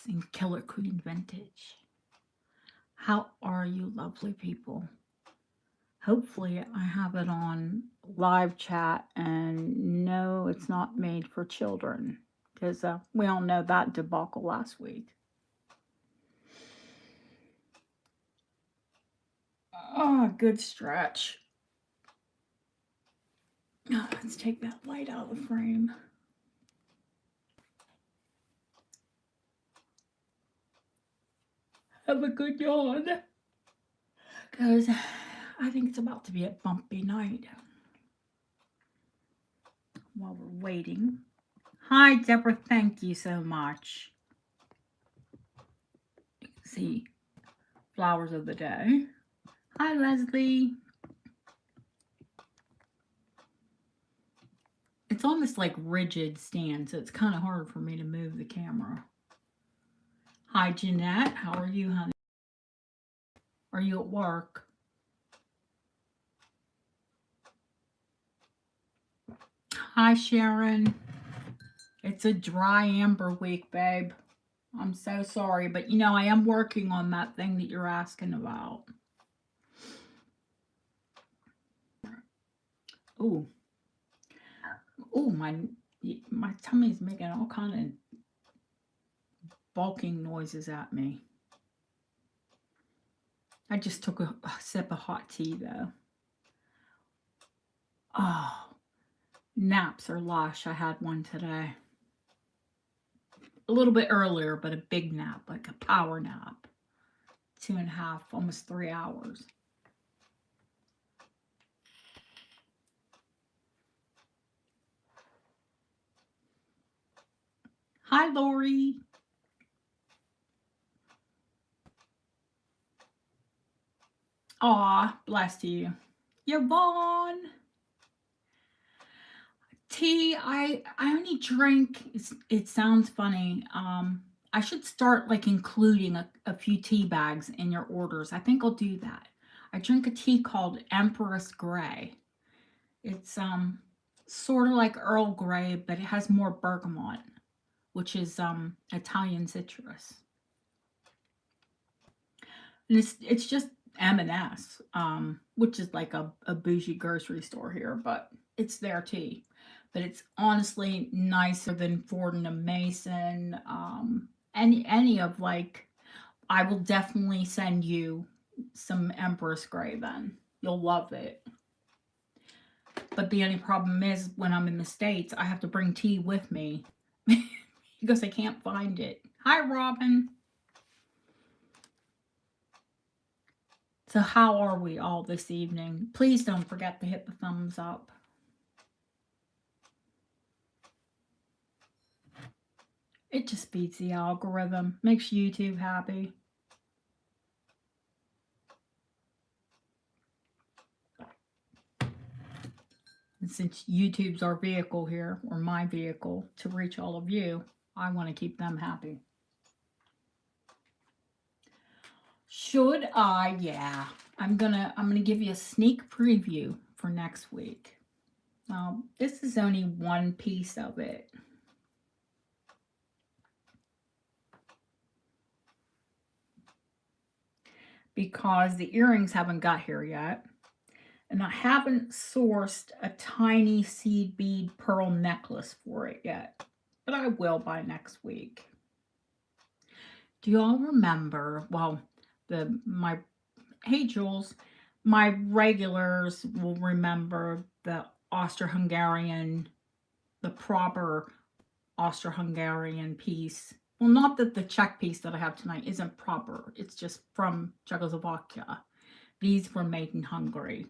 in Killer Queen Vintage. How are you, lovely people? Hopefully I have it on live chat, and no, it's not made for children, because we all know that debacle last week. Oh, good stretch. Oh, let's take that light out of the frame. Have a good yawn, because I think it's about to be a bumpy night. While we're waiting. Hi, Deborah. Thank you so much. You can see flowers of the day. Hi, Leslie. It's almost like rigid stand, so it's kind of hard for me to move the camera. Hi, Jeanette. How are you, honey? Are you at work? Hi, Sharon. It's a dry amber week, babe. I'm so sorry, but you know, I am working on that thing that you're asking about. Ooh. Ooh, my tummy's making all kind of bulking noises at me. I just took a sip of hot tea, though. Oh, naps are lush. I had one today. A little bit earlier, but a big nap, like a power nap. 2.5, almost 3 hours. Hi, Lori. Aw, bless you. Yvonne. Tea, I only drink, it sounds funny. I should start like including a few tea bags in your orders. I think I'll do that. I drink a tea called Empress Grey. It's sort of like Earl Grey, but it has more bergamot, which is Italian citrus. And it's just M&S, which is like a bougie grocery store here, but it's their tea. But it's honestly nicer than Ford and Mason. Any of, like, I will definitely send you some Empress Grey then. You'll love it. But the only problem is when I'm in the States, I have to bring tea with me because I can't find it. Hi, Robin. So how are we all this evening? Please don't forget to hit the thumbs up. It just beats the algorithm, makes YouTube happy. And since YouTube's our vehicle here, or my vehicle, to reach all of you, I want to keep them happy. Should I? Yeah. I'm gonna give you a sneak preview for next week. Now, this is only one piece of it. Because the earrings haven't got here yet. And I haven't sourced a tiny seed bead pearl necklace for it yet. But I will by next week. Do you all remember, well, hey Jules, my regulars will remember the Austro-Hungarian, the proper Austro-Hungarian piece. Well, not that the Czech piece that I have tonight isn't proper. It's just from Czechoslovakia. These were made in Hungary.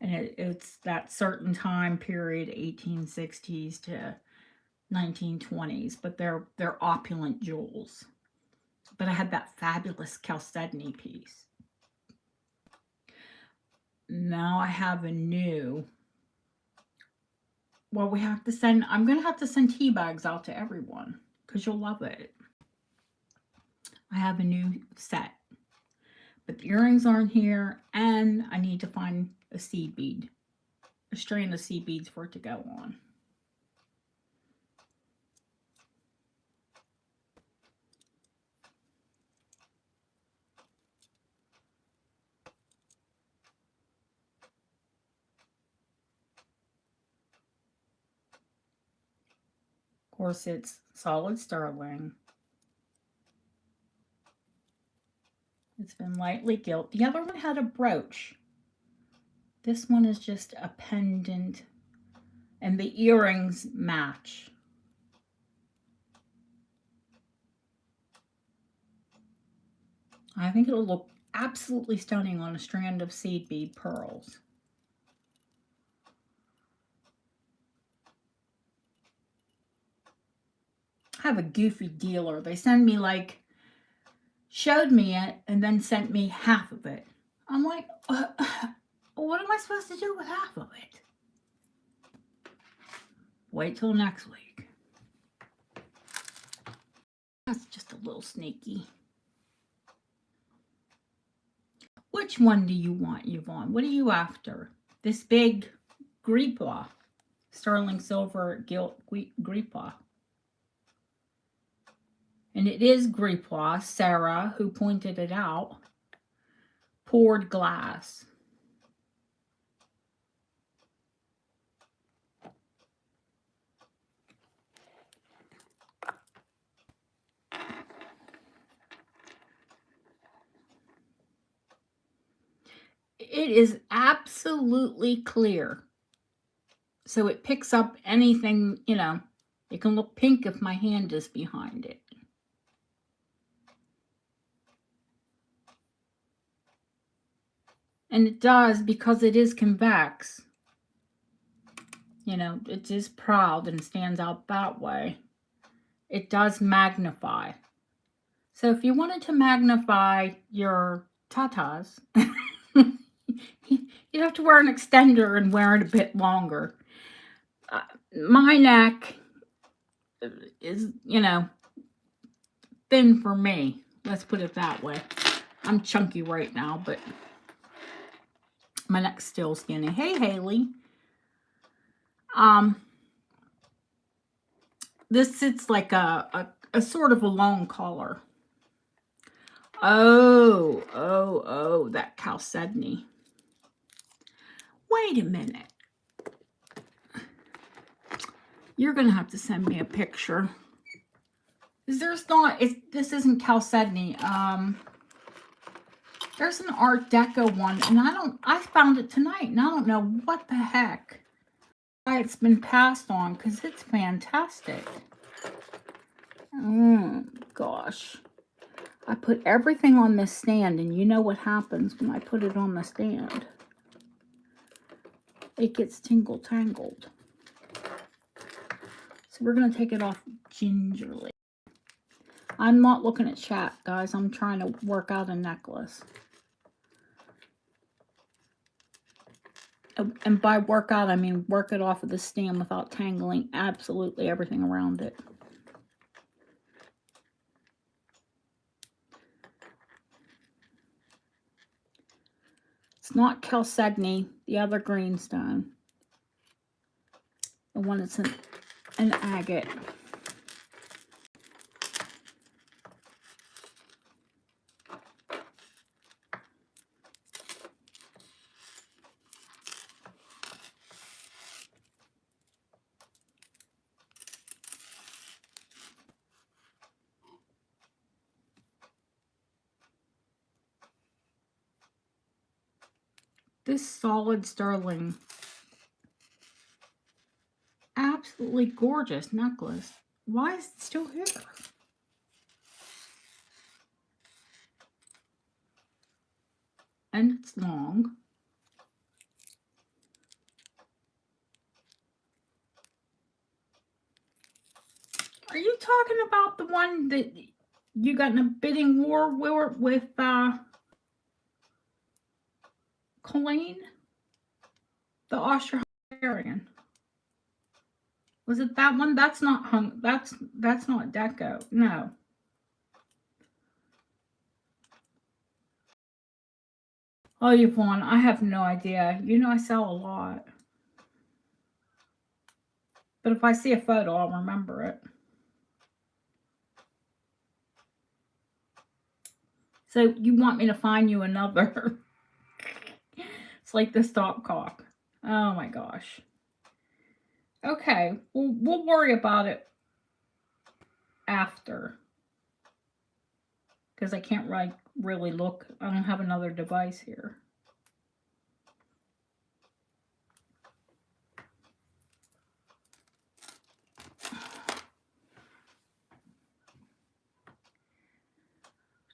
And it's that certain time period, 1860s to 1920s, but they're opulent jewels. But I had that fabulous chalcedony piece. Now I have a new. Well, I'm going to have to send tea bags out to everyone because you'll love it. I have a new set, but the earrings aren't here, and I need to find a seed bead, a strand of seed beads for it to go on. course, it's solid sterling. It's been lightly gilt. The other one had a brooch. This one is just a pendant, and the earrings match. I think it'll look absolutely stunning on a strand of seed bead pearls. I have a goofy dealer. They send me like, showed me it and then sent me half of it. I'm like, what am I supposed to do with half of it? Wait till next week. That's just a little sneaky. Which one do you want, Yvonne? What are you after? This big gripois, sterling silver gilt gripois. And it is gripois. Sarah, who pointed it out, poured glass. It is absolutely clear. So it picks up anything, you know, it can look pink if my hand is behind it. And it does, because it is convex. You know, it is proud and stands out that way. It does magnify. So if you wanted to magnify your tatas, you'd have to wear an extender and wear it a bit longer. My neck is, you know, thin for me. Let's put it that way. I'm chunky right now, but my neck's still skinny. Hey, Haley. This sits like a sort of a long collar. Oh, that chalcedony. Wait a minute. You're going to have to send me a picture. There's not, this isn't chalcedony. There's an Art Deco one, and I found it tonight, and I don't know what the heck. Why it's been passed on, because it's fantastic. Gosh. I put everything on this stand, and you know what happens when I put it on the stand. It gets tangled. So we're going to take it off gingerly. I'm not looking at chat, guys. I'm trying to work out a necklace. And by work out, I mean work it off of the stand without tangling absolutely everything around it. It's not chalcedony, the other greenstone. The one that's an agate. This solid sterling, absolutely gorgeous necklace. Why is it still here? And it's long. Are you talking about the one that you got in a bidding war with Colleen? The Austro-Hungarian. Was it that one? That's not that's not deco. No. Oh, Yvonne, I have no idea. You know I sell a lot. But if I see a photo, I'll remember it. So you want me to find you another? It's like the stopcock. Oh my gosh. Okay, we'll worry about it after. Because I can't really look. I don't have another device here.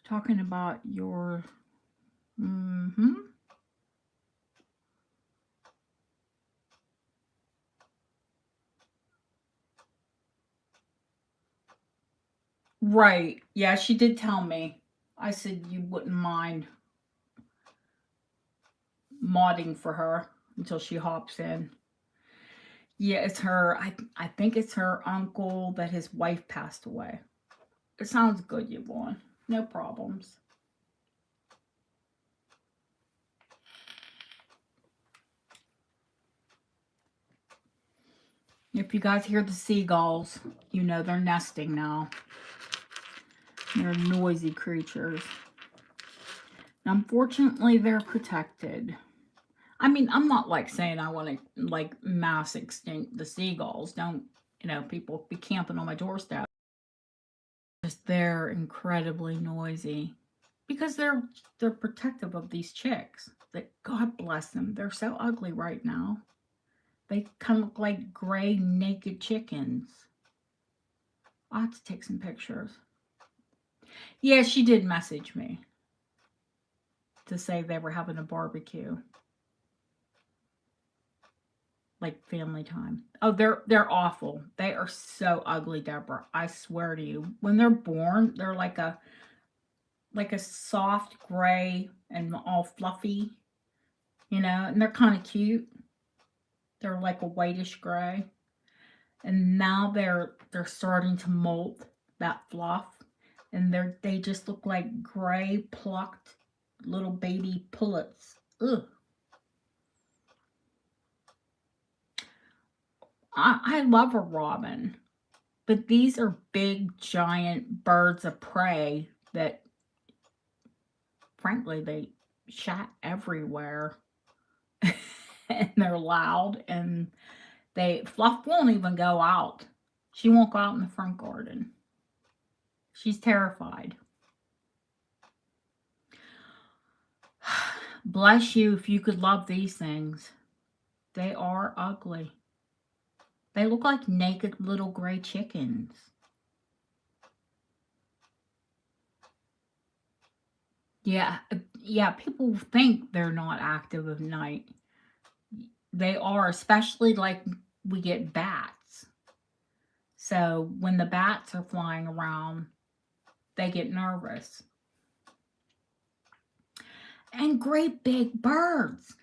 Talking about your... Right. Yeah, she did tell me. I said you wouldn't mind modding for her until she hops in. Yeah, it's her. I think it's her uncle that his wife passed away. It sounds good, Yvonne. No problems. If you guys hear the seagulls, you know they're nesting now. They're noisy creatures. Unfortunately, they're protected. I mean, I'm not like saying I want to like mass extinct the seagulls. Don't, people be camping on my doorstep. Just they're incredibly noisy because they're protective of these chicks. That God bless them. They're so ugly right now. They kind of look like gray naked chickens. I'll have to take some pictures. Yeah, she did message me to say they were having a barbecue. Like family time. Oh, they're awful. They are so ugly, Deborah. I swear to you. When they're born, they're like a soft gray and all fluffy, and they're kind of cute. They're like a whitish gray. And now they're starting to molt that fluff, and they just look like gray plucked little baby pullets. Ugh. I love a robin, but these are big giant birds of prey that frankly they shat everywhere. And they're loud, and Fluff won't even go out. She won't go out in the front garden. She's terrified. Bless you if you could love these things. They are ugly. They look like naked little gray chickens. Yeah, people think they're not active at night. They are, especially like we get bats. So when the bats are flying around, they get nervous. And great big birds.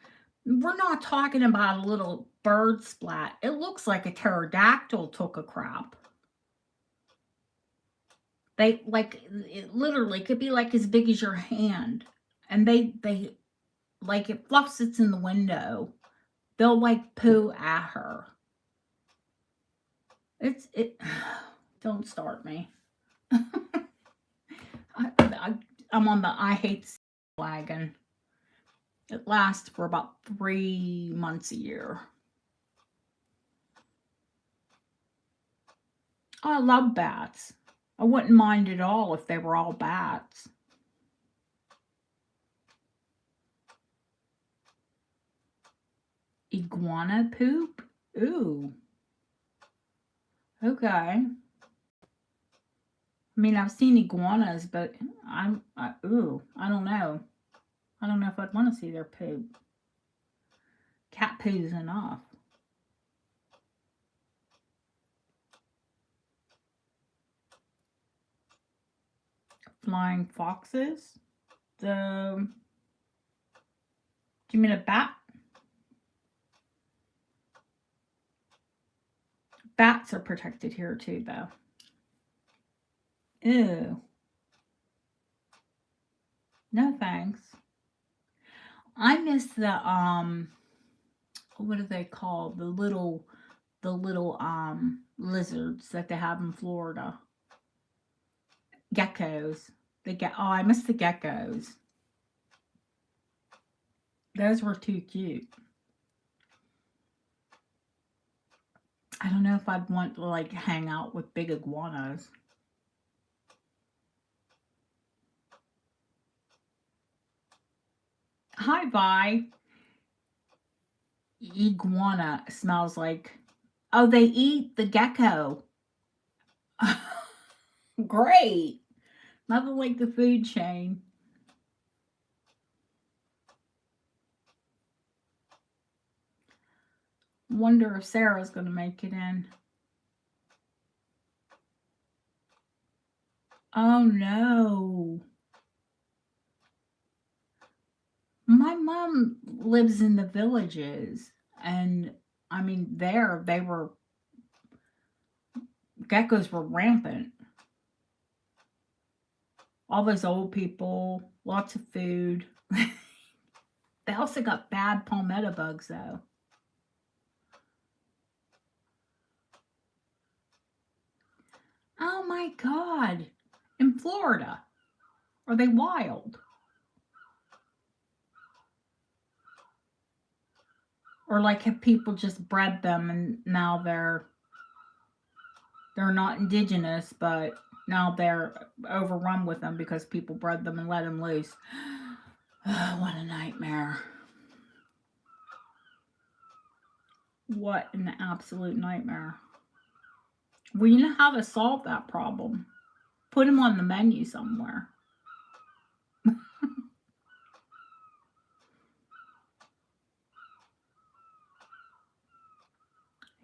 We're not talking about a little bird splat. It looks like a pterodactyl took a crap. They it literally could be like as big as your hand. And they like if Fluff sits in the window, they'll like poo at her. It don't start me. I'm on the I hate wagon. It lasts for about 3 months a year. I love bats. I wouldn't mind at all if they were all bats. Iguana poop? Ooh. Okay. I mean, I've seen iguanas, but I don't know. I don't know if I'd want to see their poop. Cat poo's enough. Flying foxes? Do you mean a bat? Bats are protected here too, though. Ew. No thanks. I miss the what are they called? The little lizards that they have in Florida. Geckos. I miss the geckos. Those were too cute. I don't know if I'd want to like hang out with big iguanas. Hi, Vi. Iguana smells like. Oh, they eat the gecko. Great. Nothing like the food chain. Wonder if Sarah's going to make it in. Oh, no. My mom lives in the villages, and I mean, there they were geckos were rampant. All those old people, lots of food. They also got bad palmetto bugs, though. Oh my God. In Florida. Are they wild? Or like have people just bred them and now they're not indigenous, but now they're overrun with them because people bred them and let them loose. Oh, what a nightmare. What an absolute nightmare. Well, you know how to solve that problem. Put them on the menu somewhere.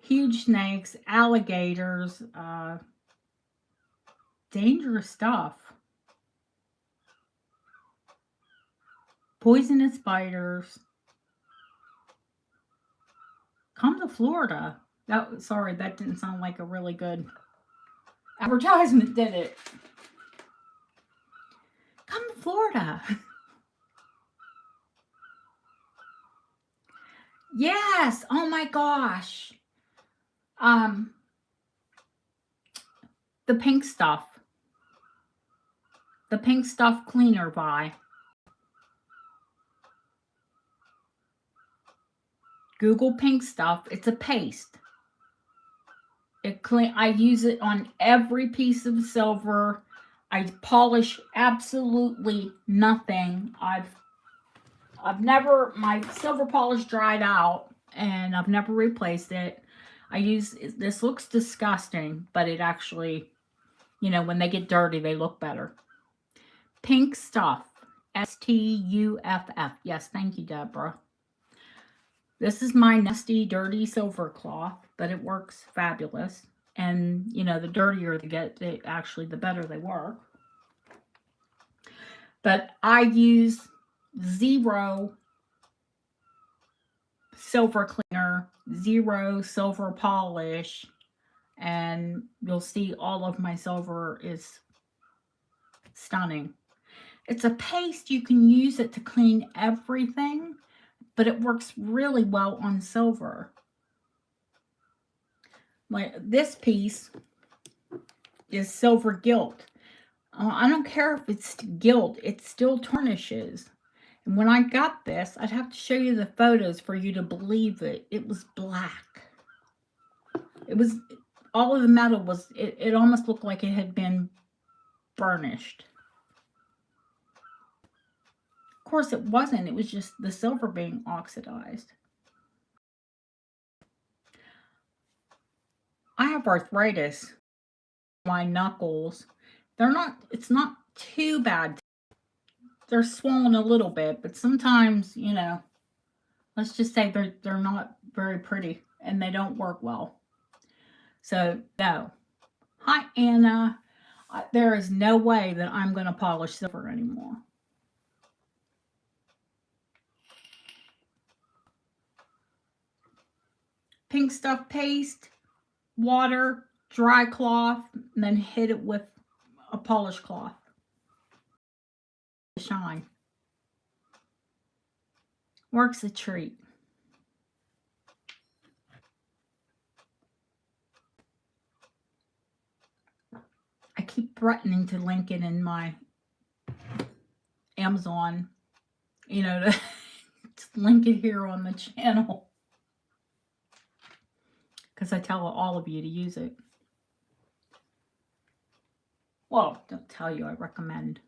Huge snakes, alligators, dangerous stuff. Poisonous spiders. Come to Florida. Sorry, that didn't sound like a really good advertisement, did it? Come to Florida. Yes. Oh my gosh. Um, the pink stuff. The pink stuff cleaner by Google pink stuff. It's a paste. I use it on every piece of silver. I polish absolutely nothing. I've never, my silver polish dried out and I've never replaced it. This looks disgusting, but it actually, when they get dirty, they look better. Pink stuff. Stuff. Yes, thank you, Deborah. This is my nasty, dirty silver cloth, but it works fabulous. And, the dirtier they get, the better they work. But I use zero silver cleaner, zero silver polish, and you'll see all of my silver is stunning. It's a paste. You can use it to clean everything, but it works really well on silver. Like this piece is silver gilt. I don't care if it's gilt, it still tarnishes. And when I got this, I'd have to show you the photos for you to believe it. It was black. It was, all of the metal was, it almost looked like it had been burnished. Of course, it wasn't. It was just the silver being oxidized. I have arthritis. My knuckles, it's not too bad. They're swollen a little bit, but sometimes, let's just say they're not very pretty and they don't work well. So, no. Hi, Anna. There is no way that I'm going to polish silver anymore. Pink stuff paste, water, dry cloth, and then hit it with a polish cloth. Shine. Works a treat. I keep threatening to link it in my Amazon, to link it here on the channel. Because I tell all of you to use it. Well, don't tell you, I recommend.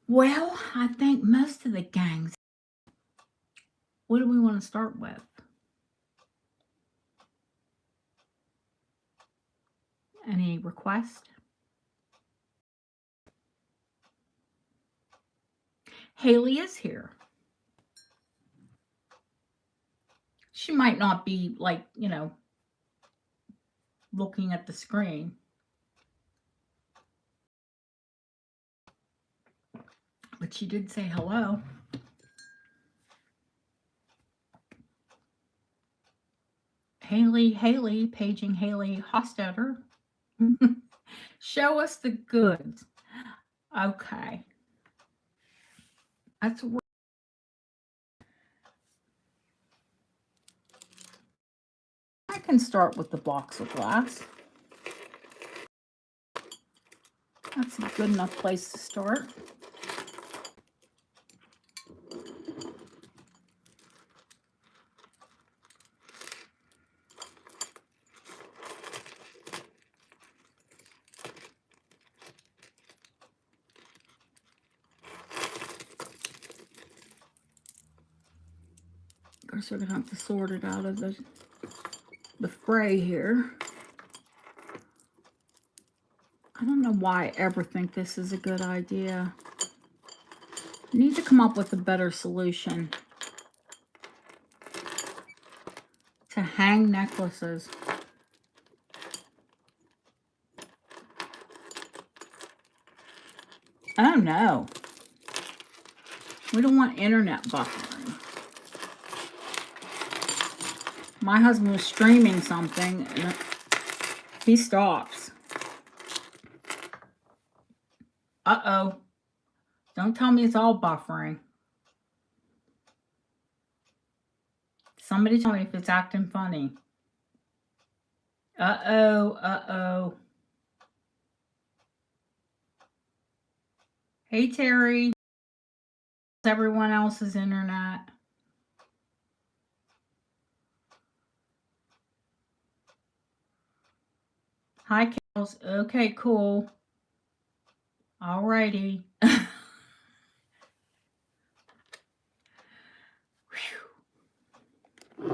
Well, I think most of the gangs. What do we want to start with? Any requests? Haley is here. She might not be like, looking at the screen. But she did say hello. Haley, paging Haley Hostetter. Show us the goods. Okay. That's I can start with the box of glass. That's a good enough place to start. Of course, we're going to have to sort it out of the fray here. I don't know why I ever think this is a good idea. I need to come up with a better solution to hang necklaces. Oh no. We don't want internet buffering. My husband was streaming something and he stops. Uh-oh. Don't tell me it's all buffering. Somebody tell me if it's acting funny. Uh-oh. Hey, Terry. Everyone else's internet. Hi, Kels. Okay, cool. Alrighty.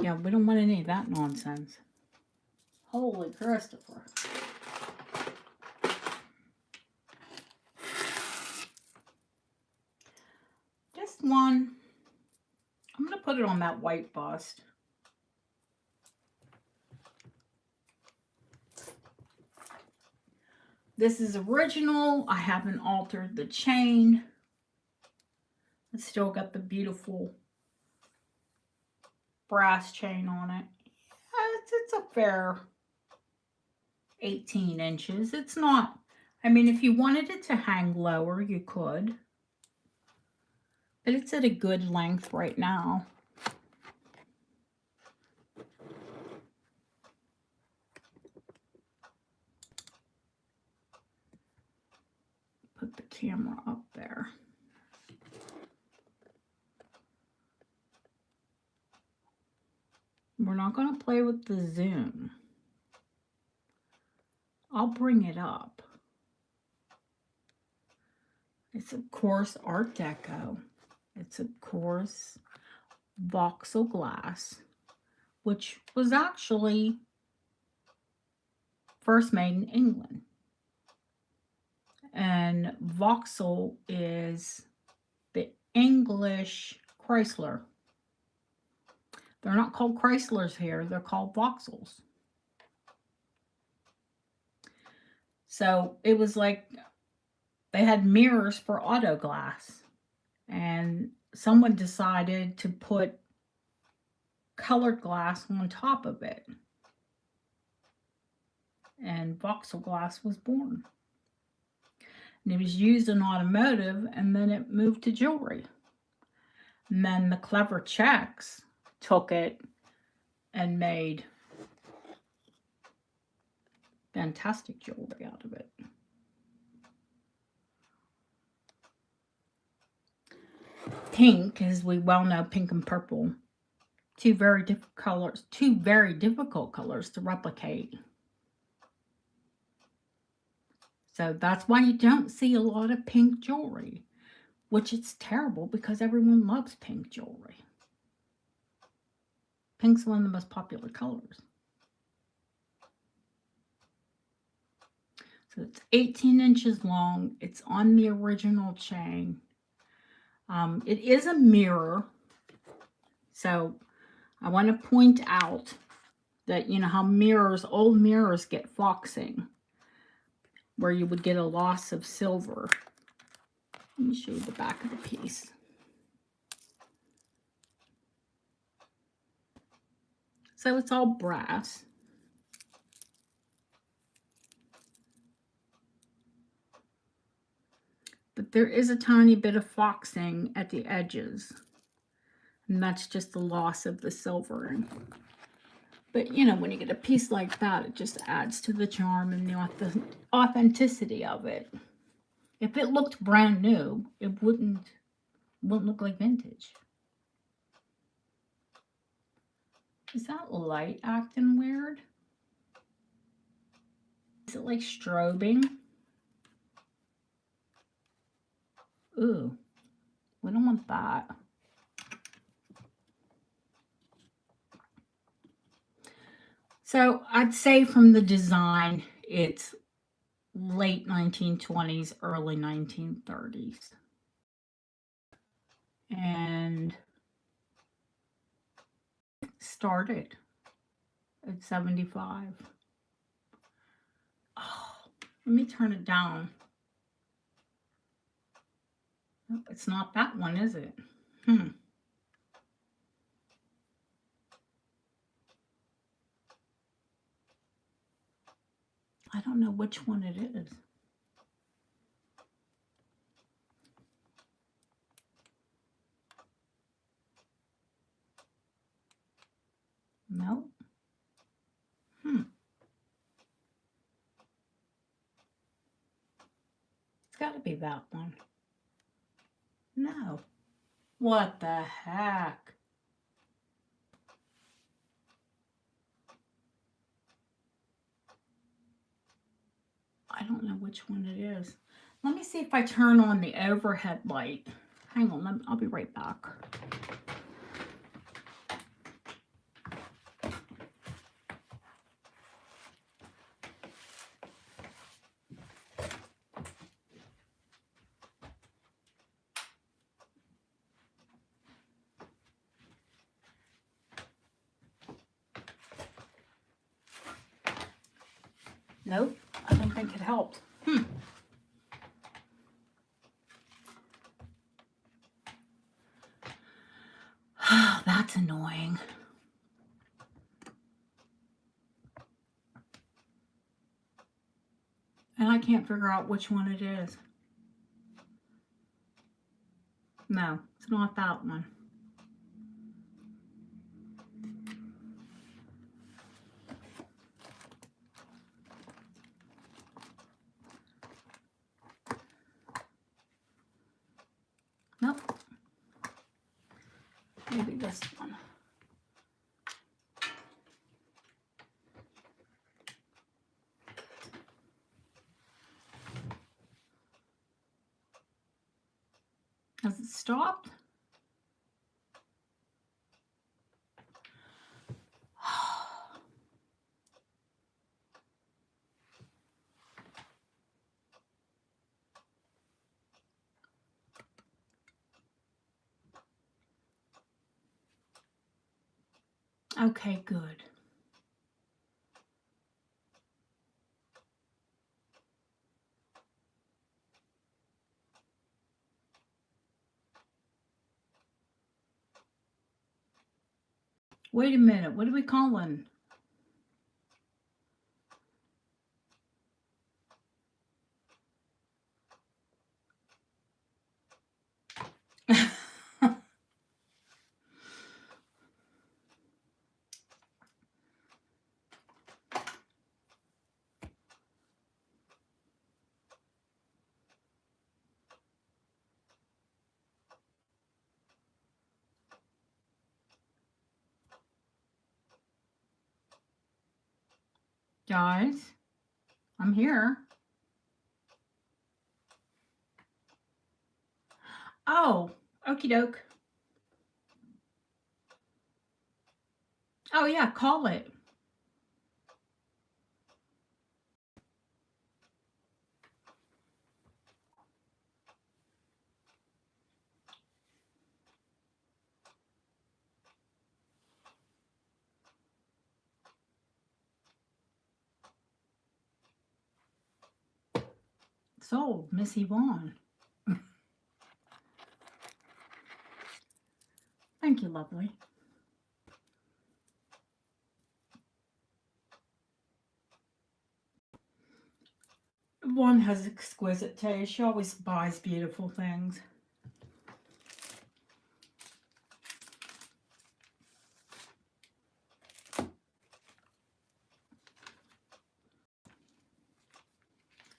Yeah, we don't want any of that nonsense. Holy Christopher. Just one. I'm going to put it on that white bust. This is original. I haven't altered the chain. It's still got the beautiful brass chain on it. It's a fair 18 inches. It's not, I mean, if you wanted it to hang lower, you could. But it's at a good length right now. Put the camera up there. We're not going to play with the zoom. I'll bring it up. It's of course Art Deco. It's of course voxel glass, which was actually first made in England. And voxel is the English Chrysler. They're not called Chryslers here, they're called voxels. So it was like they had mirrors for auto glass, and someone decided to put colored glass on top of it. And voxel glass was born. And it was used in automotive, and then it moved to jewelry. And then the clever Czechs took it and made fantastic jewelry out of it. Pink, as we well know, pink and purple, two very different difficult colors to replicate. So that's why you don't see a lot of pink jewelry. which it's terrible because everyone loves pink jewelry. Pink's one of the most popular colors. So it's 18 inches long. It's on the original chain. It is a mirror. So I want to point out that, you know how mirrors, old mirrors get foxing, where you would get a loss of silver. Let me show you the back of the piece. So it's all brass. But there is a tiny bit of foxing at the edges. And that's just the loss of the silvering. But, you know, when you get a piece like that, it just adds to the charm and the authenticity of it. If it looked brand new, it wouldn't look like vintage. Is that light acting weird? Is it like strobing? Ooh, we don't want that. So I'd say from the design, it's late 1920s, early 1930s. And started at 75. Oh, let me turn it down. Nope, it's not that one, is it? I don't know which one it is. Nope. It's got to be that one. No. What the heck? I don't know which one it is. Let me see if I turn on the overhead light. Hang on, I'll be right back. Nope, I don't think it helped. That's annoying. And I can't figure out which one it is. No, it's not that one. Nope. Maybe this one. Has it stopped? Okay, good. Wait a minute, what are we calling? Guys, I'm here. Oh, okie doke. Oh, yeah, call it. So, Miss Yvonne. Thank you, lovely. Yvonne has exquisite taste. She always buys beautiful things.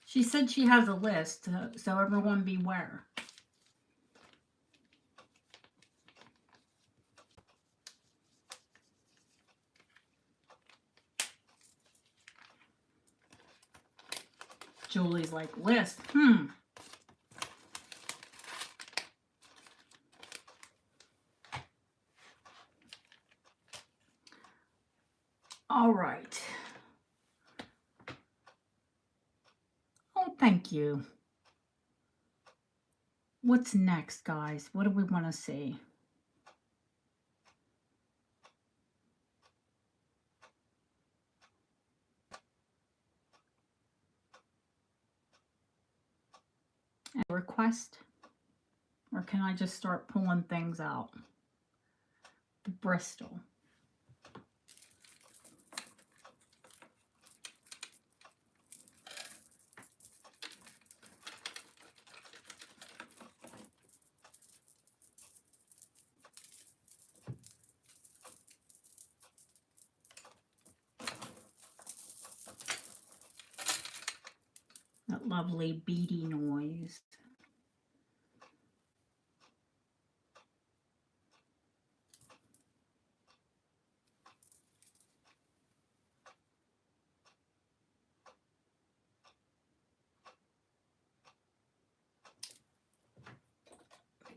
She said she has a list, so everyone beware. Julie's like, list? All right. Oh, thank you. What's next, guys? What do we want to see? A request? Or can I just start pulling things out? The Bristol. That lovely beady noise.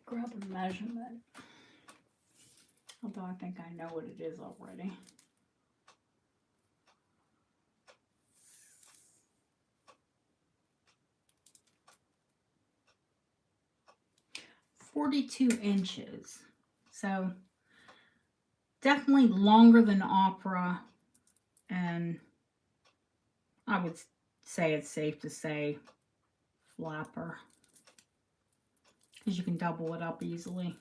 Grab a measurement. Although I think I know what it is already. "42 inches." So definitely longer than opera, and I would say it's safe to say flapper, because you can double it up easily.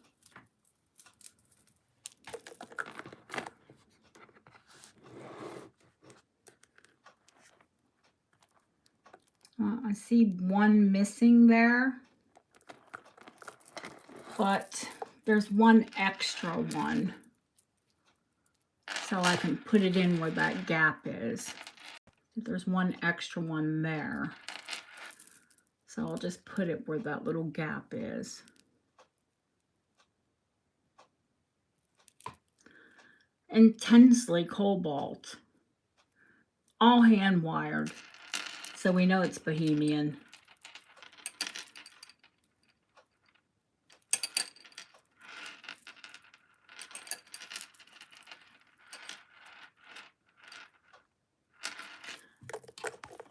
I see one missing there, but there's one extra one, so I can put it in where that gap is. There's one extra one there, so I'll just put it where that little gap is. Intensely cobalt, all hand wired, so we know it's Bohemian.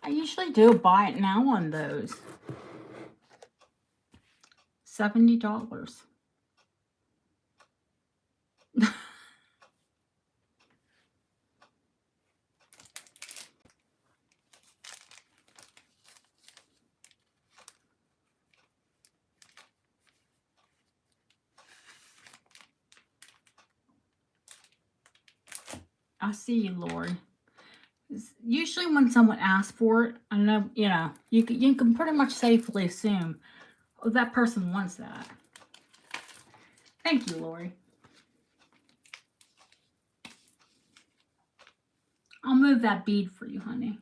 I usually do buy it now on those. $70. I see you, Lord. Usually when someone asks for it, I know, you can pretty much safely assume, oh, that person wants that. Thank you, Lori. I'll move that bead for you, honey.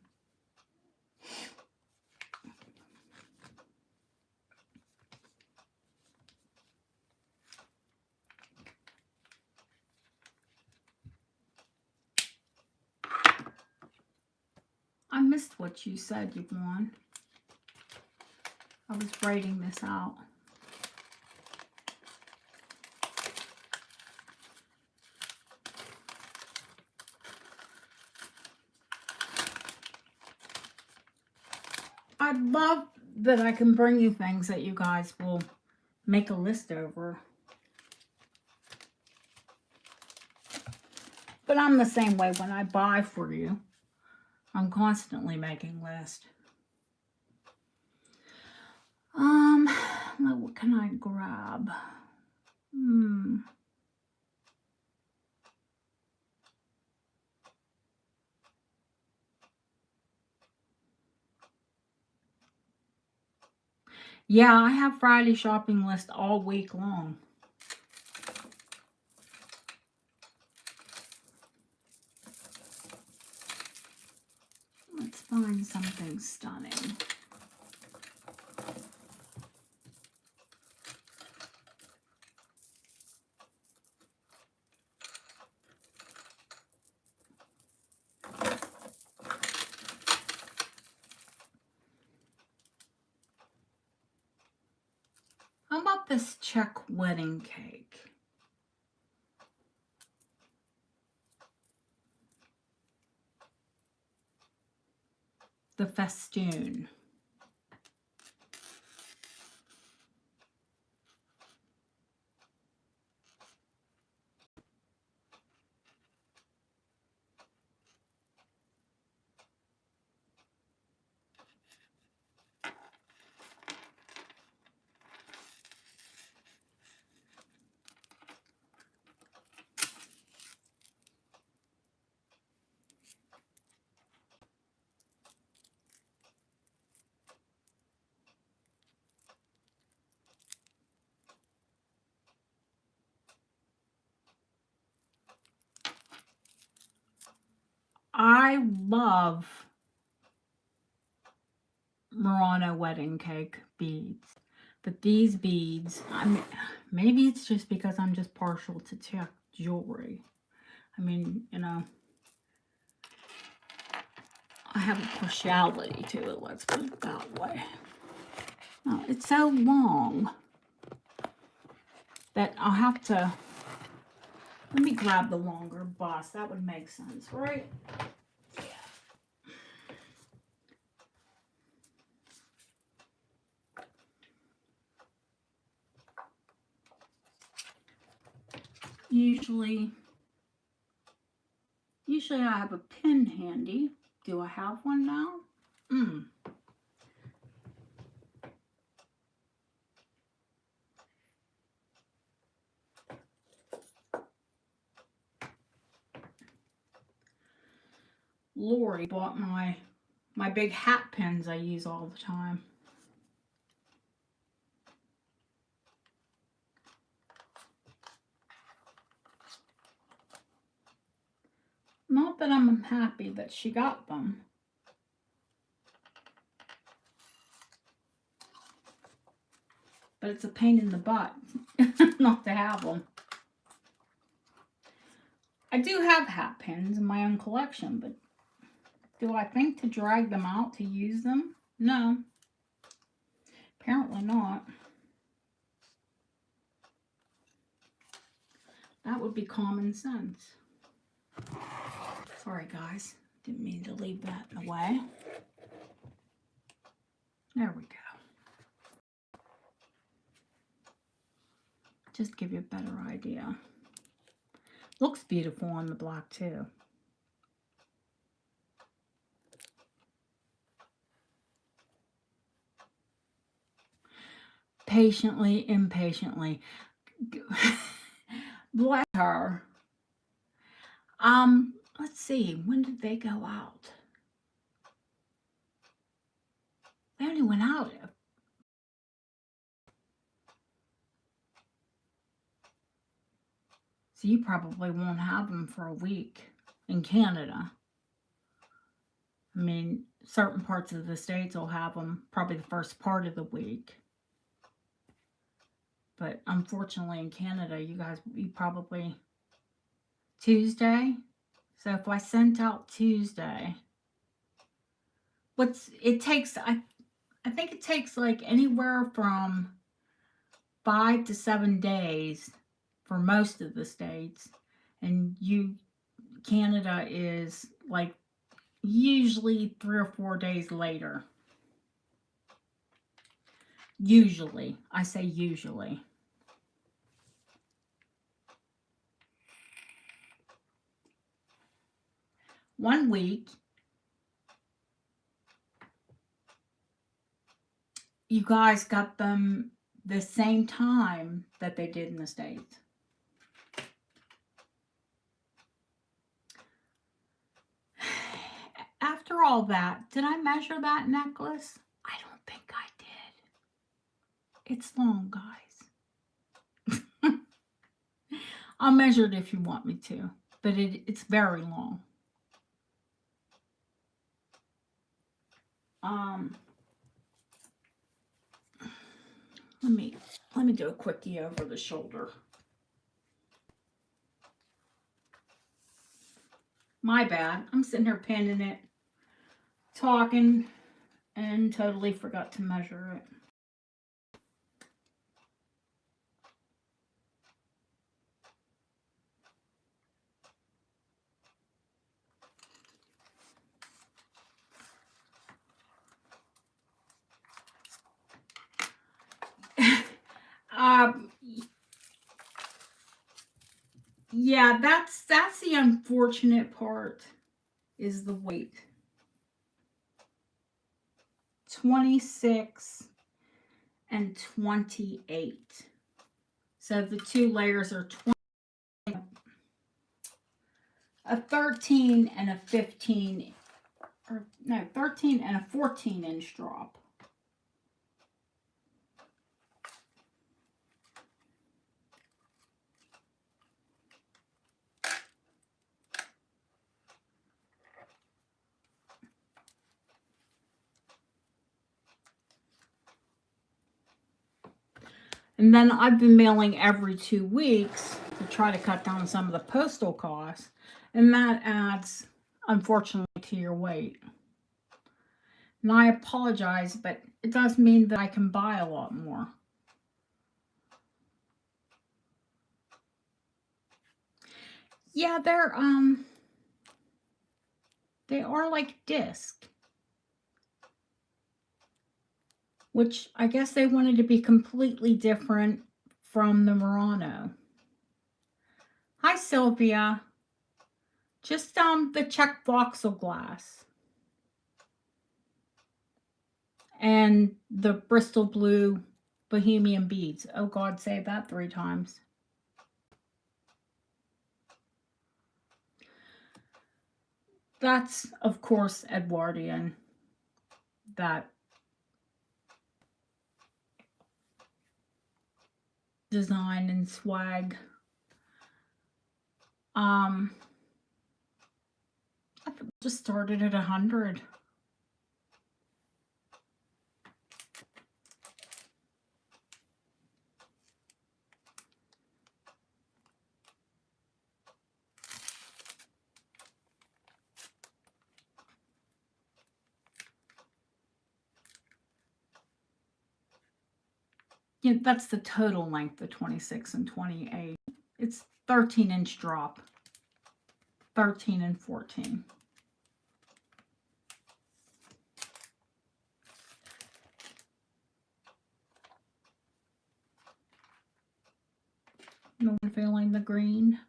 I missed what you said, Yvonne. I was writing this out. I love that I can bring you things that you guys will make a list over. But I'm the same way when I buy for you. I'm constantly making lists. What can I grab? Yeah, I have Friday shopping list all week long. Let's find something stunning. How about this Czech wedding cake? The festoon. I love Murano wedding cake beads. But these beads, maybe it's just because I'm just partial to Czech jewelry. I mean, you know, I have a partiality to it, let's put it that way. Oh, it's so long that I'll have to, let me grab the longer bust. That would make sense, right? Usually I have a pin handy. Do I have one now? Lori bought my big hat pins I use all the time. Not that I'm happy that she got them. But it's a pain in the butt not to have them. I do have hat pins in my own collection, but do I think to drag them out to use them? No. Apparently not. That would be common sense. Sorry, guys. Didn't mean to leave that in the way. There we go. Just give you a better idea. Looks beautiful on the black too. Patiently, impatiently. Bless her. Let's see. When did they go out? They only went out. So you probably won't have them for a week in Canada. I mean, certain parts of the States will have them probably the first part of the week. But unfortunately in Canada, you probably Tuesday. So if I sent out Tuesday, it takes, I think it takes like anywhere from 5 to 7 days for most of the states. And Canada is like usually 3 or 4 days later. Usually. I say usually. One week, you guys got them the same time that they did in the States. After all that, did I measure that necklace? I don't think I did. It's long, guys. I'll measure it if you want me to, but it's very long. Let me do a quickie over the shoulder. My bad. I'm sitting here pinning it, talking, and totally forgot to measure it. Yeah, that's the unfortunate part, is the weight. 26 and 28. So the two layers are 20, a 13 and a 15, or no, 13 and a 14-inch drop. And then I've been mailing every 2 weeks to try to cut down some of the postal costs. And that adds, unfortunately, to your weight. And I apologize, but it does mean that I can buy a lot more. Yeah, they are like disc, which I guess they wanted to be completely different from the Murano. Hi, Sylvia. Just the Czech voxel glass and the Bristol blue Bohemian beads. Oh God, say that 3 times. That's, of course, Edwardian. That design and swag. I just started at 100. Yeah, that's the total length, the 26 and 28. It's 13-inch drop. 13 and 14. No one feeling the green?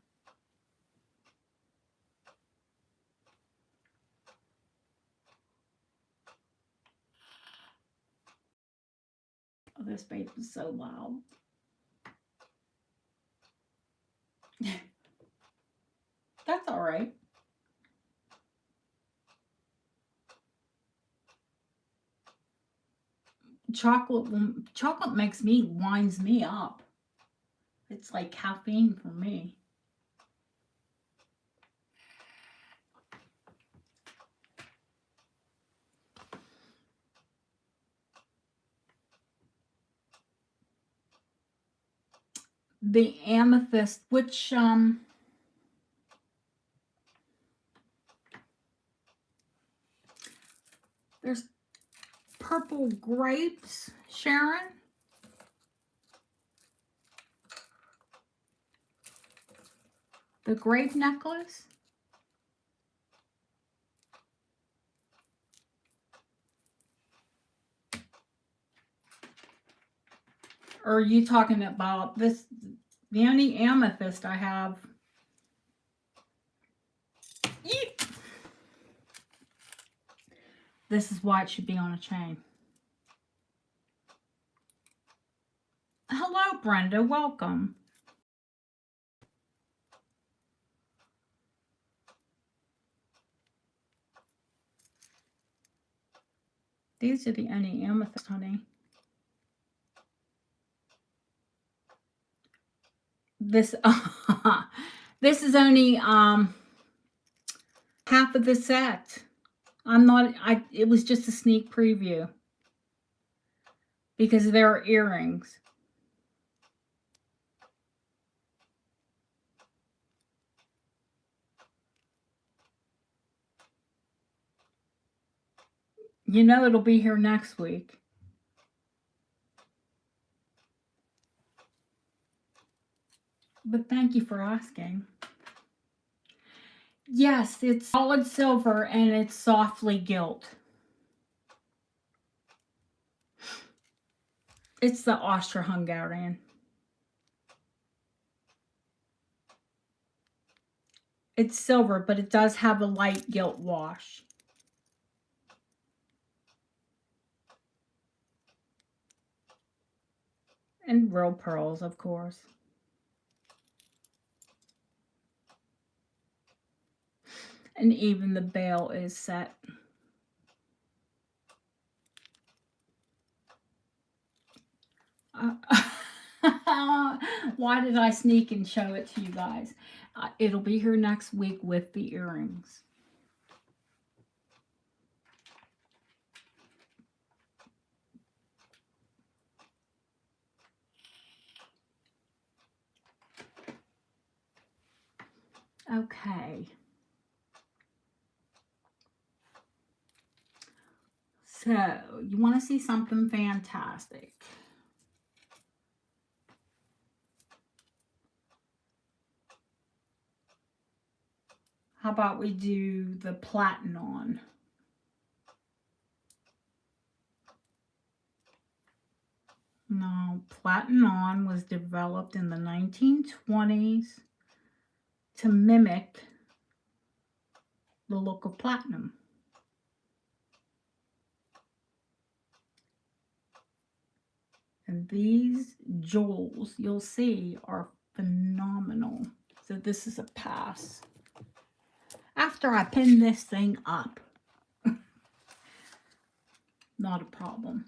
Oh, this babe is so loud. That's all right. Chocolate winds me up. It's like caffeine for me. The amethyst, which there's purple grapes, Sharon. The grape necklace. Or are you talking about this? The only amethyst I have. Yeet. This is why it should be on a chain. Hello, Brenda. Welcome. These are the only amethyst, honey. This this is only half of the set. It was just a sneak preview because there are earrings. You know it'll be here next week. But thank you for asking. Yes, it's solid silver and it's softly gilt. It's the Austro-Hungarian. It's silver, but it does have a light gilt wash. And real pearls, of course. And even the bail is set. Why did I sneak and show it to you guys? It'll be here next week with the earrings. Okay. So, you want to see something fantastic? How about we do the platinum? No, platinum was developed in the 1920s to mimic the look of platinum. And these jewels, you'll see, are phenomenal. So this is a pass. After I pin this thing up. Not a problem.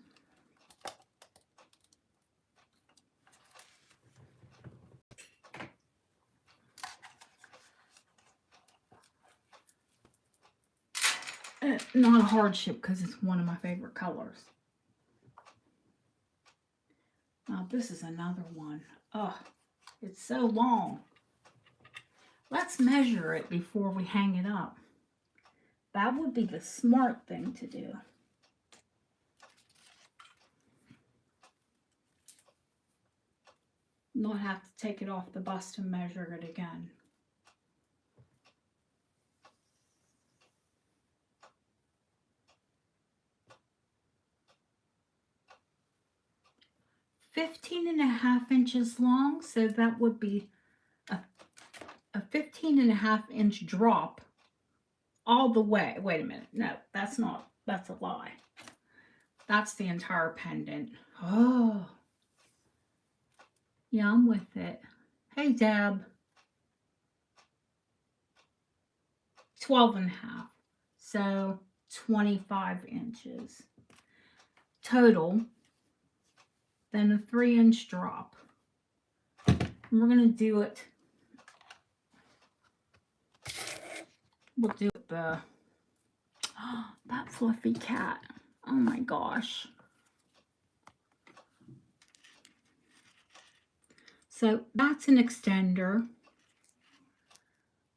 Not a hardship because it's one of my favorite colors. Now this is another one. Oh, it's so long. Let's measure it before we hang it up. That would be the smart thing to do. Not have to take it off the bust and measure it again. .15 inches long, so that would be a 15.5 inch drop all the way. Wait a minute. No, that's not. That's a lie. That's the entire pendant. Oh. Yeah, I'm with it. Hey, Deb. 12.5. So 25 inches. Total. Then a 3-inch drop. And we're going to do it. We'll do the, that fluffy cat. Oh my gosh. So that's an extender.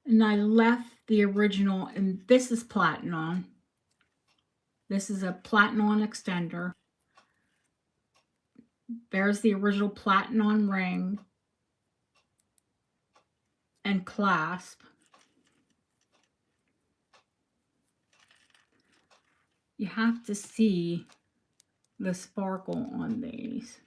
And I left the original, and this is platinum. This is a platinum extender. There's the original platinum ring and clasp. You have to see the sparkle on these.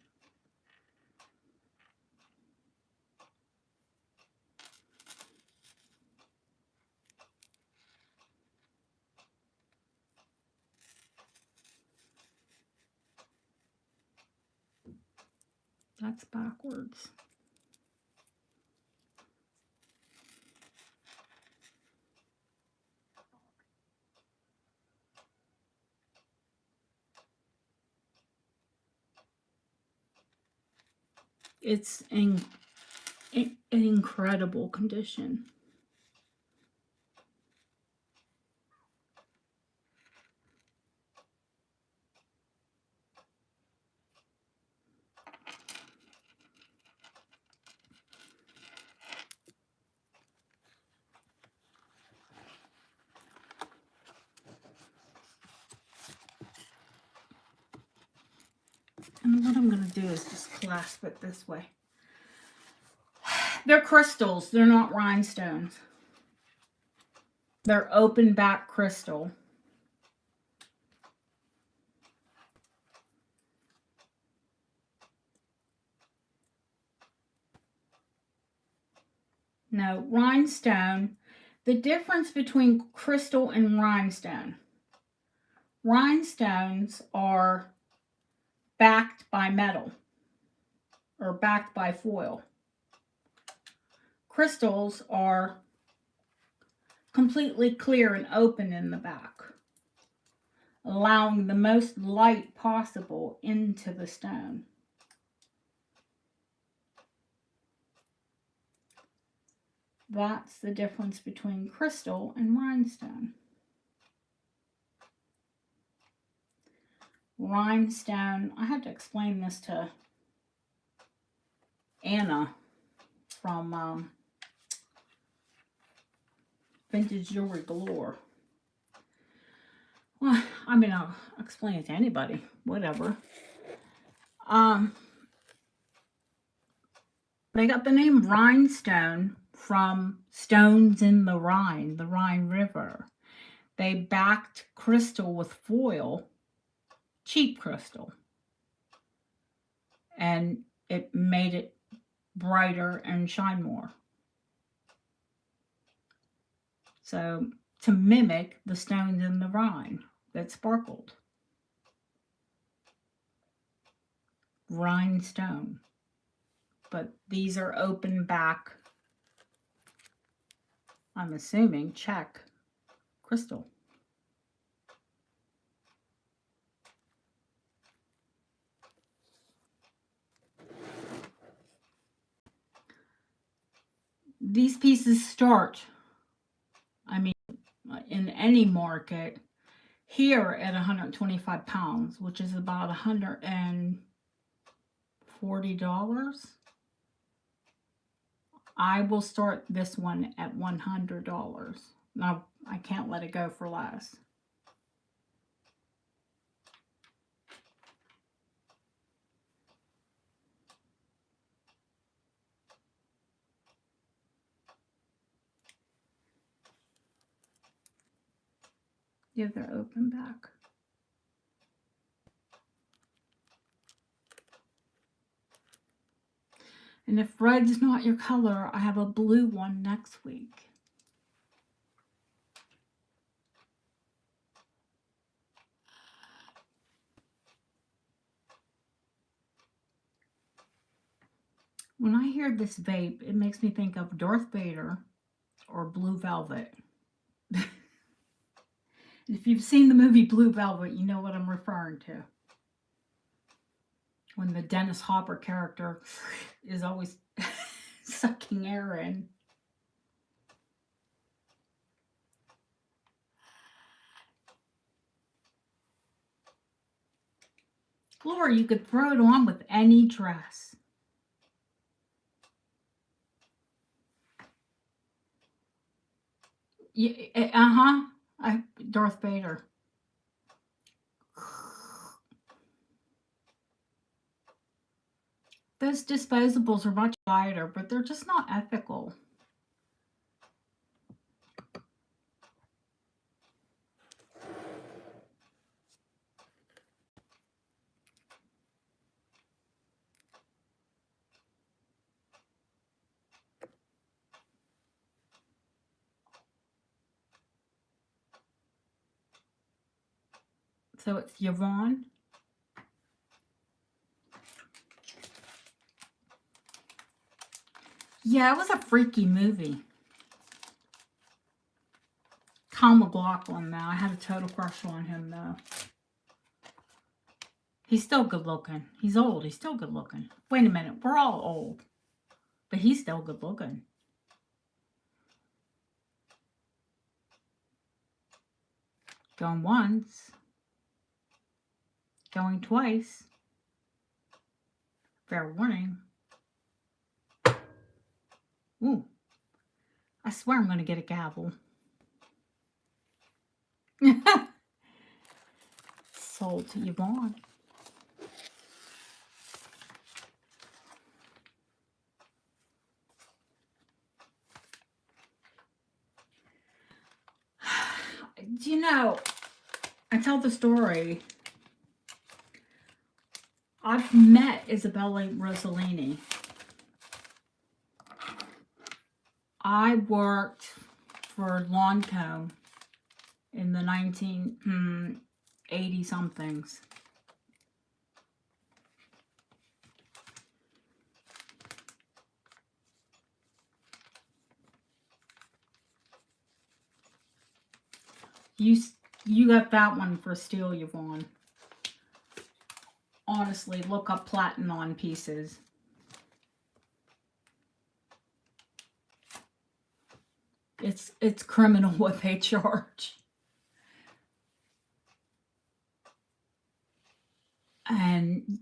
That's backwards. It's in incredible condition. And what I'm going to do is just clasp it this way. They're crystals. They're not rhinestones. They're open back crystal. No, rhinestone. The difference between crystal and rhinestone. Rhinestones are backed by metal or backed by foil. Crystals are completely clear and open in the back, allowing the most light possible into the stone. That's the difference between crystal and rhinestone. Rhinestone, I had to explain this to Anna from Vintage Jewelry Galore. Well, I mean, I'll explain it to anybody, whatever. They got the name rhinestone from stones in the Rhine River. They backed crystal with foil, cheap crystal, and it made it brighter and shine more. So to mimic the stones in the Rhine that sparkled. Rhinestone. But these are open back, I'm assuming, Czech crystal. These pieces start, I mean, in any market, here at 125 pounds, which is about $140. I will start this one at $100. Now, I can't let it go for less. Yeah, they're open back. And if red's not your color, I have a blue one next week. When I hear this vape, it makes me think of Darth Vader or Blue Velvet. If you've seen the movie Blue Velvet, you know what I'm referring to. When the Dennis Hopper character is always sucking air in. Glory, you could throw it on with any dress. Yeah, Darth Vader. Those disposables are much lighter, but they're just not ethical. So it's Yvonne. Yeah, it was a freaky movie. Tom McLaughlin, though. I had a total crush on him, though. He's still good looking. He's old. He's still good looking. Wait a minute. We're all old. But he's still good looking. Going once. Going twice. Fair warning. Ooh. I swear I'm going to get a gavel. Sold to Yvonne. Do you know, I tell the story. I've met Isabella Rossellini. I worked for Lancome in the 1980 somethings. You got that one for steal, Yvonne. Honestly, look up Platinum pieces. It's criminal what they charge. And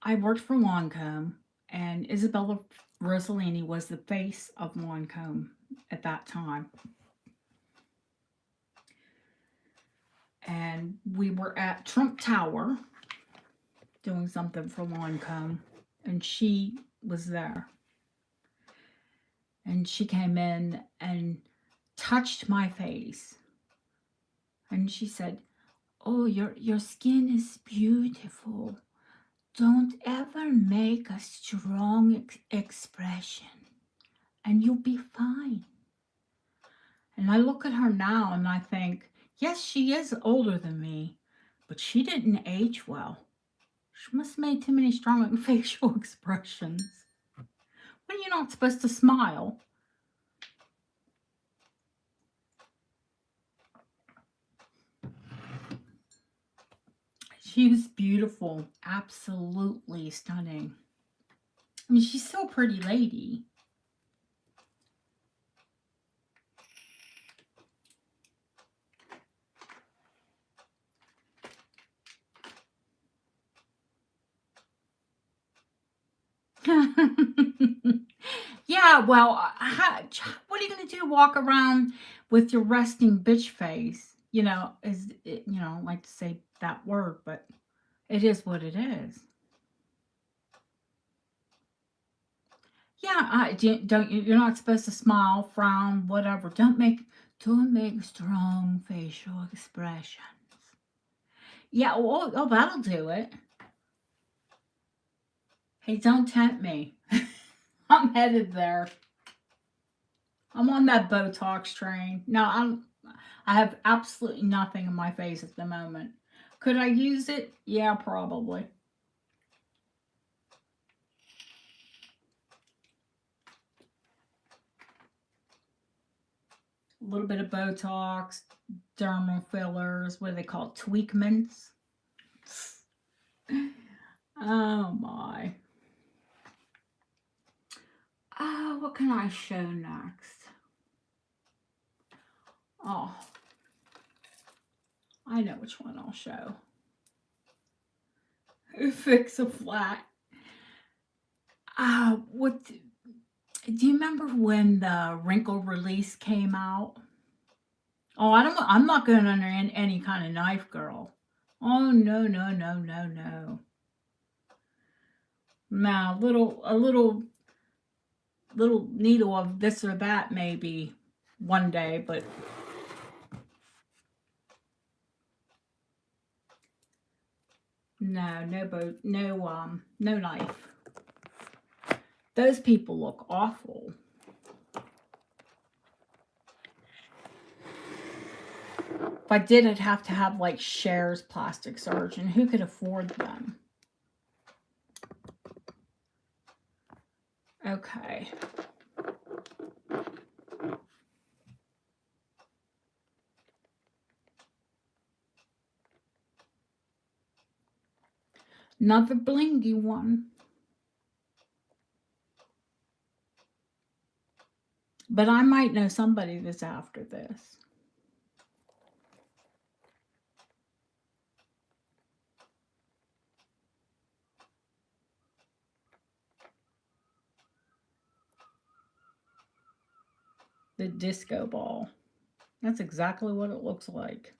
I worked for Lancome, and Isabella Rossellini was the face of Lancome at that time. And we were at Trump Tower doing something for Lancome, and she was there. And she came in and touched my face. And she said, "Oh, your skin is beautiful. Don't ever make a strong expression, and you'll be fine." And I look at her now and I think, yes, she is older than me, but she didn't age well. She must have made too many strong facial expressions. When you're not supposed to smile. She was beautiful. Absolutely stunning. I mean, she's still a pretty lady. Yeah, well, what are you going to do? Walk around with your resting bitch face? You know, I don't like to say that word, but it is what it is. Yeah, you're not supposed to smile, frown, whatever. Don't make strong facial expressions. Yeah, oh, that'll do it. Hey, don't tempt me. I'm headed there. I'm on that Botox train. No, I have absolutely nothing in my face at the moment. Could I use it? Yeah, probably. A little bit of Botox, dermal fillers, what do they call it? Tweakments. Oh my. Oh, what can I show next? Oh, I know which one I'll show. Fix a flat. What? Do you remember when the wrinkle release came out? Oh, I'm not going under any kind of knife, girl. Oh no. Now, a little needle of this or that maybe one day, but no knife. Those people look awful. If I did, I'd have to have like Cher's plastic surgeon. Who could afford them? Okay. Another blingy one. But I might know somebody that's after this. The disco ball. That's exactly what it looks like.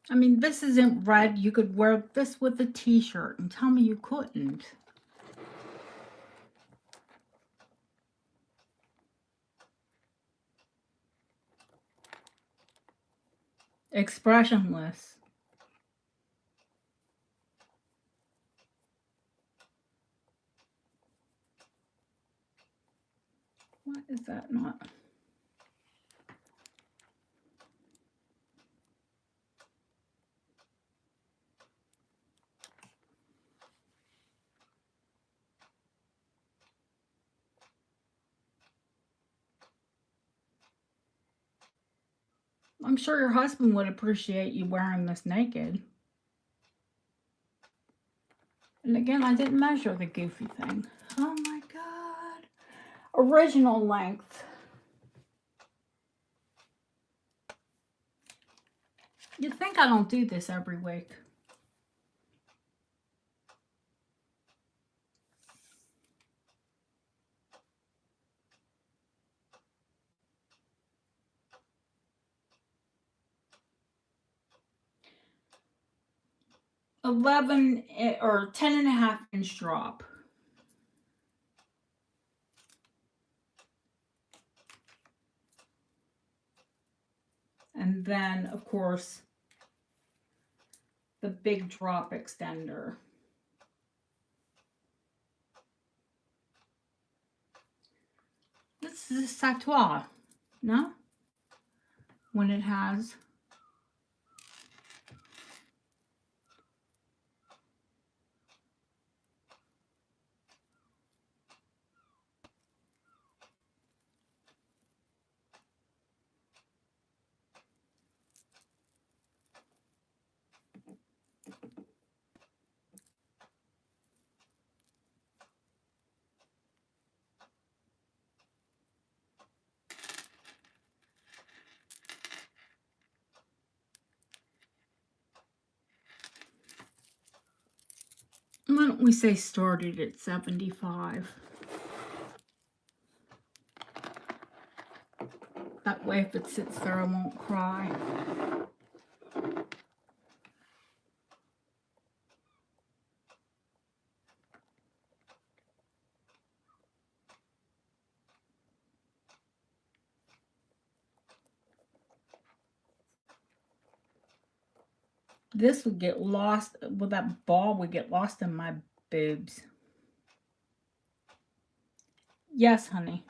I mean, this isn't red. You could wear this with a t-shirt and tell me you couldn't. Expressionless. Why is that not? I'm sure your husband would appreciate you wearing this naked. And again, I didn't measure the goofy thing. Oh my God. Original length. You'd think I don't do this every week. Or 10.5 inch drop. And then, of course, the big drop extender. This is a sautoir, no? When it has why don't we say started at 75? That way if it sits there, I won't cry. This would get lost, well, that ball would get lost in my boobs. Yes, honey.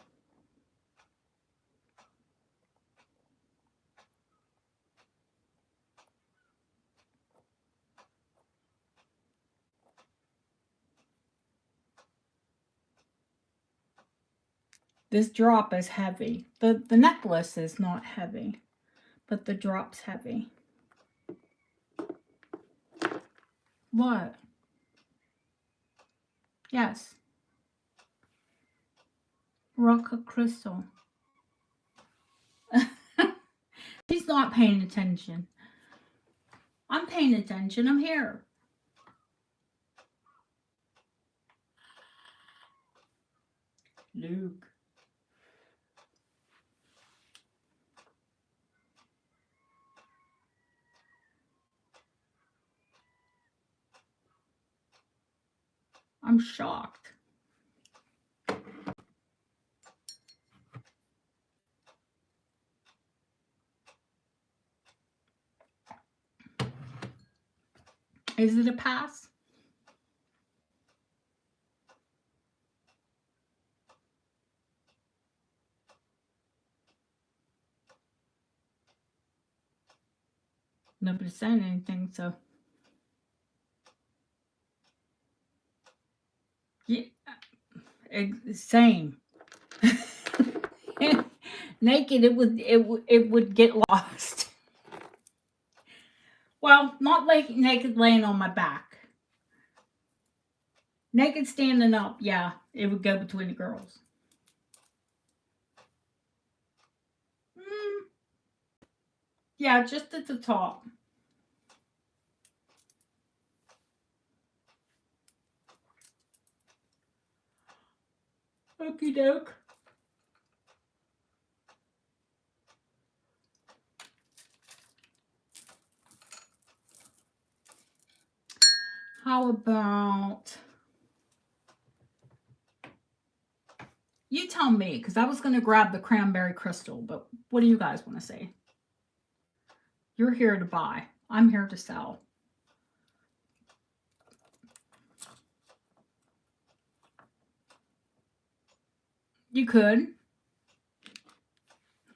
This drop is heavy. The necklace is not heavy, but the drop's heavy. What? Yes. Rock crystal. She's not paying attention. I'm paying attention. I'm here. Luke. I'm shocked. Is it a pass? Nobody's saying anything, so yeah, same. Naked, it would get lost. Well, not like naked laying on my back. Naked standing up, yeah, it would go between the girls. Mm, yeah, just at the top. Okie doke. How about you tell me? Because I was going to grab the cranberry crystal, but what do you guys want to say? You're here to buy. I'm here to sell. You could.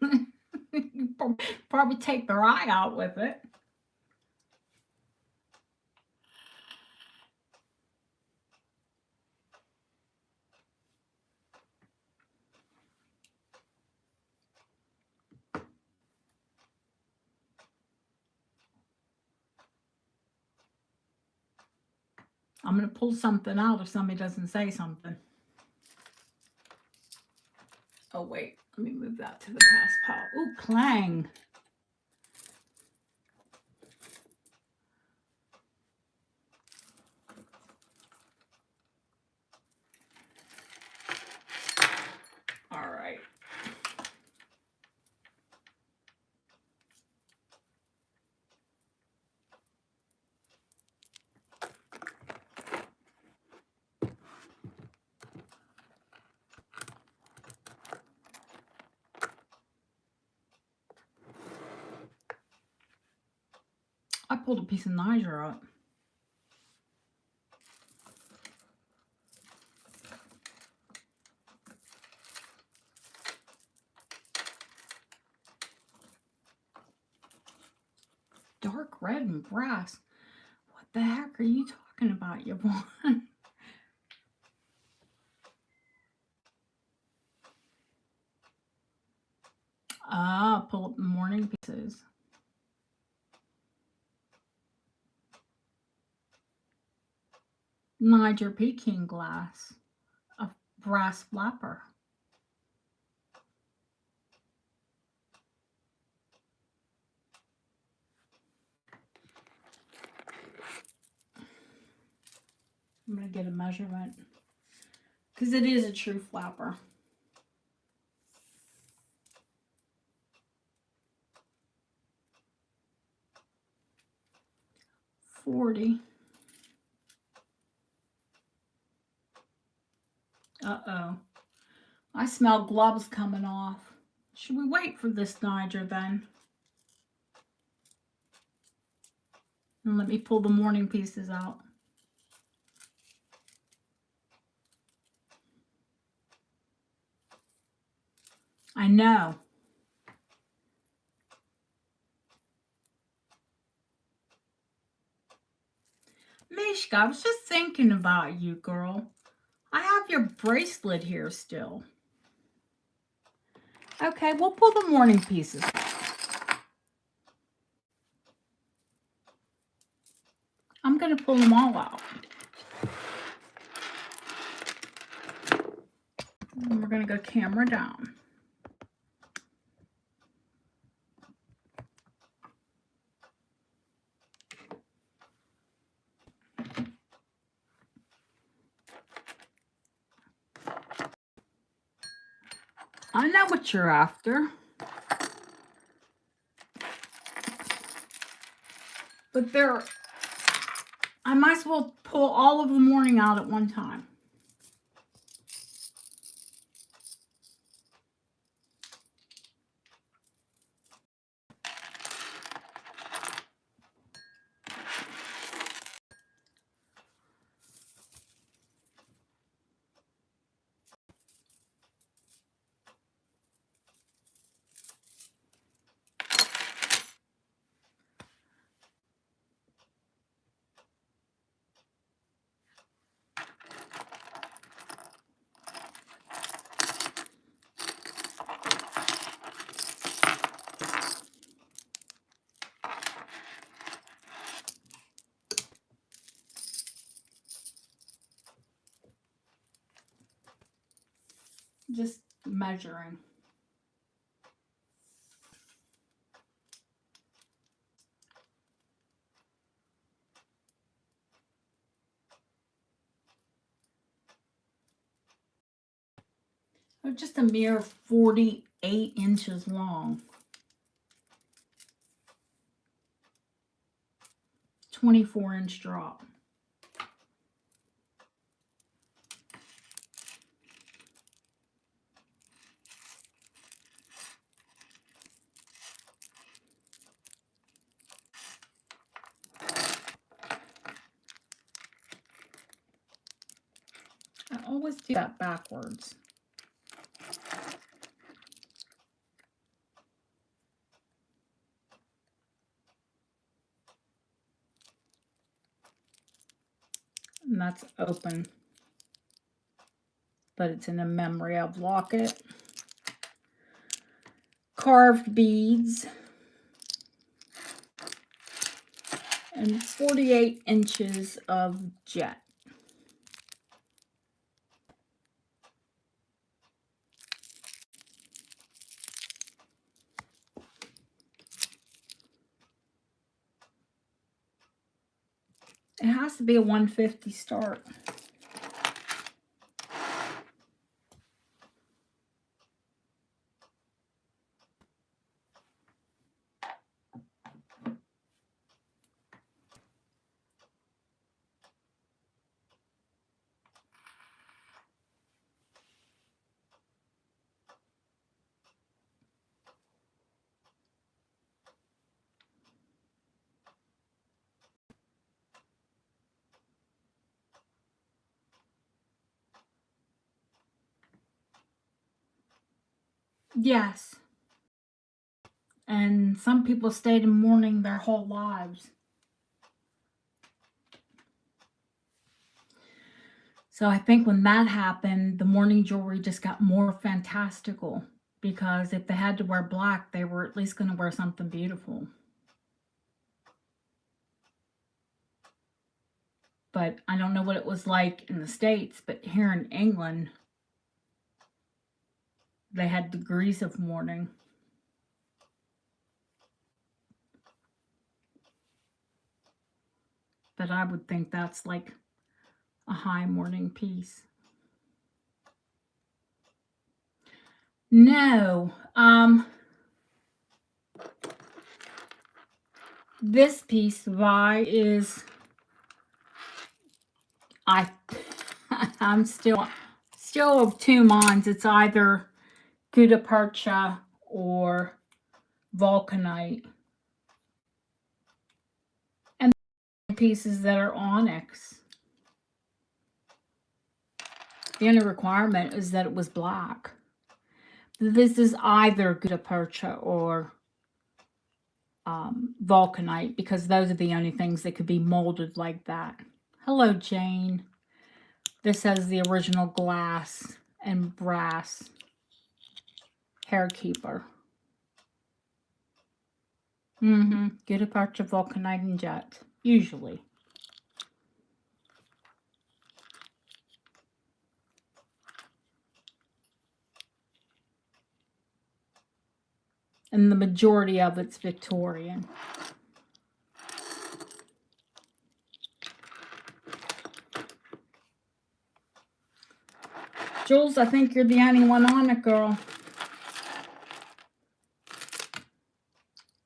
You probably take their eye out with it. I'm going to pull something out if somebody doesn't say something. Oh, wait. Let me move that to the pass pile. Ooh, clang. All right. I pulled a piece of Niger out. Dark red and brass. What the heck are you talking about, Yvonne? Ah, pull up the Mourning pieces. Niger Peking glass. A brass flapper. I'm going to get a measurement. Because it is a true flapper. $40. Uh-oh. I smell gloves coming off. Should we wait for this Niger then? And let me pull the Mourning pieces out. I know. Mishka, I was just thinking about you, girl. I have your bracelet here still. Okay, we'll pull the Mourning pieces. I'm going to pull them all out. And we're going to go camera down. I know what you're after. But I might as well pull all of the Mourning out at one time. just measuring. Oh, just a mere 48 inches long. 24-inch drop. I always do that backwards. And that's open, but it's in a memory of locket. Carved beads. And 48 inches of jet. It has to be a 150 start. Yes. And some people stayed in mourning their whole lives. So I think when that happened, the mourning jewelry just got more fantastical, because if they had to wear black, they were at least going to wear something beautiful. But I don't know what it was like in the States, but here in England, they had degrees of mourning. But I would think that's like a high mourning piece. No. This piece, Vi, is I'm still of two minds. It's either gutta percha or vulcanite. And the pieces that are onyx. The only requirement is that it was black. This is either gutta percha or vulcanite, because those are the only things that could be molded like that. Hello, Jane. This has the original glass and brass hair keeper. Gutta percha, vulcanite, and jet, usually. And the majority of it's Victorian. Jules, I think you're the only one on it, girl.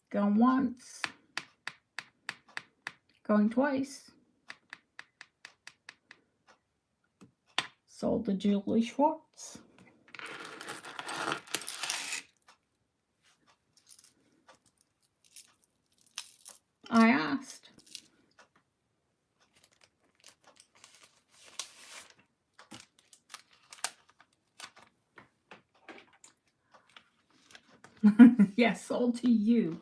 Going once. Going twice. Sold to Julie Schwartz. I asked. Yes, sold to you.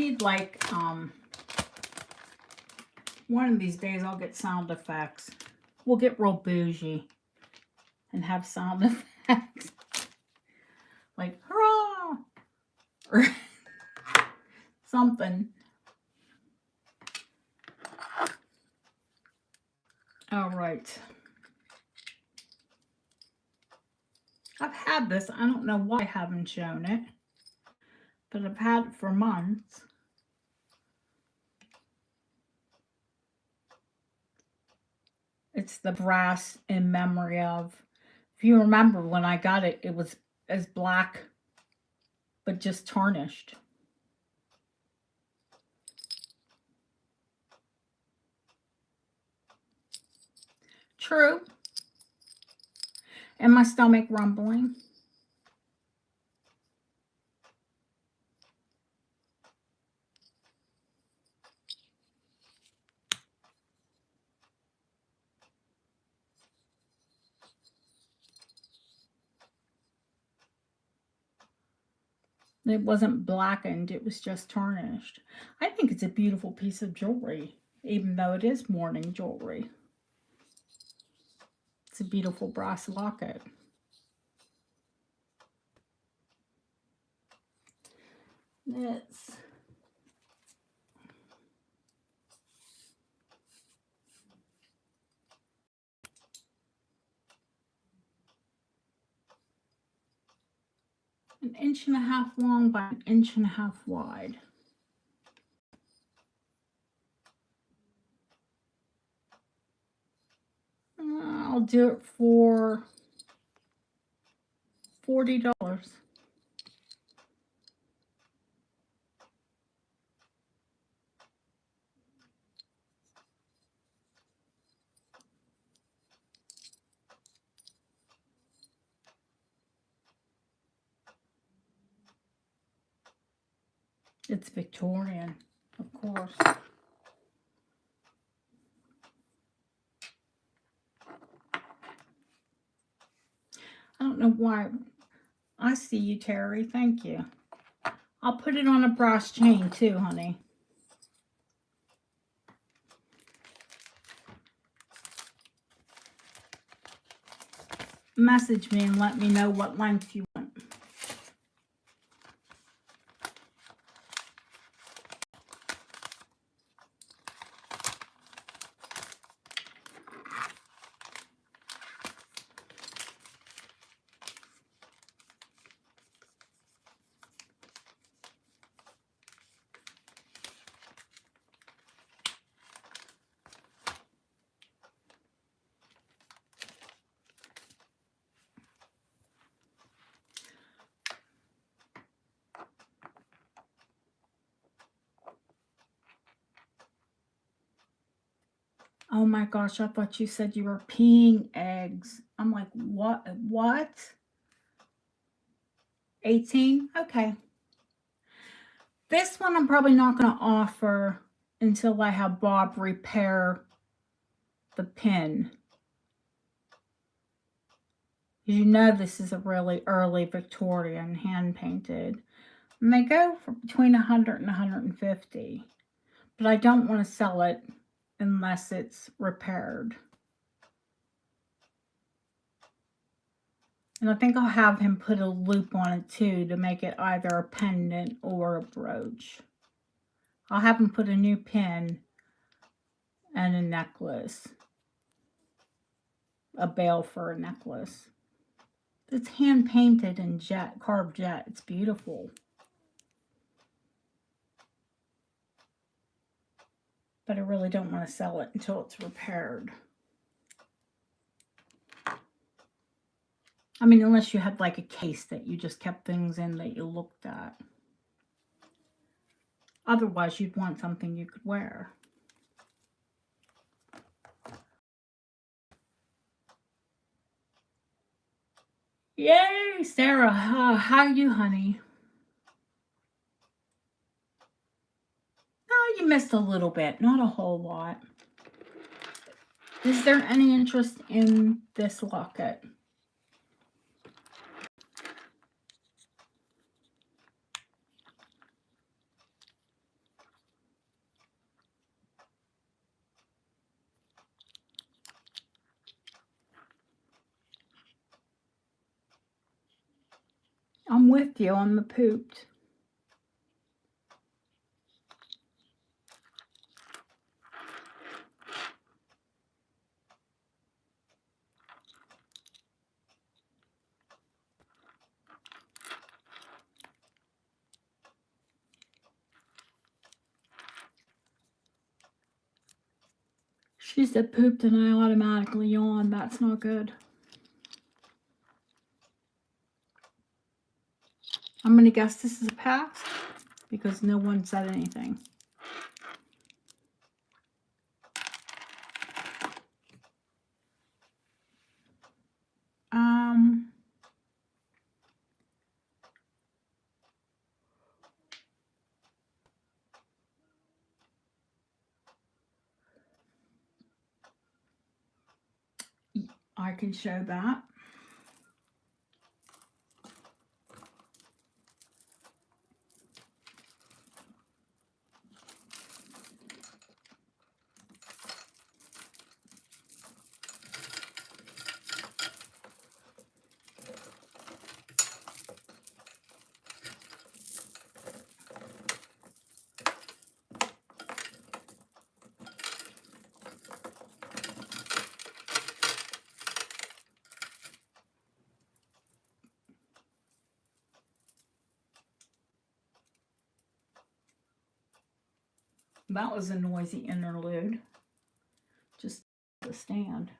need like, one of these days I'll get sound effects. We'll get real bougie and have sound effects. Like, hurrah! Or something. All right. I've had this. I don't know why I haven't shown it. But I've had it for months. It's the brass in memory of. If you remember when I got it, it was as black, but just tarnished. True. And my stomach rumbling. It wasn't blackened, it was just tarnished. I think it's a beautiful piece of jewelry, even though it is mourning jewelry. It's a beautiful brass locket. It's an 1.5 inches long by 1.5 inches wide. I'll do it for $40. It's Victorian, of course. I don't know why. I see you, Terry. Thank you. I'll put it on a brass chain too, honey. Message me and let me know what length you want. Oh my gosh, I thought you said you were peeing eggs. I'm like, what? What? 18? Okay. This one I'm probably not going to offer until I have Bob repair the pin. You know this is a really early Victorian hand painted. And they go for between 100 and 150. But I don't want to sell it unless it's repaired. And I think I'll have him put a loop on it too to make it either a pendant or a brooch. I'll have him put a new pin and a necklace. A bale for a necklace. It's hand painted in jet, carved jet. It's beautiful. But I really don't want to sell it until it's repaired. I mean, unless you had like a case that you just kept things in that you looked at. Otherwise, you'd want something you could wear. Yay, Sarah. How are you, honey? Oh, you missed a little bit, not a whole lot. Is there any interest in this locket? with you on the pooped. She said pooped and I automatically yawned. That's not good. I'm going to guess this is a pass because no one said anything. I can show that. That was a noisy interlude. Just the stand.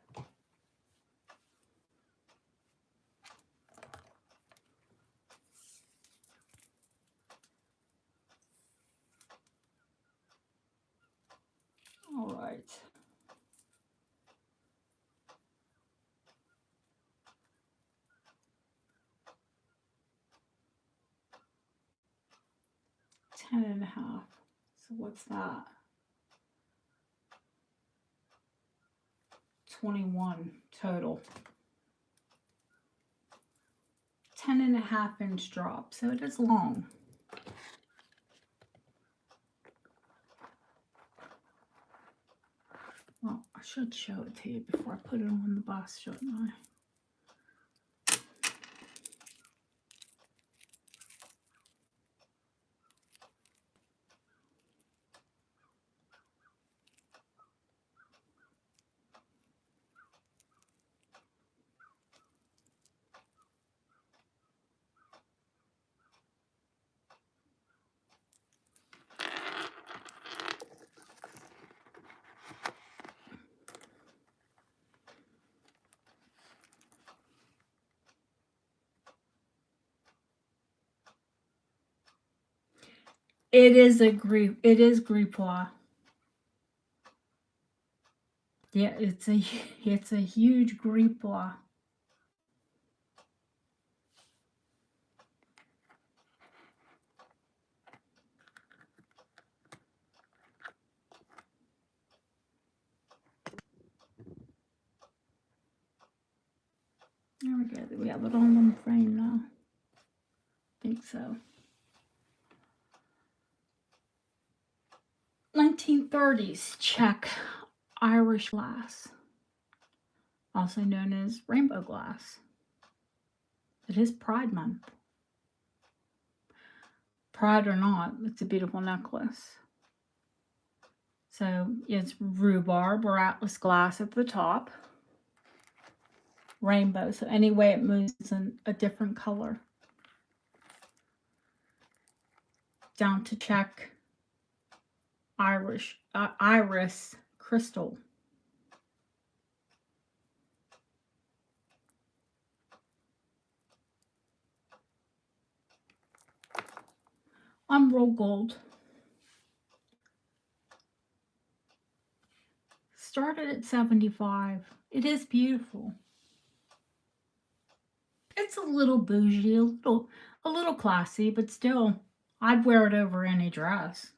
All right. Ten and a half. So what's that? 21 total. 10.5 inch drop, so it is long. Well, I should show it to you before I put it on the bus, shouldn't I? It is gripois. Yeah, it's a huge gripois. There we go. We have it on the frame now. I think so. 1930s Czech Irish glass, also known as rainbow glass. It is Pride Month. Pride or not, it's a beautiful necklace. So it's rhubarb or atlas glass at the top. Rainbow, so any way it moves is a different color. Down to Czech iris crystal. Roll gold. Started at 75. It is beautiful. It's a little bougie, a little classy, but still, I'd wear it over any dress.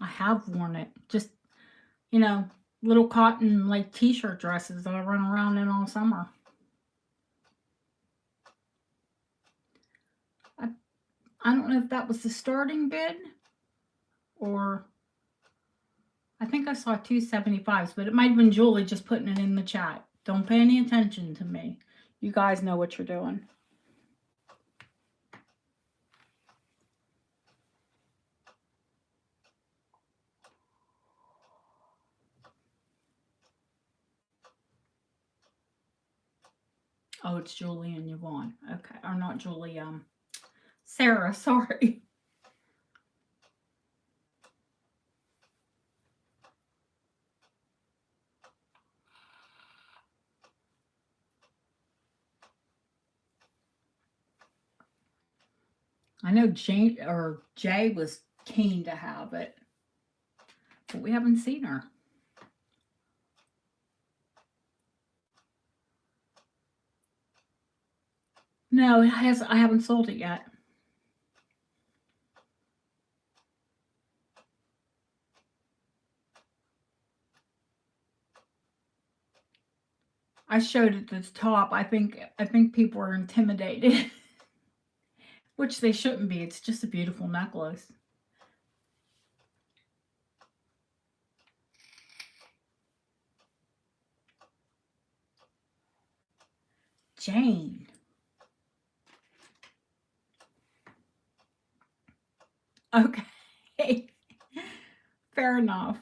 I have worn it. Just, little cotton like t-shirt dresses that I run around in all summer. I don't know if that was the starting bid or I think I saw 275s, but it might have been Julie just putting it in the chat. Don't pay any attention to me. You guys know what you're doing. Oh, it's Julie and Yvonne. Okay. Or not Julie, Sarah, sorry. I know Jay was keen to have it, but we haven't seen her. No, I haven't sold it yet. I showed it at the top. I think people are intimidated, which they shouldn't be. It's just a beautiful necklace. Jane. Okay. Fair enough.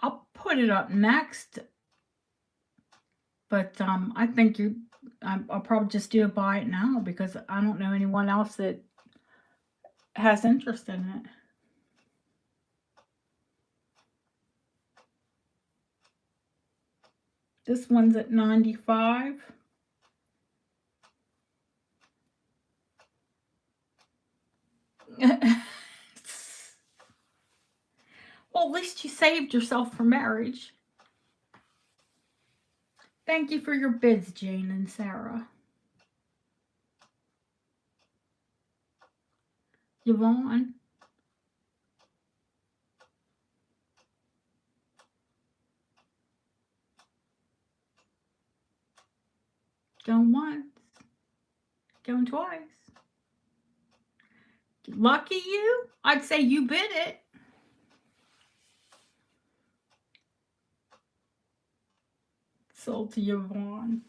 I'll put it up next, but I think I'll probably just do a buy it now because I don't know anyone else that has interest in it. This one's at 95. Well, at least you saved yourself for marriage. Thank you for your bids, Jane and Sarah. Yvonne. Going once. Going twice. Lucky you. I'd say you bid it. Sold to Yvonne.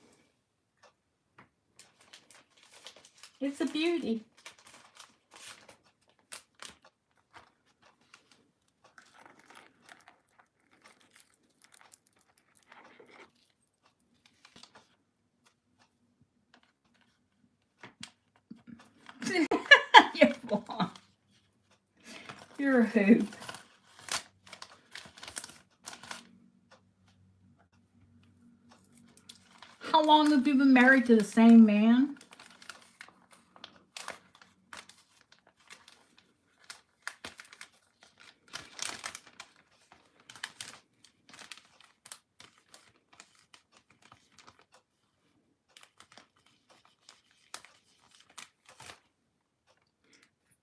It's a beauty. Yvonne. You're a hoot. How long have you been married to the same man?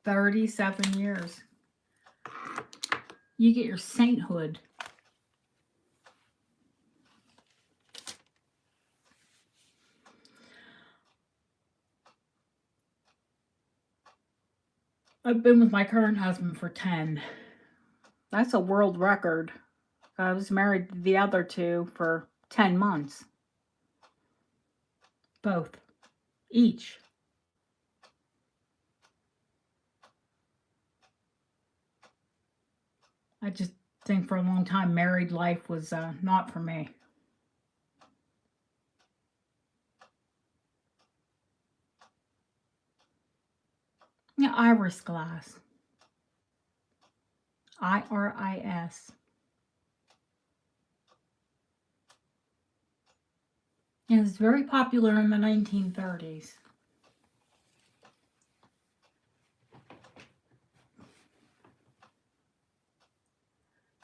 "37 years. You get your sainthood. I've been with my current husband for 10. That's a world record. I was married to the other two for 10 months. Both. Each. I just think for a long time married life was not for me. Yeah, iris glass. IRIS. It was very popular in the 1930s.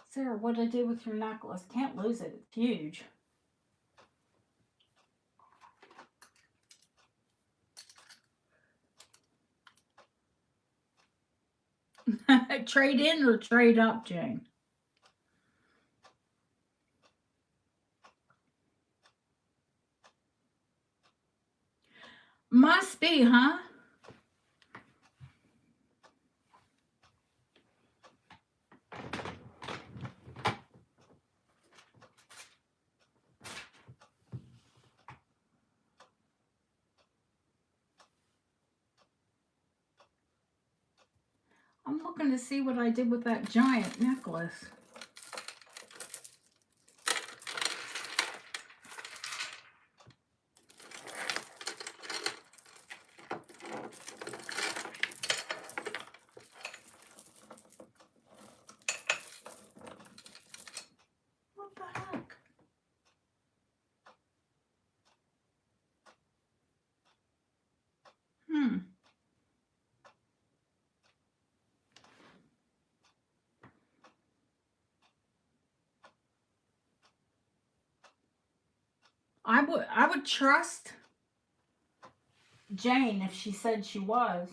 Sarah, what did I do with your necklace? Can't lose it. It's huge. Trade in or trade up, Jane? Must be, huh? I'm looking to see what I did with that giant necklace. What the heck? Hmm. I would trust Jane if she said she was.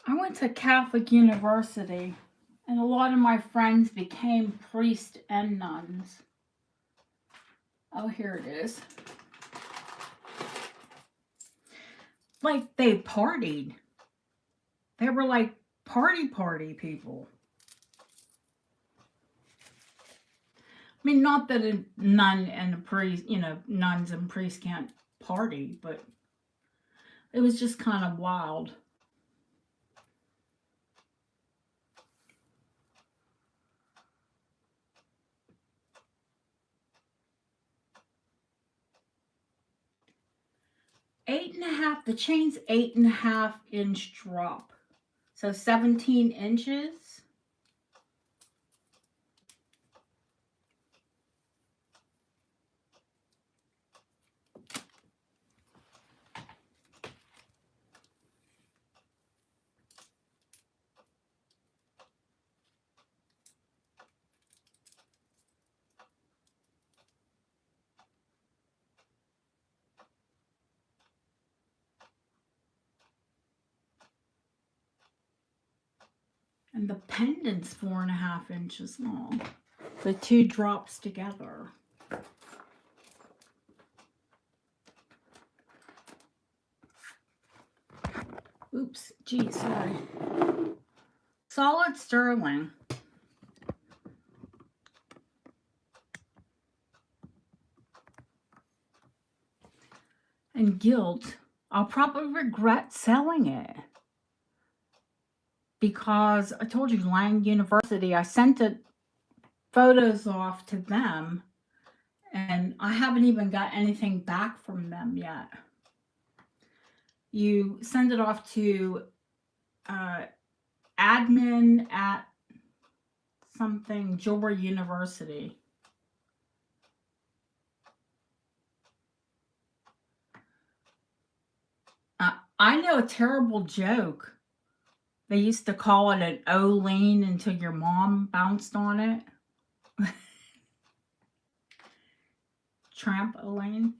I went to Catholic University, and a lot of my friends became priests and nuns. Oh, here it is. Like, they partied. They were like party people. I mean, not that a nun and a priest, nuns and priests can't party, but it was just kind of wild. The chain's 8.5 inch drop. So 17 inches. And the pendant's 4.5 inches long. The two drops together. Oops, geez, sorry. Solid sterling. And gilt. I'll probably regret selling it. Because I told you, Lang University, I sent it photos off to them, and I haven't even got anything back from them yet. You send it off to admin at something Jewelry University. I know a terrible joke. They used to call it an O-lane until your mom bounced on it. Trampoline.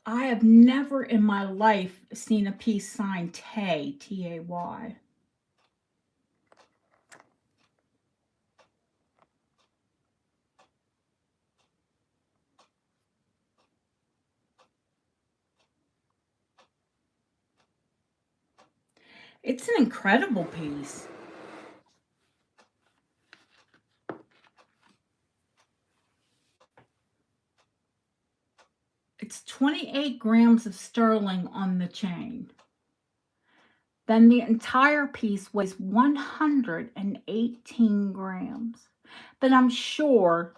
I have never in my life seen a piece signed Tay, Tay. It's an incredible piece. It's 28 grams of sterling on the chain. Then the entire piece weighs 118 grams. But I'm sure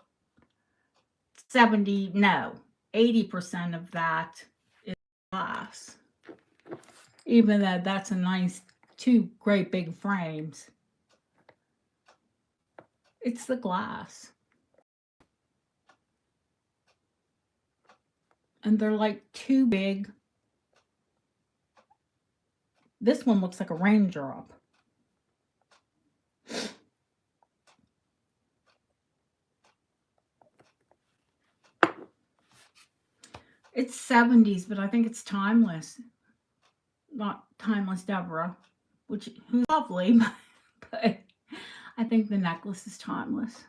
80% of that is glass. Even though that's a nice, two great big frames. It's the glass. And they're like too big. This one looks like a raindrop. It's 70s, but I think it's timeless. Not timeless Deborah, who's lovely, but I think the necklace is timeless.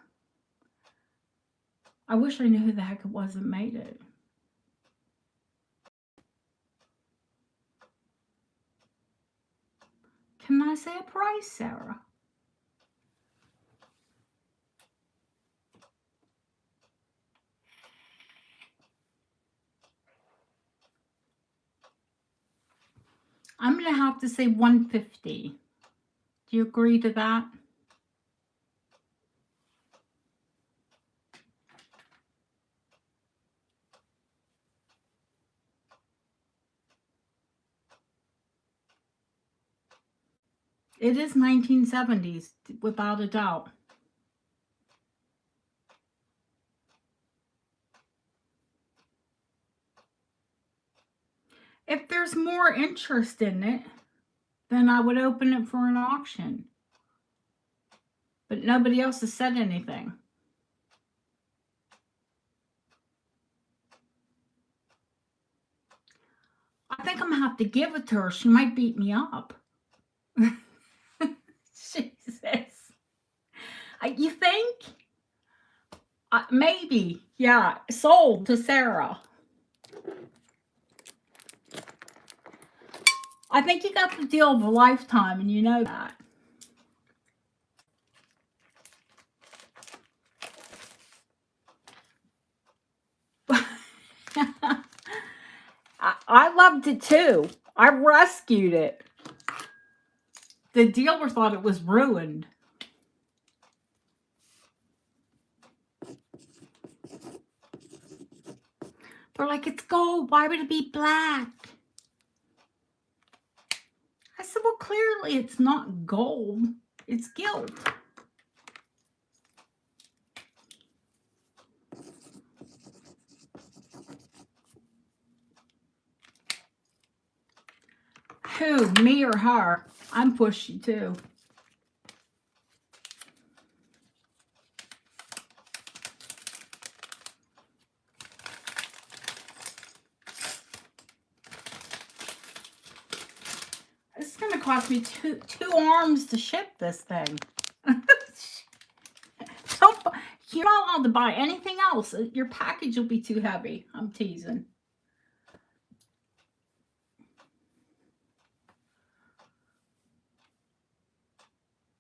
I wish I knew who the heck it was that made it. Can I say a price, Sarah? I'm going to have to say $150. Do you agree to that? It is 1970s, without a doubt. If there's more interest in it, then I would open it for an auction. But nobody else has said anything. I think I'm going to have to give it to her. She might beat me up. Jesus. You think? Maybe. Yeah. Sold to Sarah. I think you got the deal of a lifetime, and you know that. I loved it too. I rescued it. The dealer thought it was ruined. They're like, it's gold. Why would it be black? I said, well, clearly it's not gold. It's gilt. Who, me or her? I'm pushy too. It's going to cost me two arms to ship this thing. So you're not allowed to buy anything else. Your package will be too heavy. I'm teasing.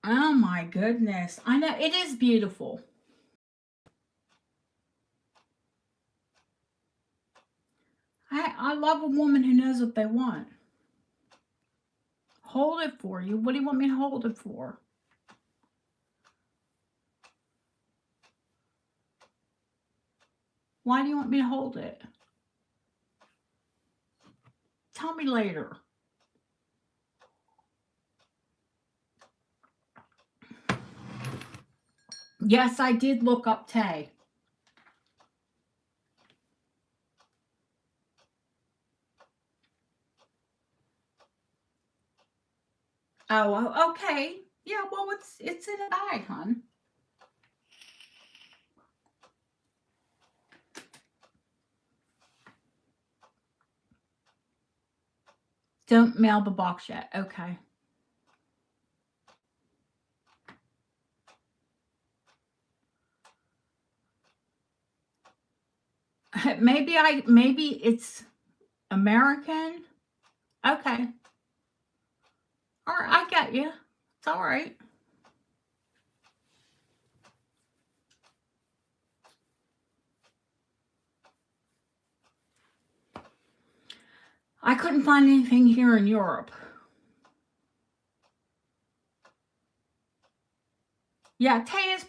Oh my goodness. I know, it is beautiful. I love a woman who knows what they want. Hold it for you. What do you want me to hold it for? Why do you want me to hold it? Tell me later. Yes, I did look up Tay. Oh, okay. Yeah, well, it's in a bag, hon. Don't mail the box yet. Okay. Maybe it's American. Okay. All right, I get you. It's all right. I couldn't find anything here in Europe. Yeah, Tay is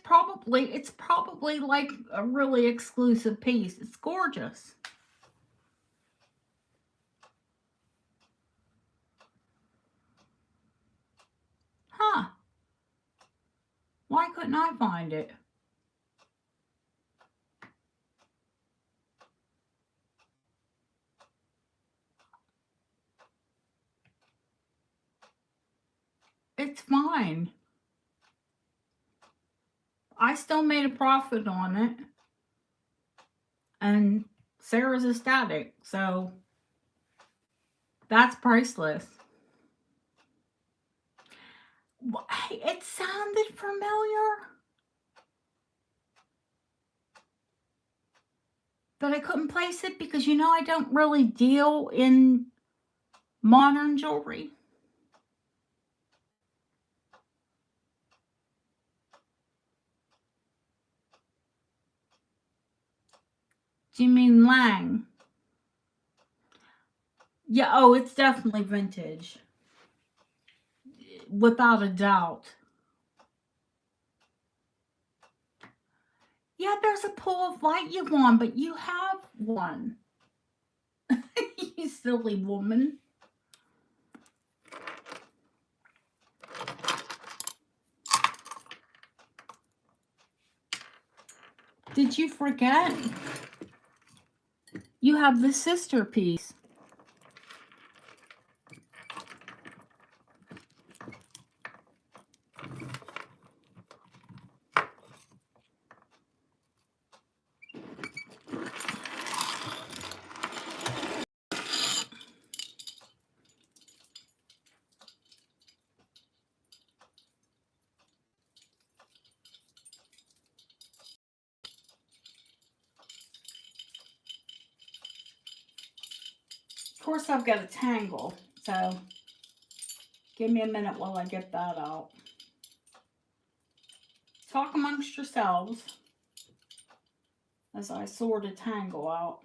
it's probably like a really exclusive piece. It's gorgeous. Huh. Why couldn't I find it? It's fine. I still made a profit on it. And Sarah's ecstatic, so that's priceless. Hey, it sounded familiar, but I couldn't place it because I don't really deal in modern jewelry. Do you mean Lang? Yeah, oh, it's definitely vintage. Without a doubt. Yeah, there's a pool of light you want, but you have one. You silly woman. Did you forget? You have the sister piece. Of course, I've got a tangle, so give me a minute while I get that out. Talk amongst yourselves as I sort a tangle out.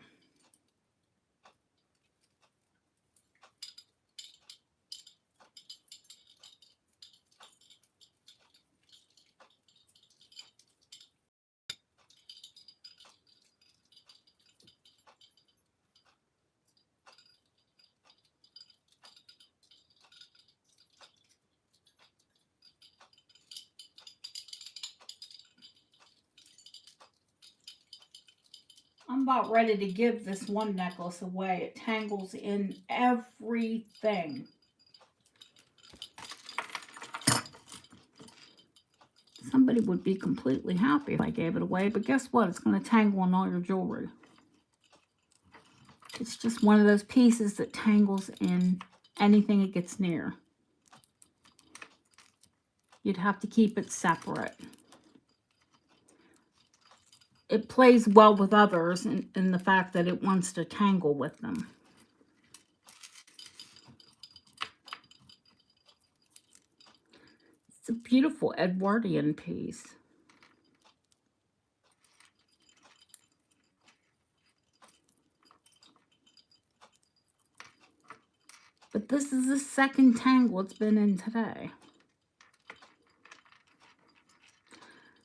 I'm about ready to give this one necklace away. It tangles in everything. Somebody would be completely happy if I gave it away, but guess what? It's going to tangle in all your jewelry. It's just one of those pieces that tangles in anything it gets near. You'd have to keep it separate. It plays well with others in the fact that it wants to tangle with them. It's a beautiful Edwardian piece. But this is the second tangle it's been in today.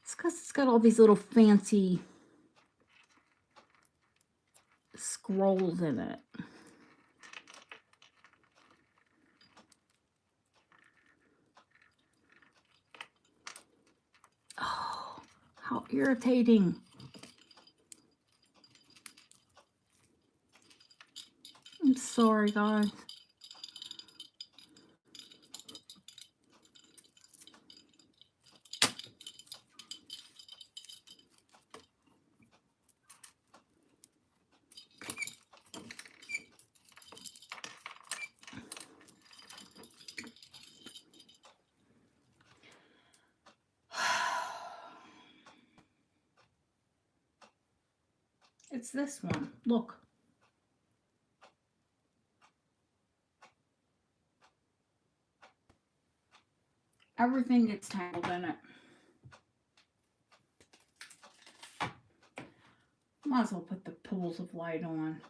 It's because it's got all these little fancy scrolls in it. Oh, how irritating. I'm sorry, guys. It's this one. Look. Everything gets tangled in it. Might as well put the pools of light on.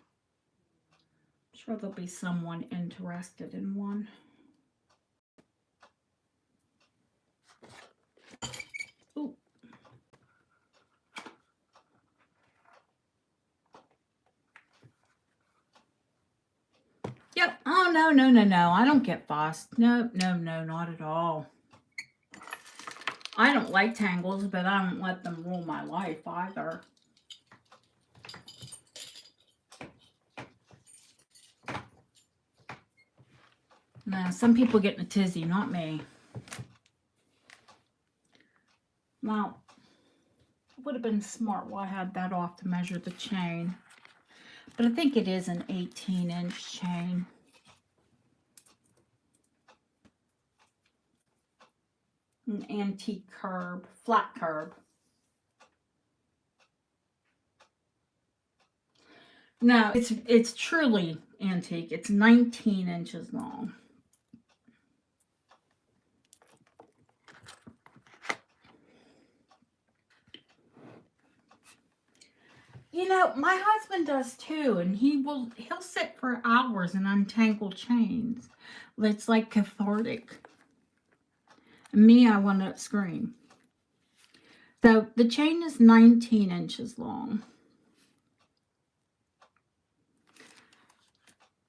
Sure there'll be someone interested in one. Ooh. Yep. Oh, no, no, no, no. I don't get fussed. No, no, no, not at all. I don't like tangles, but I don't let them rule my life either. No, some people get in a tizzy, not me. Now, it would have been smart while I had that off to measure the chain. But I think it is an 18-inch chain. An antique curb, flat curb. No, it's truly antique. It's 19 inches long. You know, my husband does too, and he'll sit for hours and untangle chains. It's like cathartic. Me, I want to scream. So the chain is 19 inches long.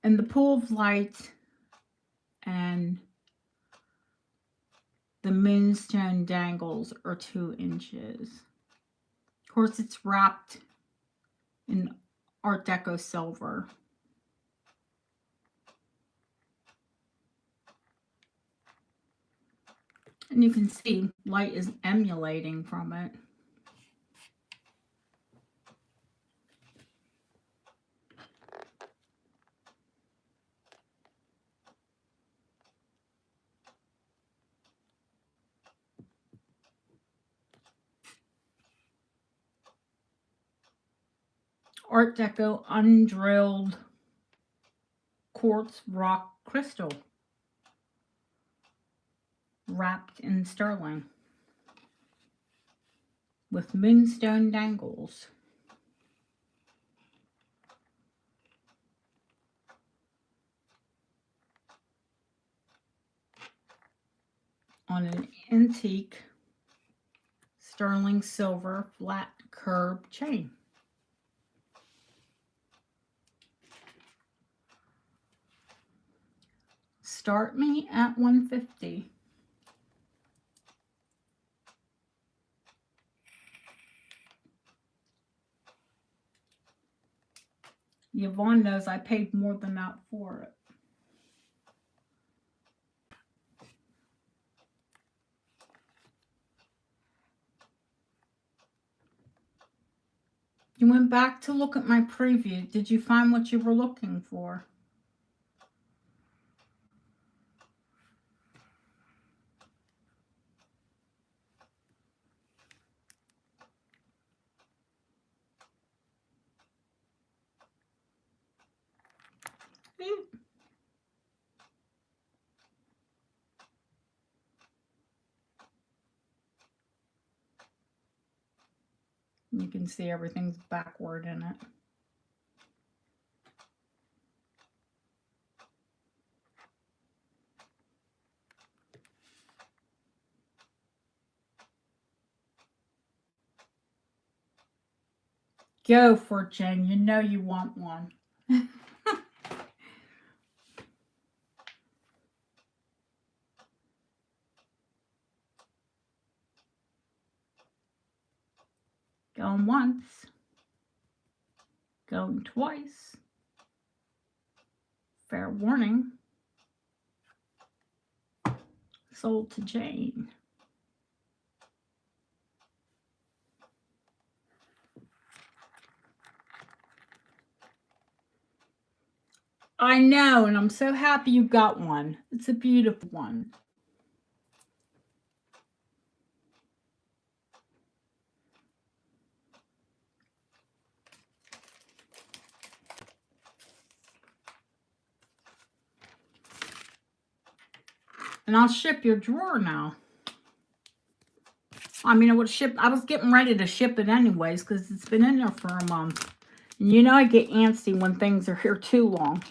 And the pool of light and the moonstone dangles are 2 inches. Of course, it's wrapped in Art Deco silver. And you can see light is emulating from it. Art Deco undrilled quartz rock crystal wrapped in sterling with moonstone dangles. On an antique sterling silver flat curb chain. Start me at $150. Yvonne knows I paid more than that for it. You went back to look at my preview. Did you find what you were looking for? You can see everything's backward in it. Go for it, Jen. You know you want one. Going once. Going twice. Fair warning. Sold to Jane. I know, and I'm so happy you got one. It's a beautiful one. And I'll ship your drawer now. I mean, I was getting ready to ship it anyways because it's been in there for a month. And you know I get antsy when things are here too long.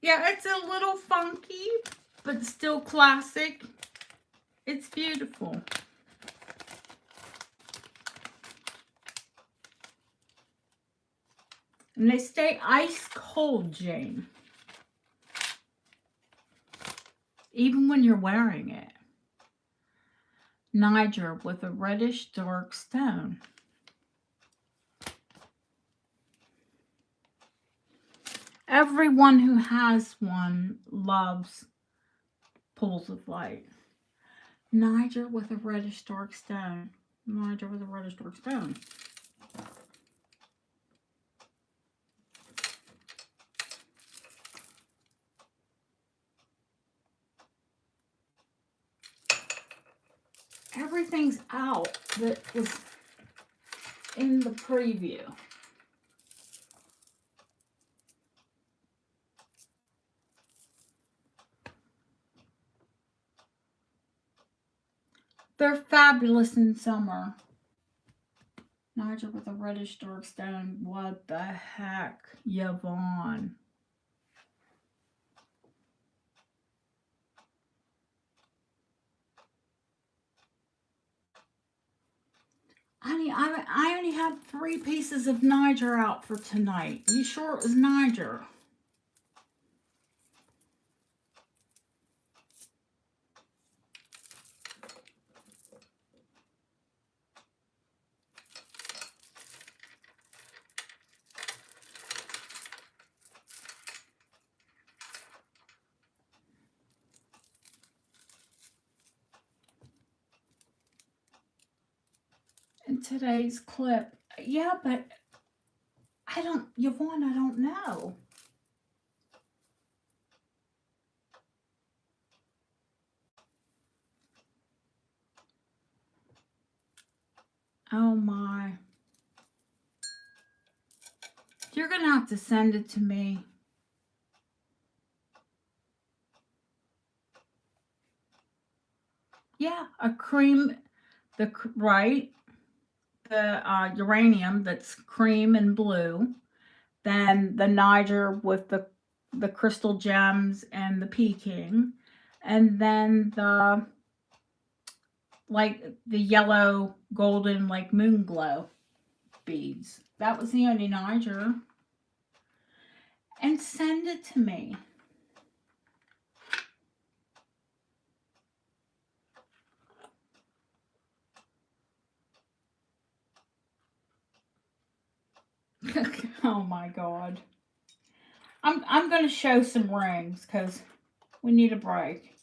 Yeah, it's a little funky, but still classic. It's beautiful. And they stay ice cold, Jane. Even when you're wearing it. Niger with a reddish dark stone. Everyone who has one loves pools of light. Niger with a reddish dark stone. Niger with a reddish dark stone. Everything's out that was in the preview. They're fabulous in summer. Niger with a reddish dark stone. What the heck, Yvonne? Honey, I only had 3 pieces of Niger out for tonight. You sure it was Niger? In today's clip. Yeah, but Yvonne, I don't know. Oh my. You're going to have to send it to me. Yeah, a cream, right? The uranium that's cream and blue. Then the Niger with the crystal gems and the Peking. And then the yellow golden like moon glow beads. That was the only Niger. And send it to me. Oh my god. I'm gonna show some rings because we need a break.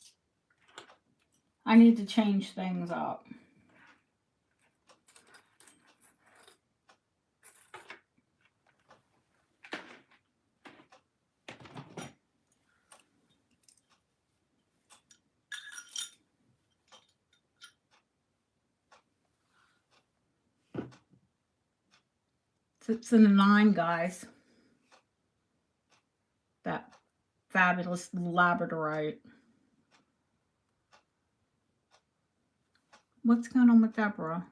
I need to change things up. It's in the 9, guys. That fabulous labradorite. What's going on with Deborah?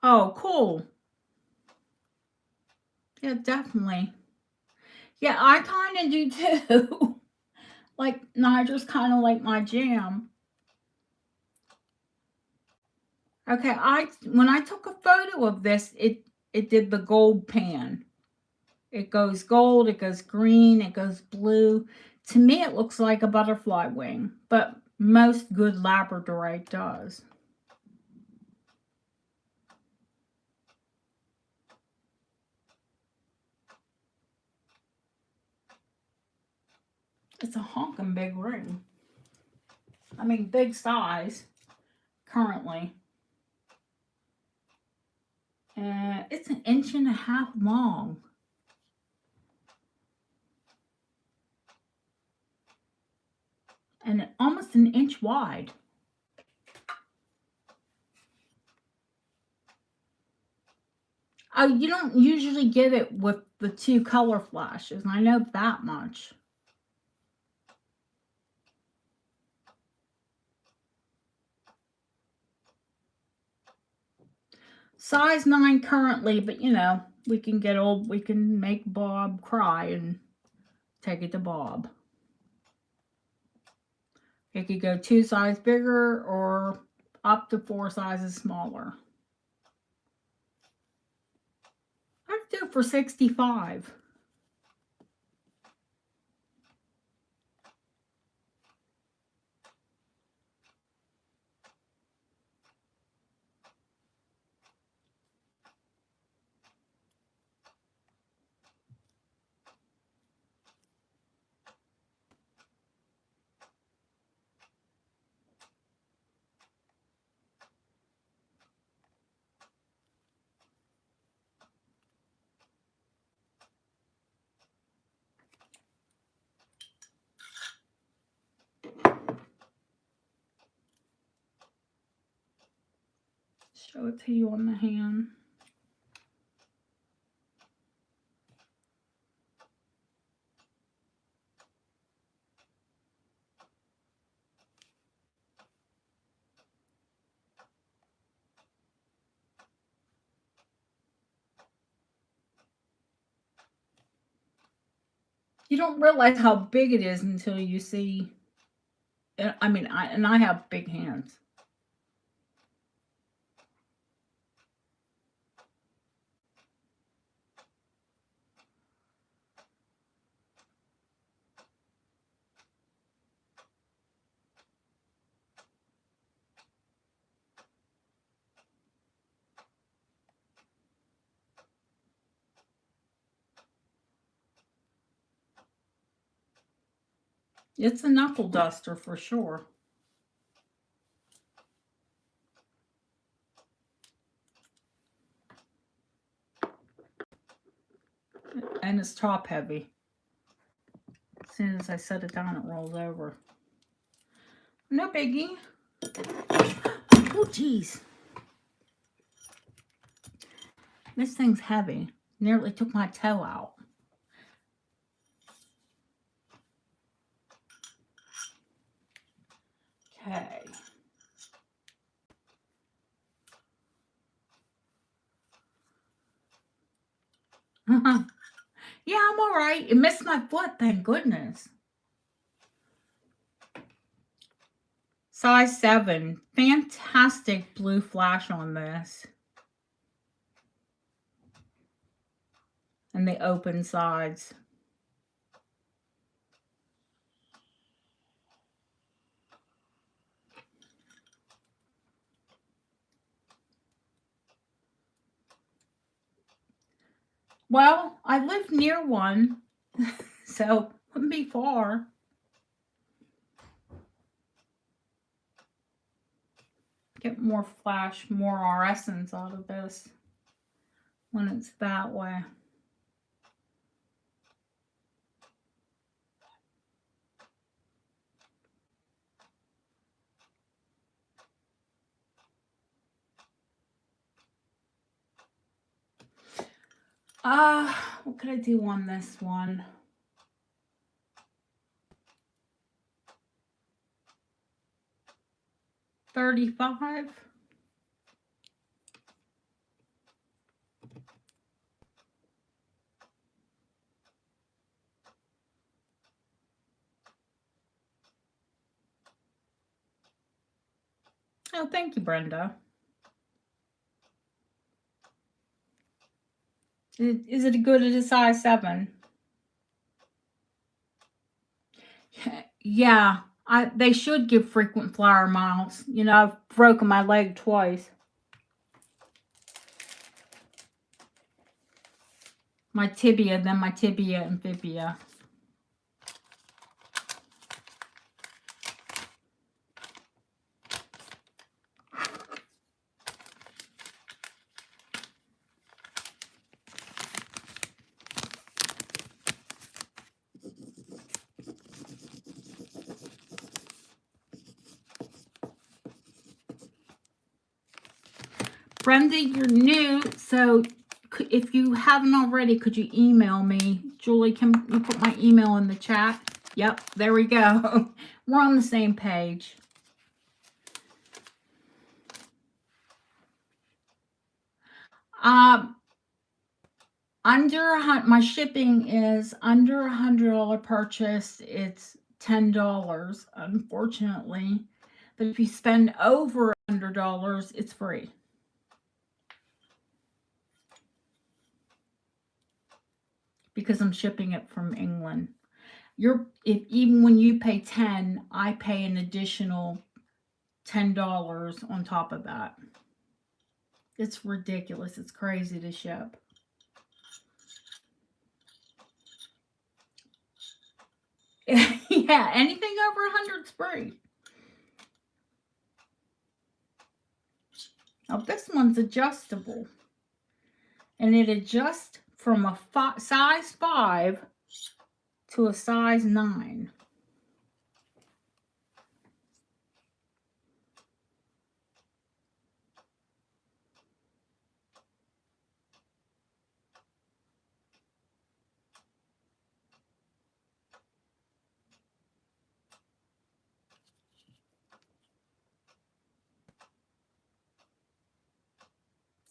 Oh, cool. Yeah, definitely. Yeah, I kind of do too. Like, Niger's kind of like my jam. Okay, when I took a photo of this, it did the gold pan. It goes gold, it goes green, it goes blue. To me, it looks like a butterfly wing, but most good labradorite does. It's a honking big ring. I mean, big size, currently. It's 1.5 inches long. And almost 1 inch wide. Oh, you don't usually get it with the 2 color flashes. I know that much. Size 9 currently, but you know, we can get old, we can make Bob cry and take it to Bob. It could go 2 sizes bigger or up to 4 sizes smaller. I could do it for $65. Show it to you on the hand. You don't realize how big it is until you see. I mean, I have big hands. It's a knuckle duster for sure. And it's top heavy. As soon as I set it down, it rolls over. No biggie. Oh, geez. This thing's heavy. Nearly took my toe out. Okay. Yeah, I'm all right. It missed my foot, thank goodness. Size 7. Fantastic blue flash on this. And the open sides. Well, I live near one, so wouldn't be far. Get more flash, more essence out of this when it's that way. What could I do on this one? $35. Oh, thank you, Brenda. Is it good at a size 7? Yeah, they should give frequent flyer miles. You know, I've broken my leg twice. My tibia, then my tibia and fibia. Brenda, you're new, so if you haven't already, could you email me? Julie, can you put my email in the chat? Yep, there we go. We're on the same page. Um, my shipping is under $100 purchase. It's $10, unfortunately. But if you spend over $100, it's free. Because I'm shipping it from England. Even when you pay $10, I pay an additional $10 on top of that. It's ridiculous. It's crazy to ship. Yeah, anything over 100 is free. Now this one's adjustable. And it adjusts from a size 5 to a size 9.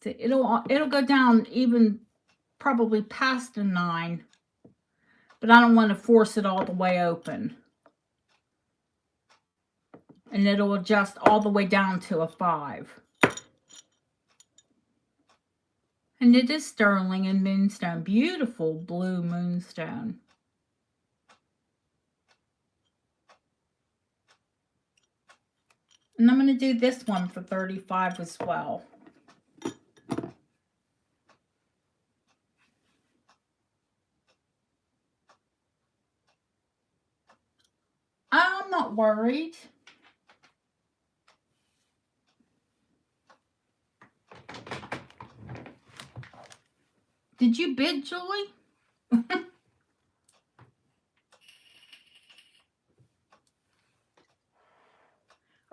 So it'll go down even probably past a 9, but I don't want to force it all the way open. And it'll adjust all the way down to a 5. And it is sterling and moonstone. Beautiful blue moonstone. And I'm going to do this one for $35 as well. I'm not worried. Did you bid, Julie?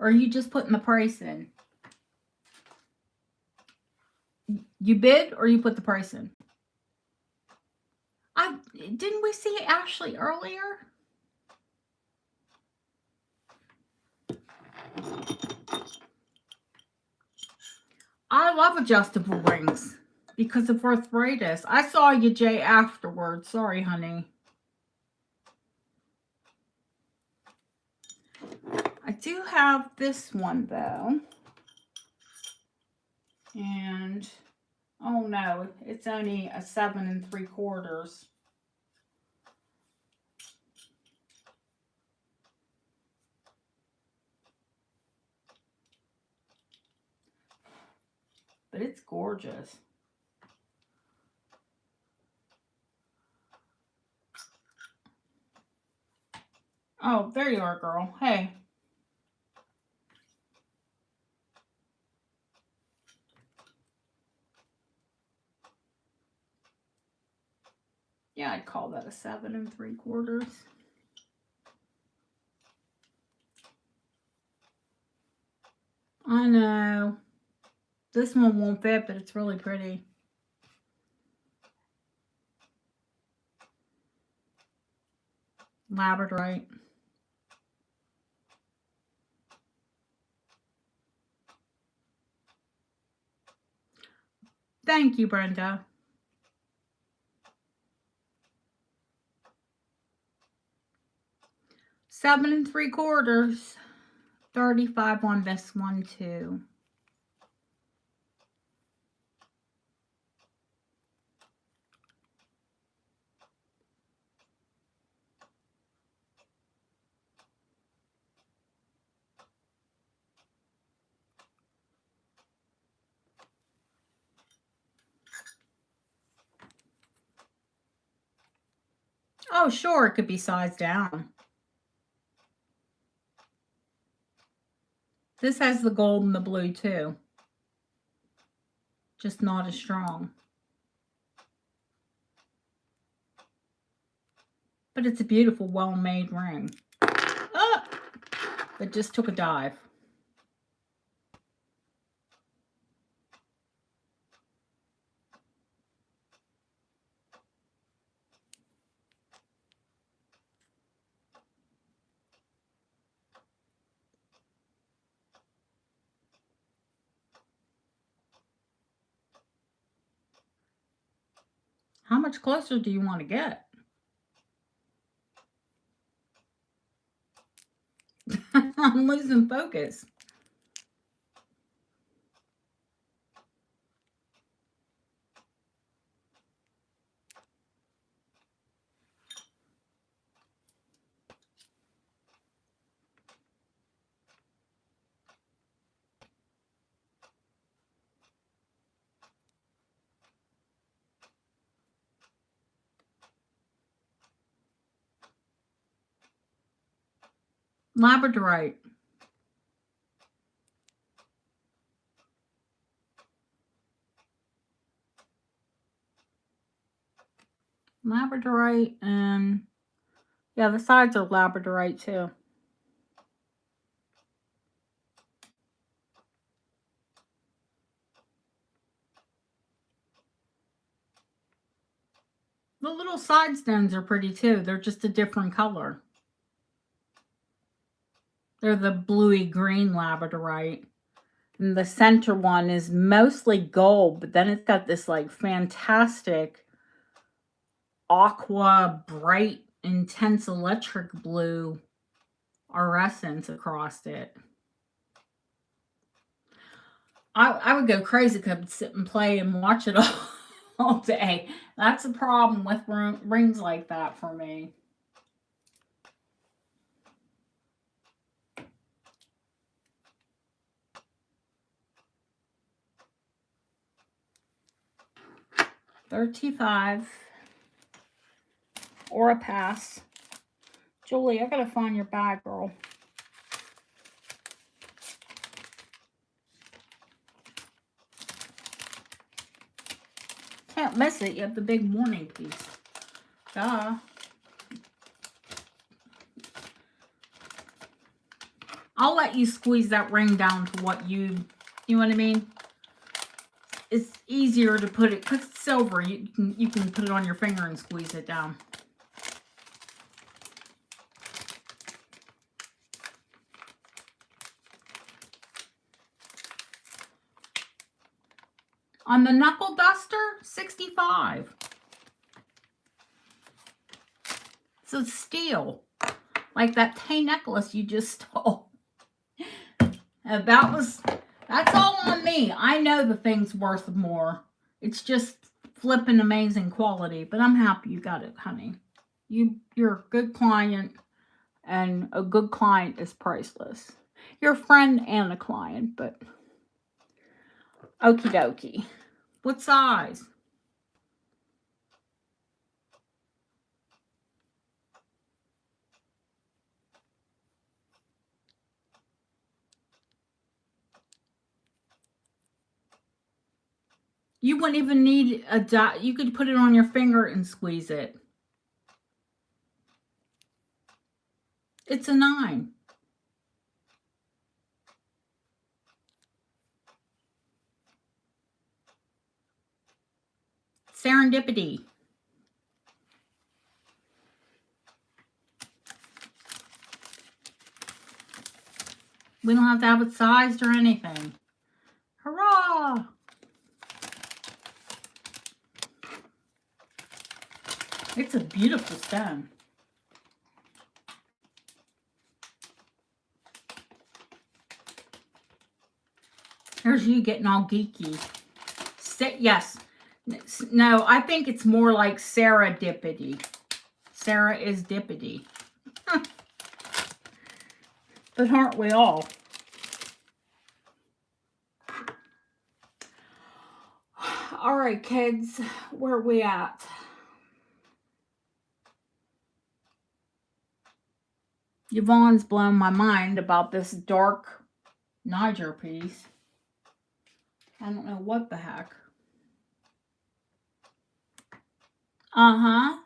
Or are you just putting the price in? You bid or you put the price in? Didn't we see Ashley earlier? I love adjustable rings because of arthritis. I saw you, Jay, afterwards. Sorry, honey. I do have this one, though. And, oh no, it's only a 7 3/4. But it's gorgeous. Oh, there you are, girl. Hey. Yeah, I'd call that a 7 3/4. I know. This one won't fit, but it's really pretty. Labradorite. Thank you, Brenda. $7 3/4. 35 on this one too. Oh, sure, it could be sized down. This has the gold and the blue too. Just not as strong. But it's a beautiful, well-made ring. Oh, it just took a dive. How much closer do you want to get? I'm losing focus. Labradorite. Labradorite, and yeah, the sides are labradorite too. The little side stones are pretty too. They're just a different color. They're the bluey green labradorite. And the center one is mostly gold, but then it's got this like fantastic aqua, bright, intense electric blue iridescence across it. I would go crazy. Could sit and play and watch it all day. That's a problem with rings like that for me. $35 or a pass. Julie, I gotta find your bag, girl. Can't miss it. You have the big Mourning piece. Duh. I'll let you squeeze that ring down to what you know what I mean? It's easier to put it, because it's silver, you can put it on your finger and squeeze it down. On the knuckle duster, $65. So steel, like that Tay necklace you just stole. That's all on me. I know the thing's worth more. It's just flipping amazing quality, but I'm happy you got it, honey. You're a good client, and a good client is priceless. You're a friend and a client, but okie dokie. What size? You wouldn't even need a dot. You could put it on your finger and squeeze it. It's a 9. Serendipity. We don't have to have it sized or anything. Hurrah! It's a beautiful stone. Here's you getting all geeky. Yes. No, I think it's more like serendipity. Sarah is dippity. But aren't we all? All right, kids, where are we at? Yvonne's blown my mind about this dark Niger piece. I don't know what the heck. Uh-huh.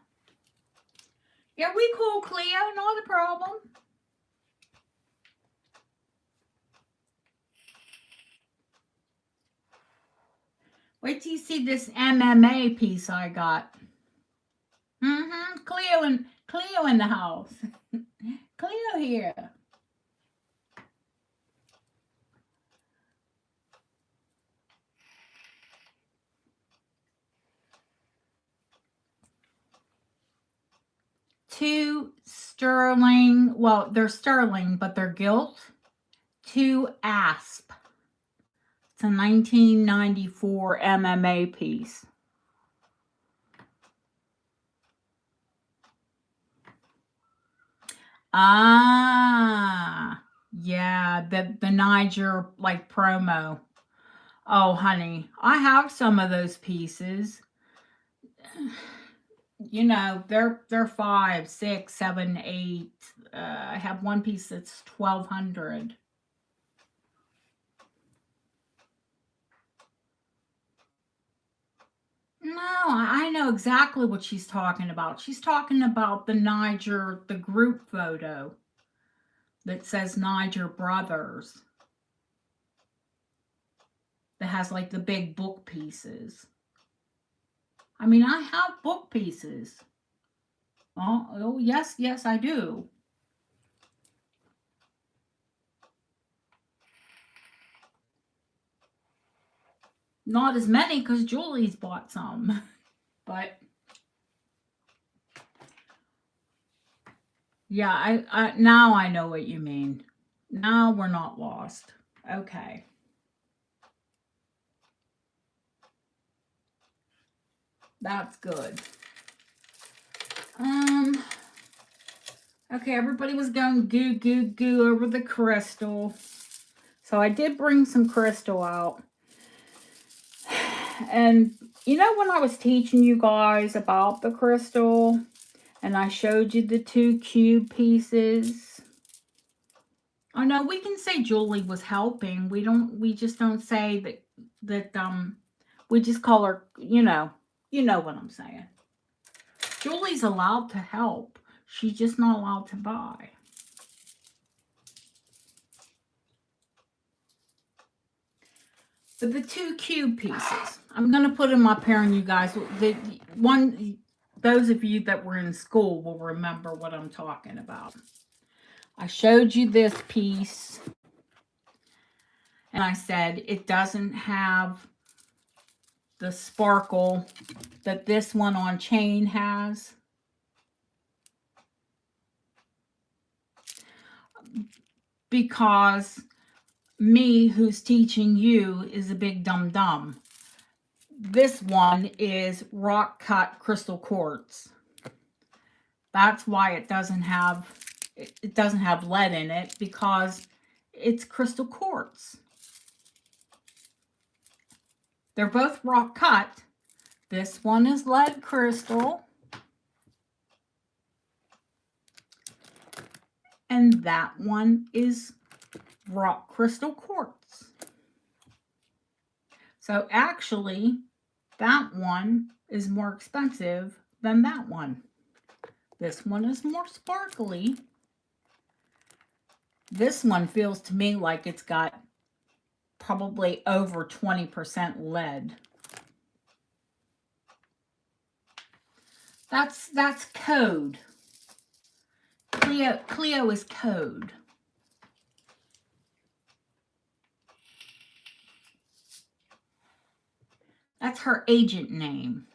Yeah, we cool, Cleo. Not a problem. Wait till you see this MMA piece I got. Cleo in the house. Cleo here. 2 sterling, well, they're sterling, but they're gilt. 2 asp. It's a 1994 MMA piece. Ah, yeah, the Niger like promo. Oh, honey, I have some of those pieces. You know, they're 5, 6, 7, 8. I have one piece that's 1,200. No, I know exactly what she's talking about. She's talking about the Niger, the group photo that says Niger Brothers. That has like the big book pieces. I mean, I have book pieces. Oh yes, yes, I do. Not as many because Julie's bought some. But yeah, I now I know what you mean. Now we're not lost. Okay. That's good. Okay, everybody was going goo goo goo over the crystal. So I did bring some crystal out. And you know when I was teaching you guys about the crystal and I showed you the 2 cube pieces? Oh no, we can say Julie was helping. We just don't say that we just call her, you know what I'm saying. Julie's allowed to help. She's just not allowed to buy. But the 2 cube pieces, I'm going to put them up here and you guys, those of you that were in school will remember what I'm talking about. I showed you this piece and I said it doesn't have the sparkle that this one on chain has. Because me, who's teaching you, is a big dum-dum. This one is rock cut crystal quartz. That's why it doesn't have lead in it, because it's crystal quartz. They're both rock cut. This one is lead crystal. And that one is rock crystal quartz. So actually, that one is more expensive than that one. This one is more sparkly. This one feels to me like it's got probably over 20% lead. That's code. Cleo is code. That's her agent name.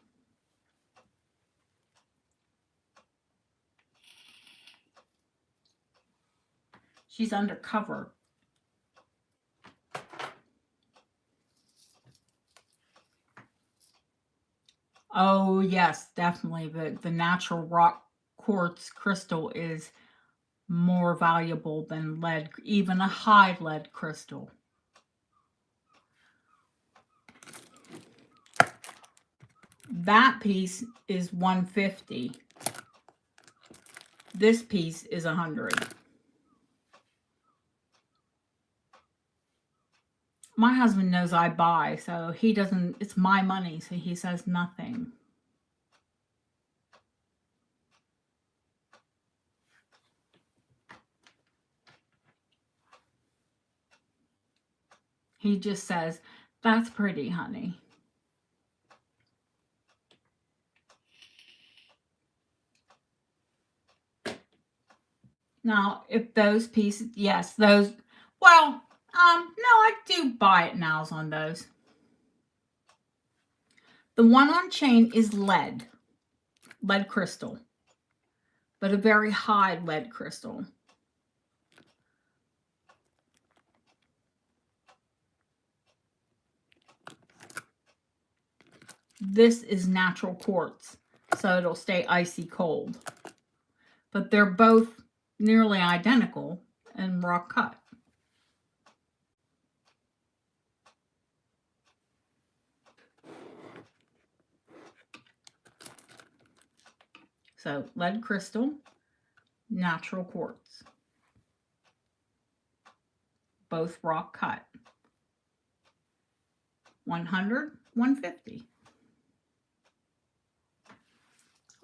She's undercover. Oh, yes, definitely. The natural rock quartz crystal is more valuable than lead, even a high lead crystal. That piece is $150. This piece is $100. My husband knows I buy, so he doesn't, it's my money, so he says nothing. He just says, "That's pretty, honey." Now, if those pieces, yes, those, well, no, I do buy it nows on those. The one on chain is lead crystal. but a very high lead crystal. This is natural quartz, so it'll stay icy cold. But they're both nearly identical and rock cut. So lead crystal, natural quartz. Both rock cut. 100, 150.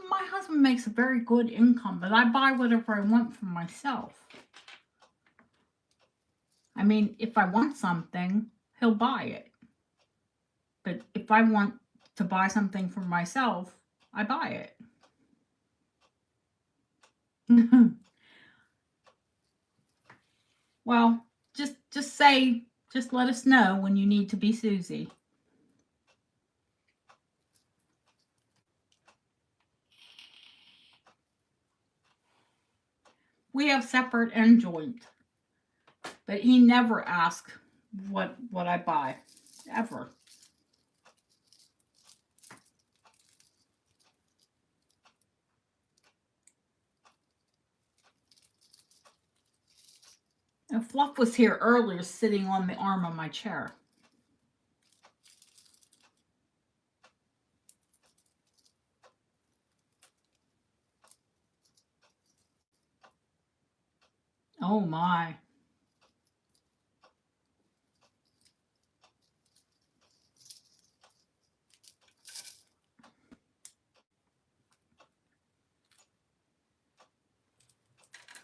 My husband makes a very good income, but I buy whatever I want for myself. I mean, if I want something, he'll buy it. But if I want to buy something for myself, I buy it. Well, just let us know when you need to be Susie. We have separate end joint, but he never asks what I buy, ever. And Fluff was here earlier sitting on the arm of my chair. Oh my.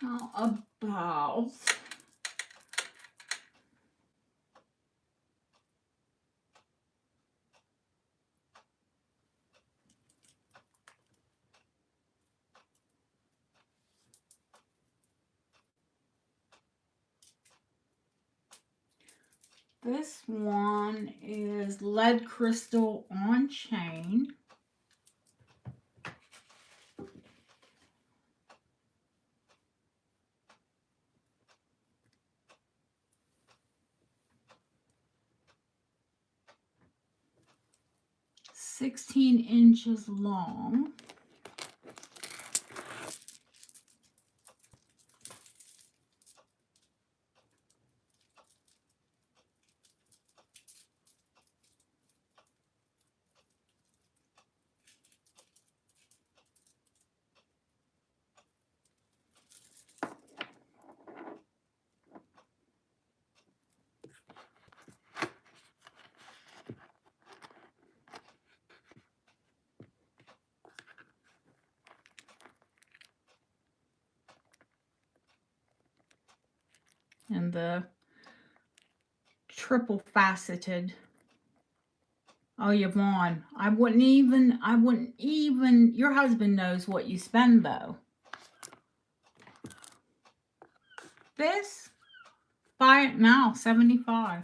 How about this one is lead crystal on chain. $16 long. And the triple faceted. Oh, Yvonne, I wouldn't even, your husband knows what you spend though. This, buy it now, $75.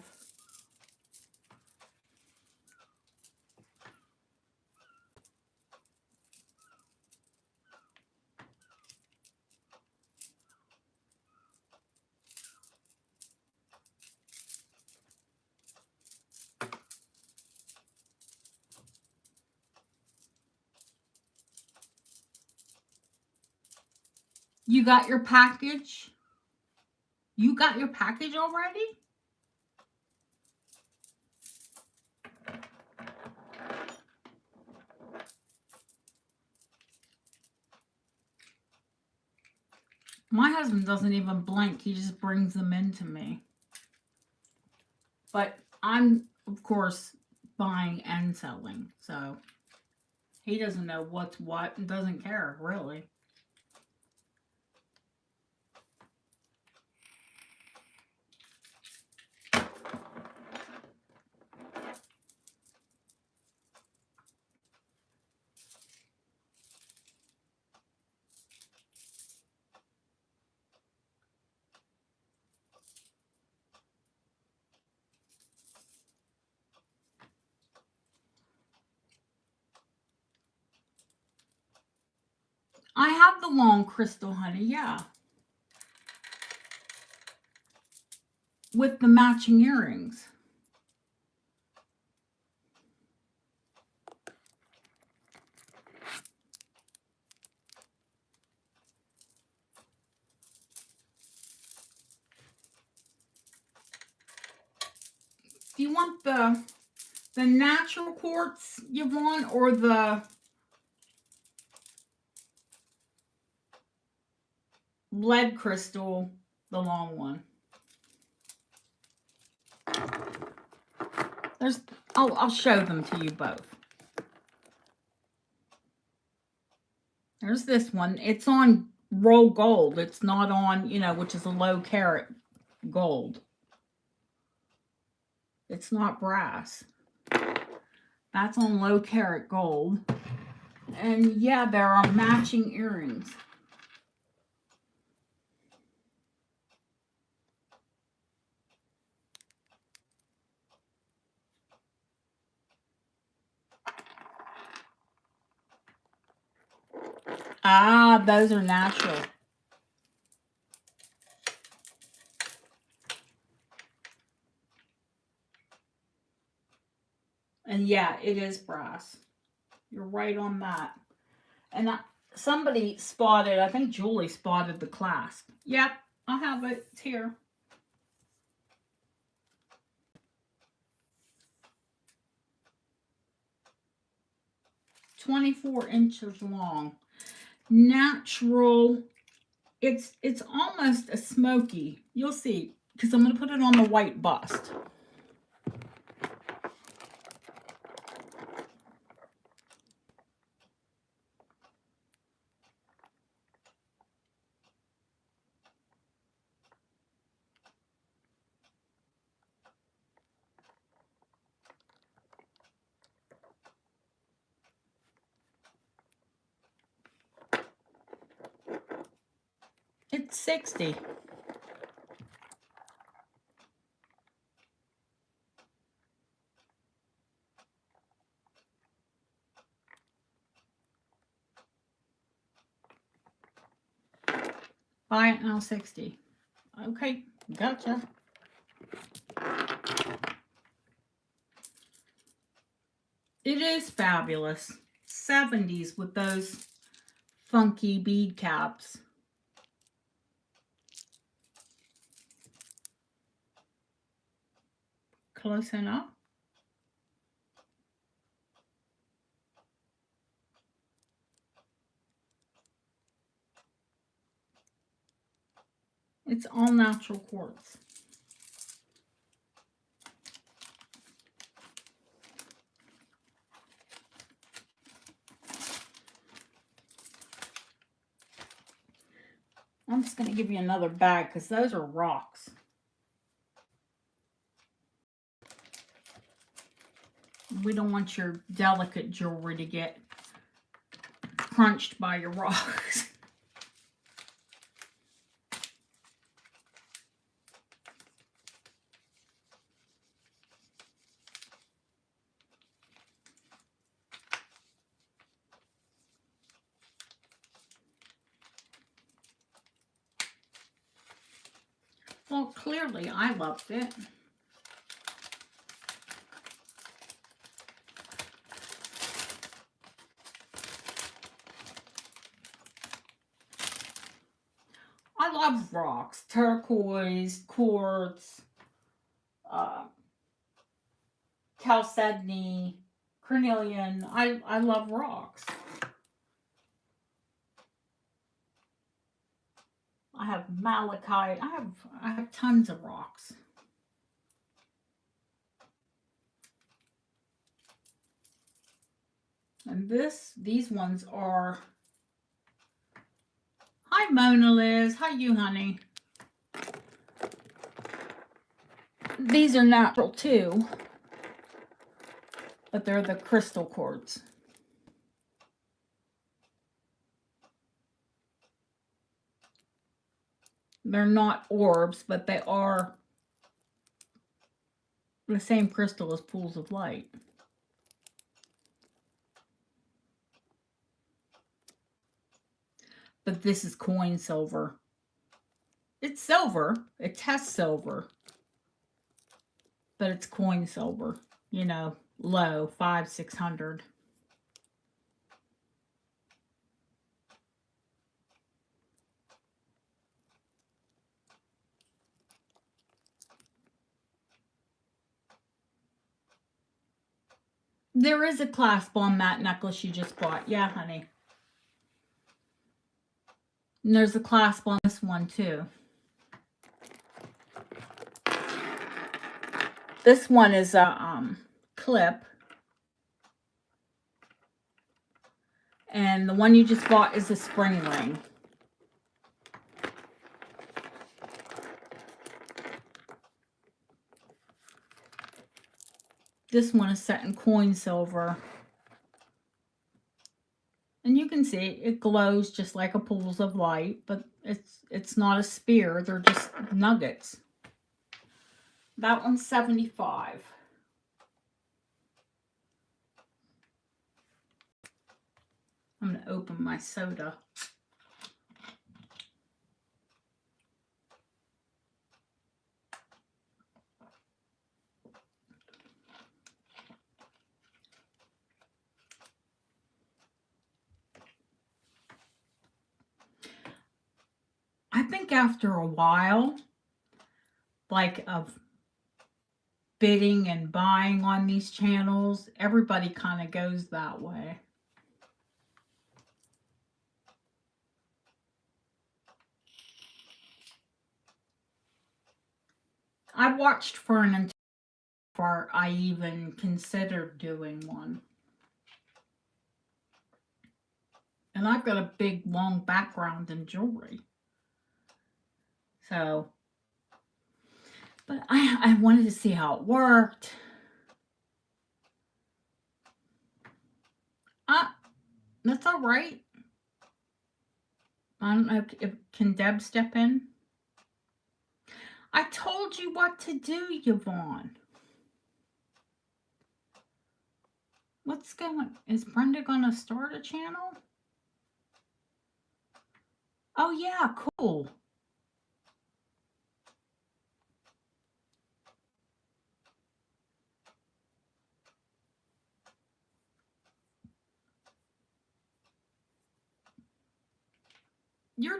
You got your package? You got your package already? My husband doesn't even blink. He just brings them in to me. But I'm, of course, buying and selling. So he doesn't know what's what and doesn't care, really. I have the long crystal, honey, yeah. With the matching earrings. Do you want the natural quartz you want, or the lead crystal, the long one? There's, I'll show them to you both. There's this one. It's on roll gold. It's not on, you know, which is a low carat gold. It's not brass. That's on low carat gold. And yeah, there are matching earrings. Ah, those are natural. And yeah, it is brass. You're right on that. And somebody spotted, I think Julie spotted the clasp. Yep, I have it. It's here. 24 inches long. Natural. It's almost a smoky. You'll see, because I'm going to put it on the white bust. It's 60. Buy it now, 60. Okay, gotcha. It is fabulous. 70s with those funky bead caps. Close enough. It's all natural quartz. I'm just going to give you another bag because those are rocks. We don't want your delicate jewelry to get crunched by your rocks. Well, clearly I loved it. I love rocks. Turquoise, quartz, chalcedony, carnelian. I love rocks. I have malachite. I have tons of rocks. And these ones are. Hi, Mona Liz. How you, honey? These are natural too, but they're the crystal quartz. They're not orbs, but they are the same crystal as pools of light. But this is coin silver. It's silver. It tests silver. But it's coin silver. You know, low, 500-600. There is a clasp on that necklace you just bought. Yeah, honey. And there's a clasp on this one too. This one is a clip. And the one you just bought is a spring ring. This one is set in coin silver. And you can see it glows just like a pools of light, but it's not a spear. They're just nuggets. That one's $75. I'm going to open my soda. I think after a while, like of bidding and buying on these channels, everybody kind of goes that way. I watched for an entire before I even considered doing one. And I've got a big long background in jewelry. So, but I wanted to see how it worked. That's all right. I don't know if can Deb step in? I told you what to do, Yvonne. What's going? Is Brenda gonna start a channel? Oh yeah, cool. You're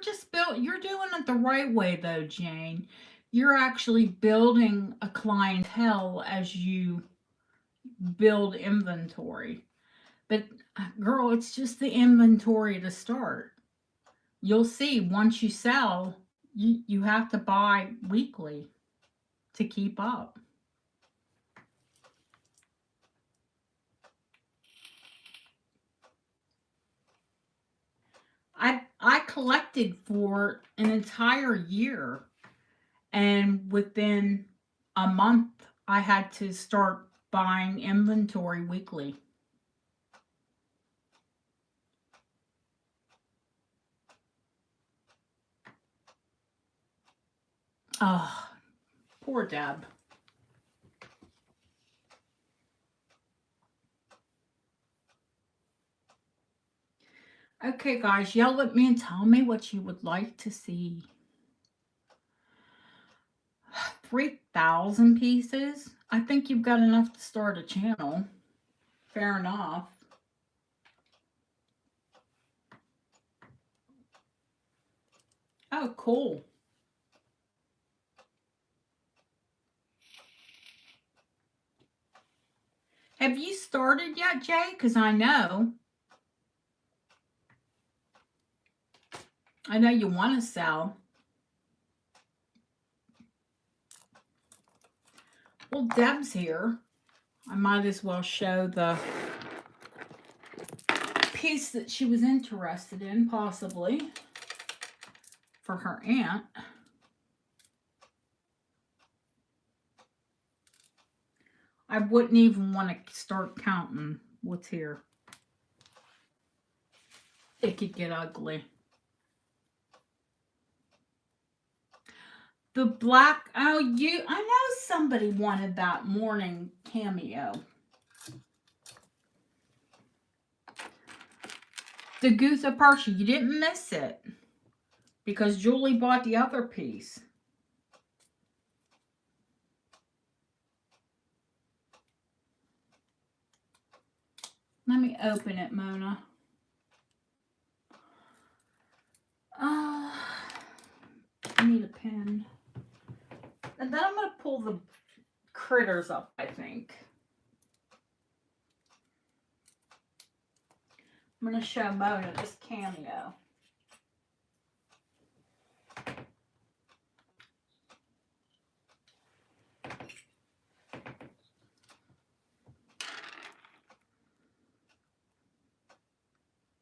doing it the right way though, Jane. You're actually building a clientele as you build inventory. But girl, it's just the inventory to start. You'll see once you sell, you have to buy weekly to keep up. I collected for an entire year, and within a month I had to start buying inventory weekly. Oh, poor Deb. Okay, guys, yell at me and tell me what you would like to see. 3,000 pieces? I think you've got enough to start a channel. Fair enough. Oh, cool. Have you started yet, Jay? Because I know you want to sell. Well, Deb's here. I might as well show the piece that she was interested in, possibly, for her aunt. I wouldn't even want to start counting what's here. It could get ugly. The black, I know somebody wanted that Mourning cameo. The Goose of Persia, you didn't miss it. because Julie bought the other piece. Let me open it, Mona. I need a pen. And then I'm going to pull the critters up, I think. I'm going to show Mona this cameo.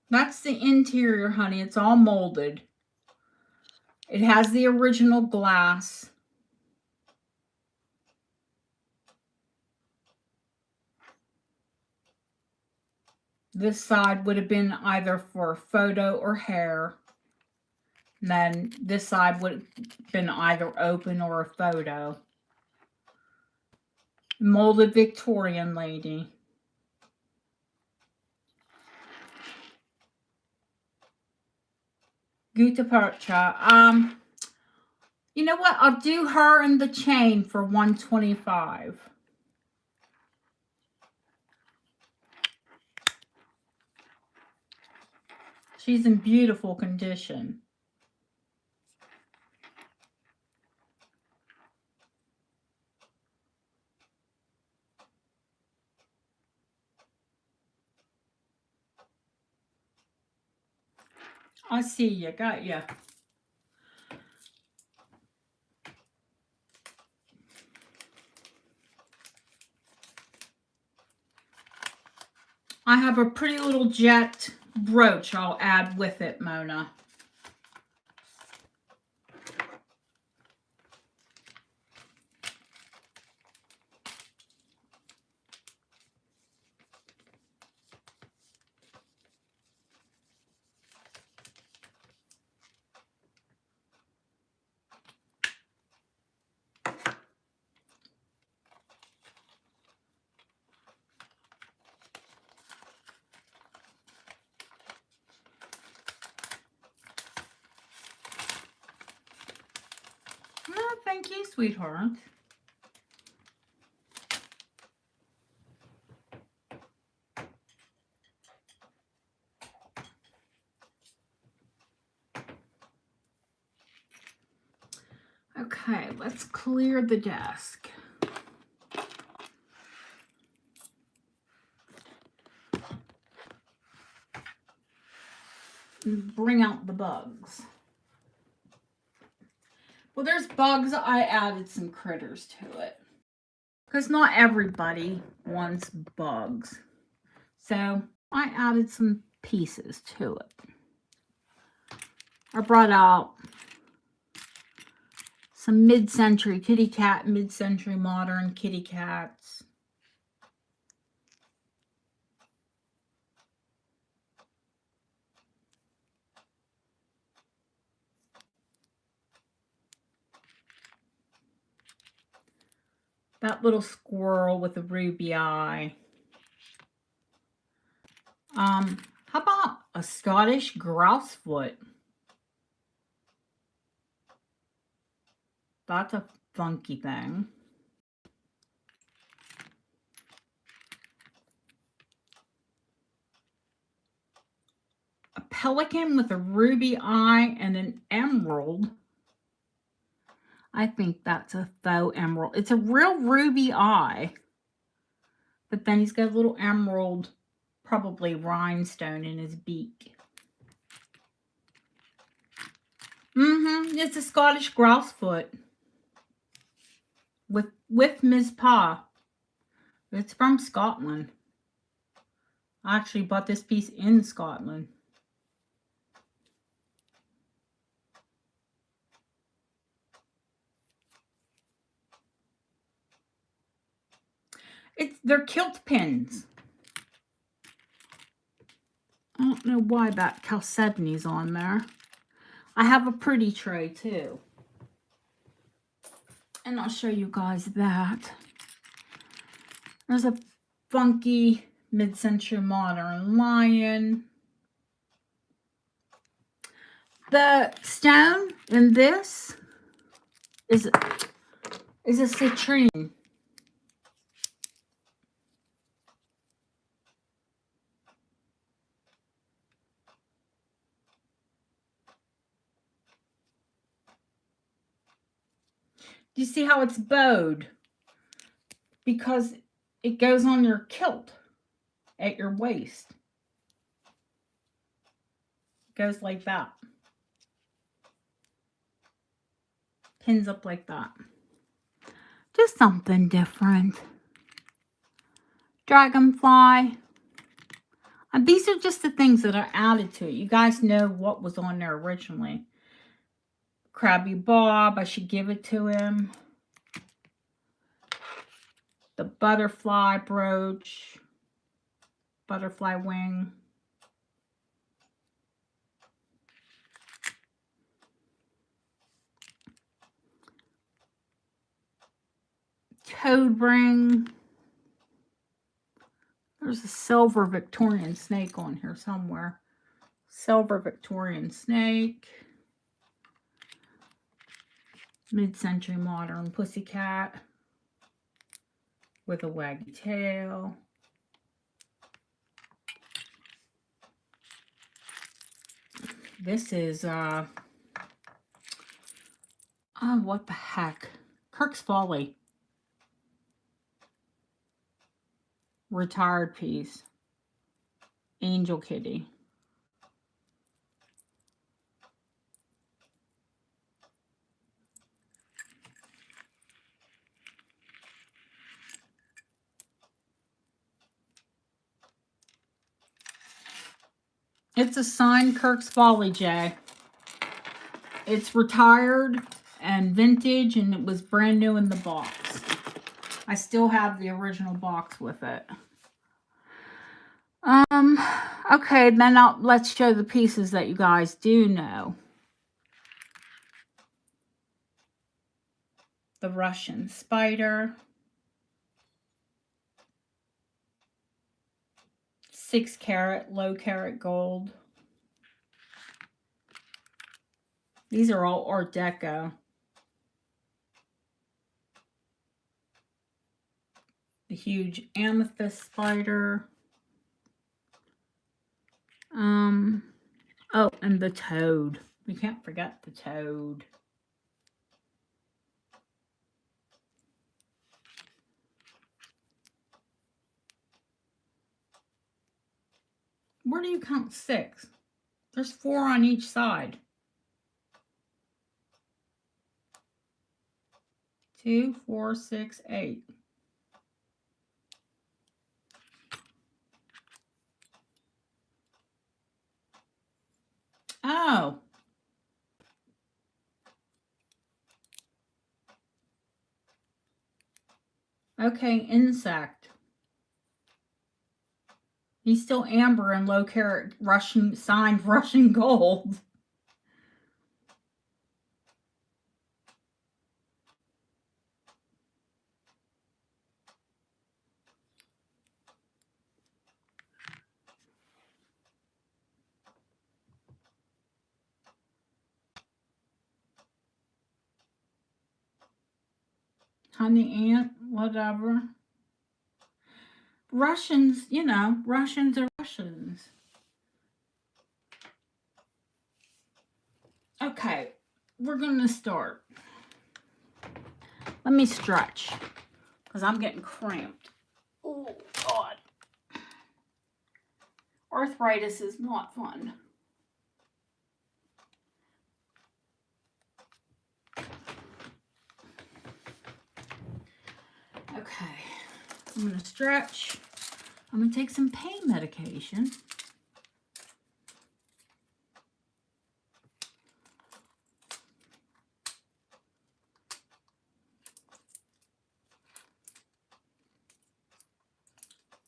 That's the interior, honey. It's all molded. It has the original glass. This side would have been either for photo or hair. And then this side would have been either open or a photo. Molded Victorian lady. Gutta percha. You know what? I'll do her and the chain for $125. She's in beautiful condition. I see you. Got you. I have a pretty little jet brooch I'll add with it, Mona. Oh, thank you, sweetheart. Okay, let's clear the desk. And bring out the bugs. Well, there's bugs. I added some critters to it. Because not everybody wants bugs. So I added some pieces to it. I brought out some mid-century kitty cat, mid-century modern kitty cats. That little squirrel with a ruby eye. How about a Scottish grousefoot? That's a funky thing. A pelican with a ruby eye and an emerald. I think that's a faux emerald. It's a real ruby eye. But then he's got a little emerald, probably rhinestone in his beak. It's a Scottish grousefoot. With Ms. Pa. It's from Scotland. I actually bought this piece in Scotland. They're kilt pins. I don't know why that chalcedony's on there. I have a pretty tray too. And I'll show you guys that. There's a funky mid-century modern lion. The stone in this is a citrine. Do you see how it's bowed? Because it goes on your kilt at your waist. It goes like that. Pins up like that. Just something different. Dragonfly. And these are just the things that are added to it. You guys know what was on there originally. Krabby Bob, I should give it to him. The butterfly brooch. Butterfly wing. Toad ring. There's a silver Victorian snake on here somewhere. Silver Victorian snake. Mid-century modern pussycat with a waggy tail. This is oh, what the heck? Kirk's Folly. Retired piece. Angel Kitty. It's a signed Kirk's Folly, Jay. It's retired and vintage, and it was brand new in the box. I still have the original box with it. Okay, then let's show the pieces that you guys do know. The Russian spider. 6 karat, low carat gold. These are all Art Deco. The huge amethyst spider. Oh, and the toad. We can't forget the toad. Where do you count 6? There's 4 on each side. 2, 4, 6, 8. Oh. Okay, insect. He's still amber and low carat Russian, signed Russian gold. Honey ant, whatever. Russians, you know, Russians are Russians. Okay, we're going to start. Let me stretch, because I'm getting cramped. Oh, God. Arthritis is not fun. Okay, I'm going to stretch. I'm going to take some pain medication.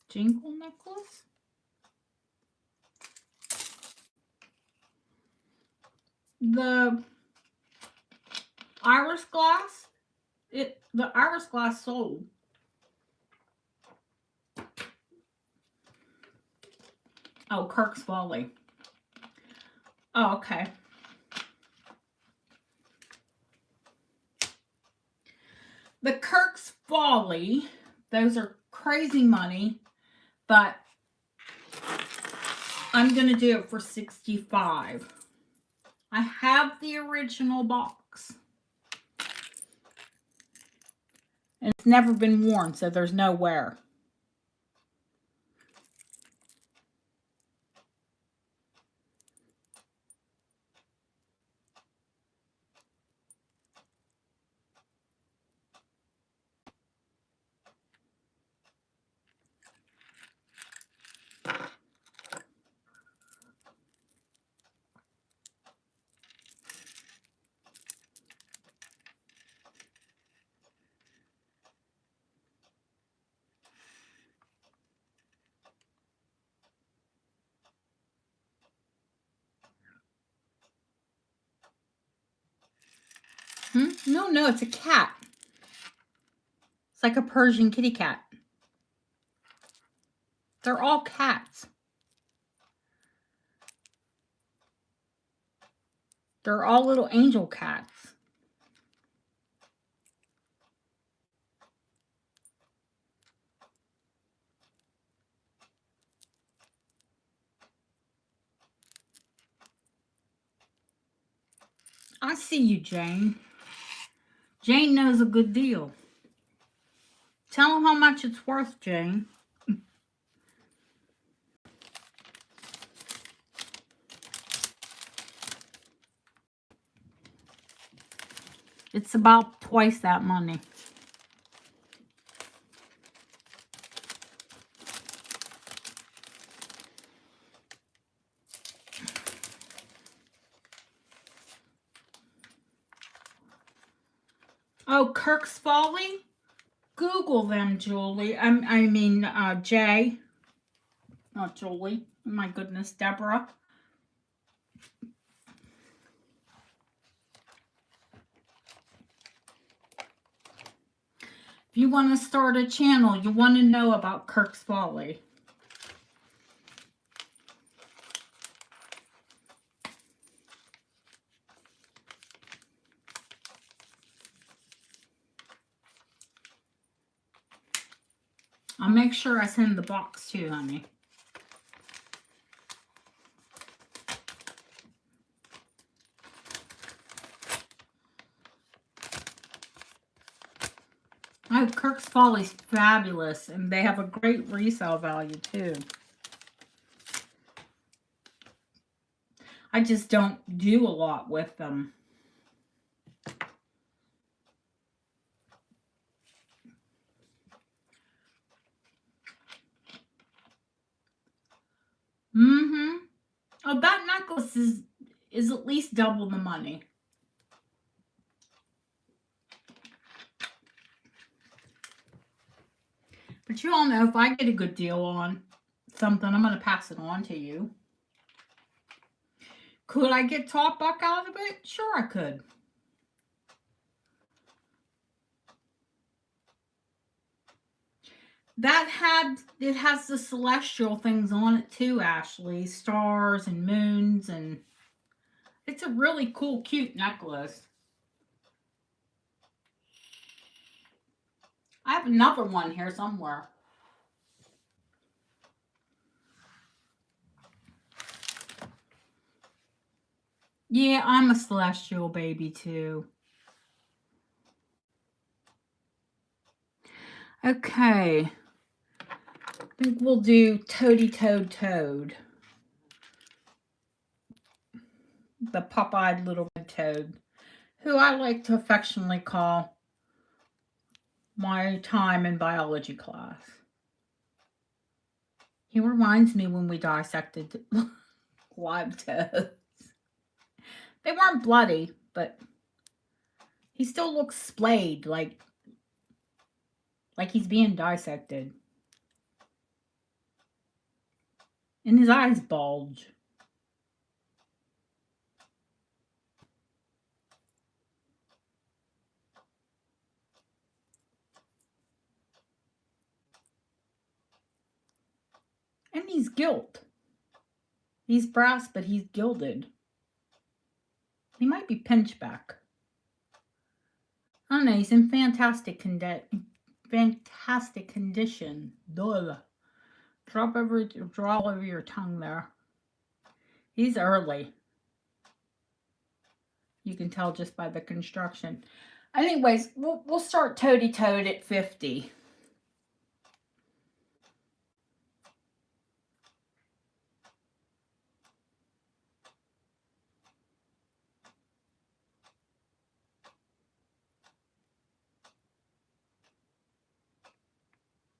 Jingle necklace. The iris glass, the iris glass sold. Oh, Kirk's Folly. Oh, okay. The Kirk's Folly, those are crazy money, but I'm going to do it for $65. I have the original box. And it's never been worn, so there's no wear. No, it's a cat. It's like a Persian kitty cat. They're all cats. They're all little angel cats. I see you, Jane. Jane knows a good deal. Tell them how much it's worth, Jane. It's about twice that money. Oh, Kirk's Folly? Google them, Julie. Jay. Not Julie. My goodness, Deborah. If you want to start a channel, you want to know about Kirk's Folly. I'll make sure I send the box too, honey. Oh, Kirk's Folly's fabulous, and they have a great resale value too. I just don't do a lot with them. Oh, that necklace is at least double the money. But you all know if I get a good deal on something, I'm going to pass it on to you. Could I get top buck out of it? Sure, I could. It has the celestial things on it too, Ashley. Stars and moons, and it's a really cool, cute necklace. I have another one here somewhere. Yeah, I'm a celestial baby too. Okay. I think we'll do Toady Toad Toad. The pop-eyed little red toad, who I like to affectionately call my time in biology class. He reminds me when we dissected live toads. They weren't bloody, but he still looks splayed, like he's being dissected. And his eyes bulge. And he's gilt. He's brass, but he's gilded. He might be pinchback. I don't know. He's in fantastic condition. Duh. Draw over your tongue there. He's early. You can tell just by the construction. Anyways, we'll start toady-toed at 50.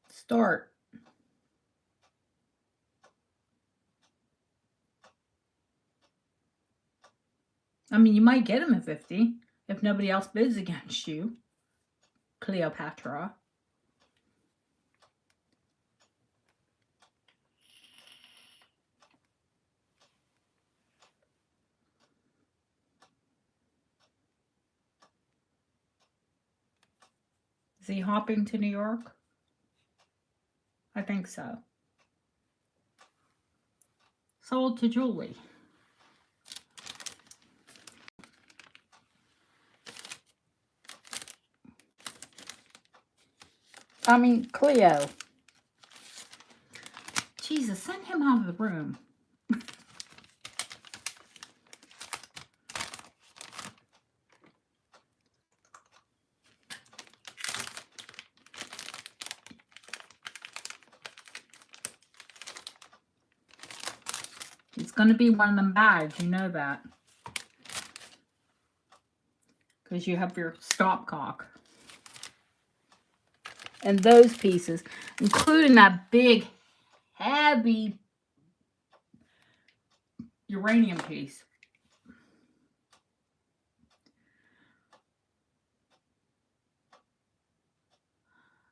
Start. I mean, you might get him at 50 if nobody else bids against you. Cleopatra. Is he hopping to New York? I think so. Sold to Julie. I mean, Cleo. Jesus, send him out of the room. It's going to be one of them bags, you know that. Because you have your stopcock. And those pieces, including that big, heavy uranium piece.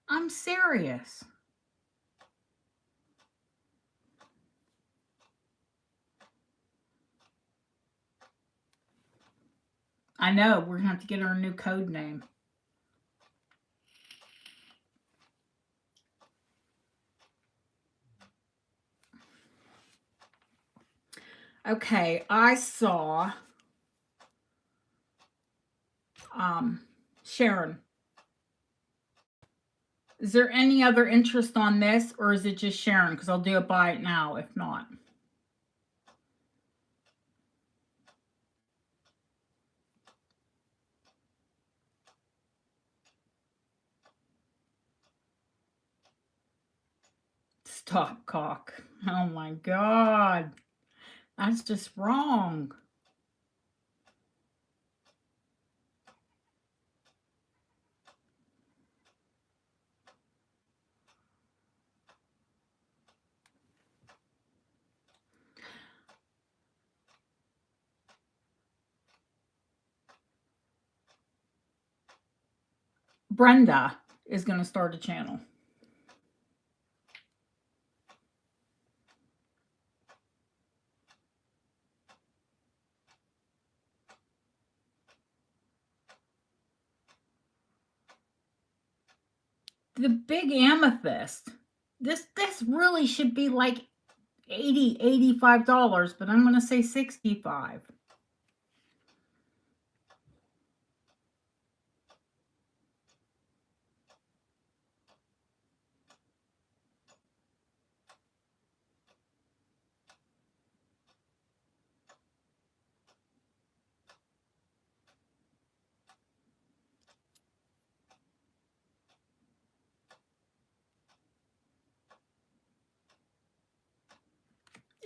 I'm serious. I know, we're going to have to get her a new code name. Okay, I saw Sharon. Is there any other interest on this, or is it just Sharon? Because I'll do it buy it now if not. Stopcock. Oh my God. That's just wrong. Brenda is going to start a channel. The big amethyst. This really should be like $80, $85, but I'm going to say $65.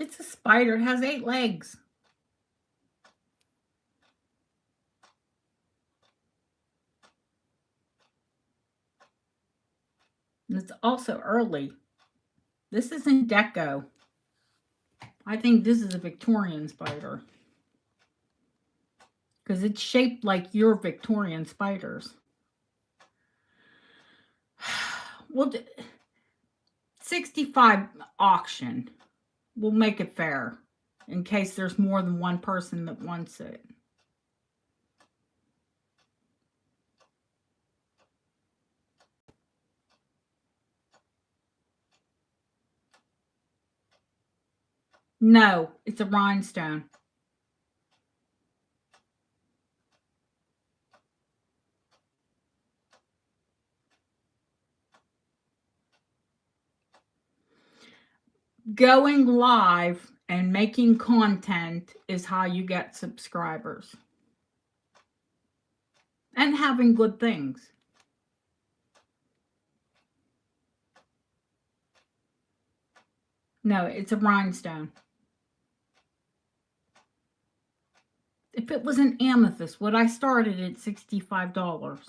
It's a spider. It has 8 legs. And it's also early. This isn't deco. I think this is a Victorian spider. Because it's shaped like your Victorian spiders. Well, 65 auction. We'll make it fair. In case there's more than one person that wants it. No, it's a rhinestone. Going live and making content is how you get subscribers. And having good things. No, it's a rhinestone. If it was an amethyst, would I start it at $65?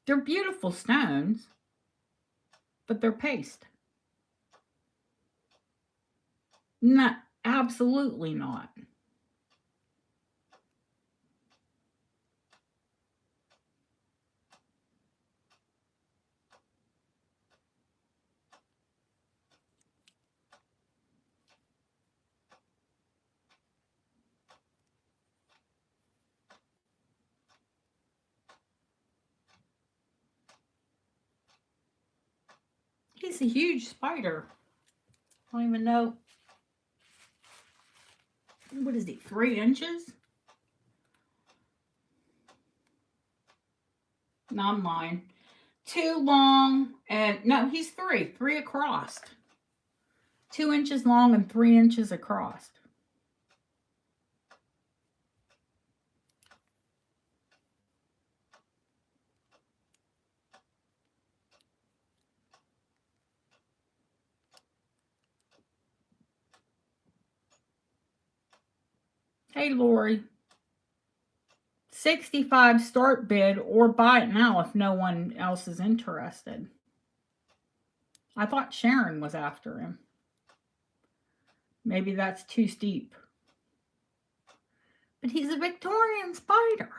They're beautiful stones, but they're paste. Not, absolutely not. He's a huge spider. I don't even know. What is he, 3 inches? No, I'm lying. 2 long and, no, he's 3 across. 2 inches long and 3 inches across. Hey, Lori. 65 start bid, or buy it now if no one else is interested. I thought Sharon was after him. Maybe that's too steep. But he's a Victorian spider.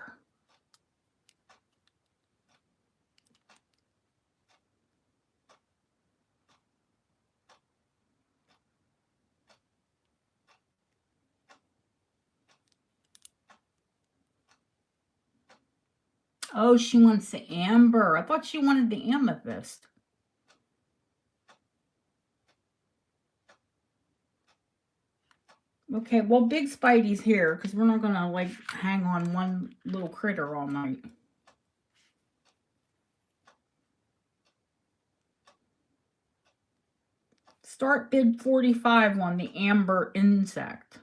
Oh, she wants the amber. I thought she wanted the amethyst. Okay, well, Big Spidey's here because we're not going to, like, hang on one little critter all night. Start bid 45 on the amber insect.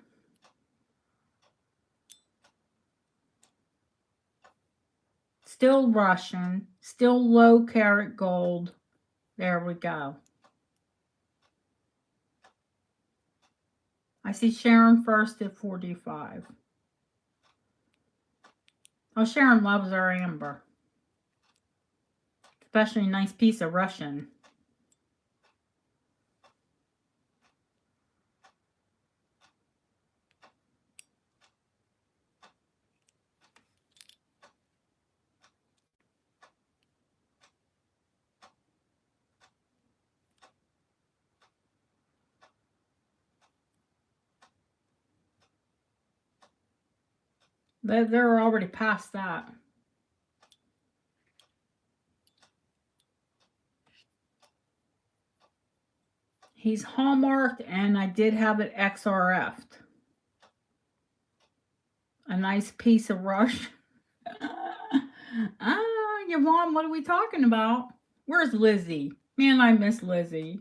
Still Russian, still low carat gold. There we go. I see Sharon first at 45. Oh, Sharon loves our amber. Especially a nice piece of Russian. They're already past that. He's hallmarked, and I did have it XRF'd. A nice piece of rush. Yvonne, what are we talking about? Where's Lizzie? Man, I miss Lizzie.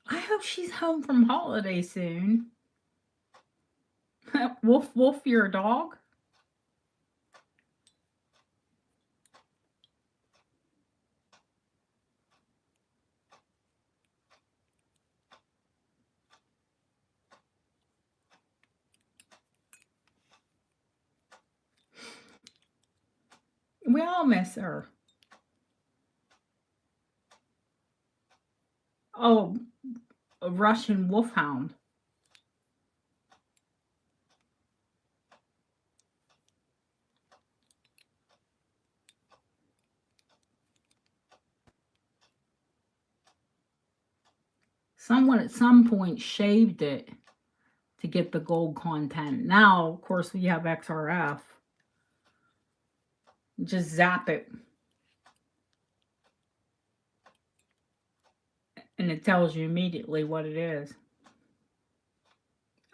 I hope she's home from holiday soon. Woof, woof, you're a dog? We all miss her. Oh, a Russian wolfhound. Someone at some point shaved it to get the gold content. Now, of course, we have XRF. Just zap it. And it tells you immediately what it is.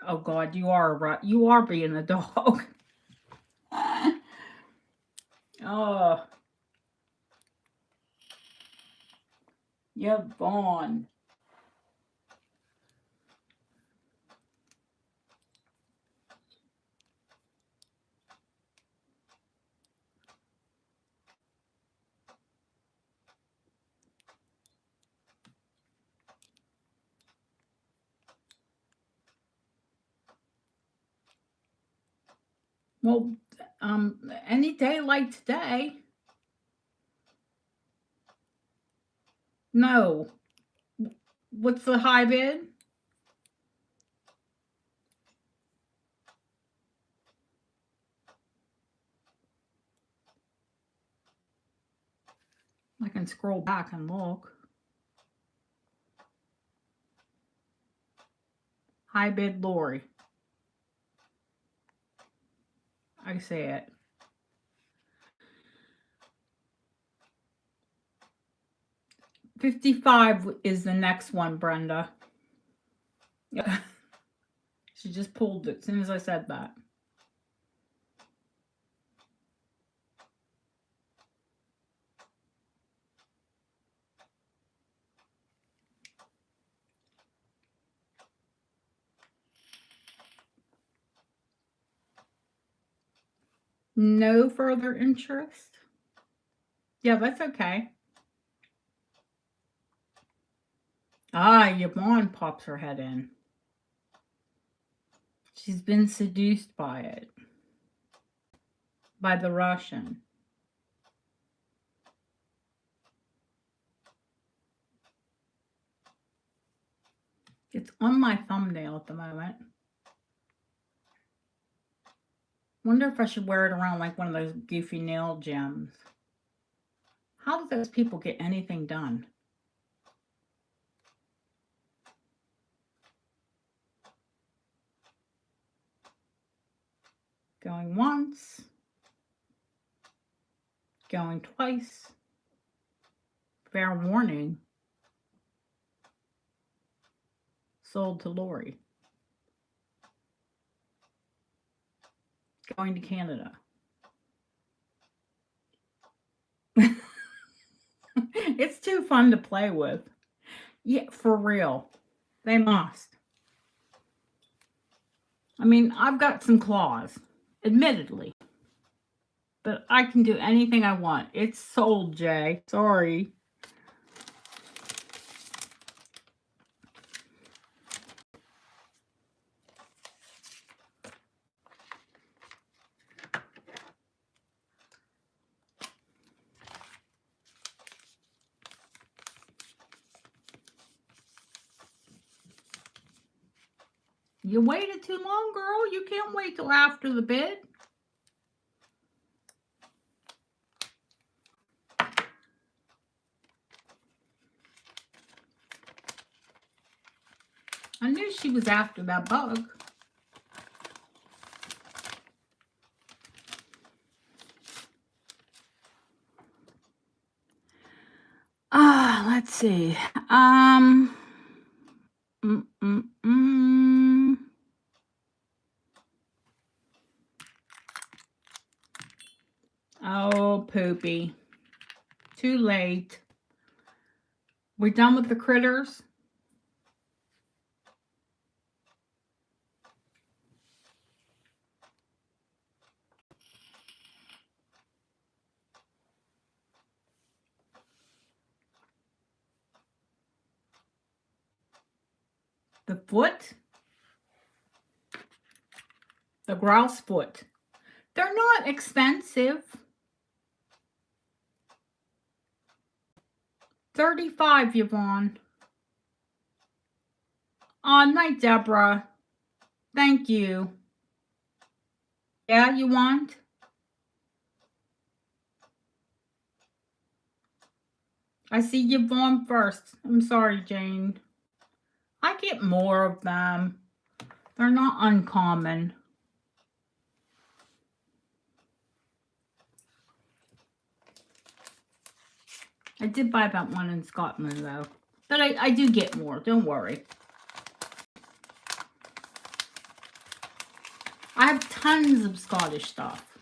Oh God, you are being a dog. Oh, Yvonne. Well, any day like today. No. What's the high bid? I can scroll back and look. High bid Lori. I see it. $55 is the next one, Brenda. Yeah. She just pulled it as soon as I said that. No further interest? Yeah, that's okay. Ah, Yvonne pops her head in. She's been seduced by it. By the Russian. It's on my thumbnail at the moment. Wonder if I should wear it around like one of those goofy nail gems. How do those people get anything done? Going once. Going twice. Fair warning. Sold to Lori. Going to Canada. It's too fun to play with. Yeah, for real. They must. I mean, I've got some claws, admittedly. But I can do anything I want. It's sold, Jay. Sorry. You waited too long, girl. You can't wait till after the bid. I knew she was after that bug. Let's see. Oh, poopy. Too late. We done with the critters? The foot? The grouse foot. They're not expensive. $35, Yvonne. Oh, night, Deborah. Thank you. Yeah, you want? I see Yvonne first. I'm sorry, Jane. I get more of them. They're not uncommon. I did buy that one in Scotland, though. But I do get more. Don't worry. I have tons of Scottish stuff.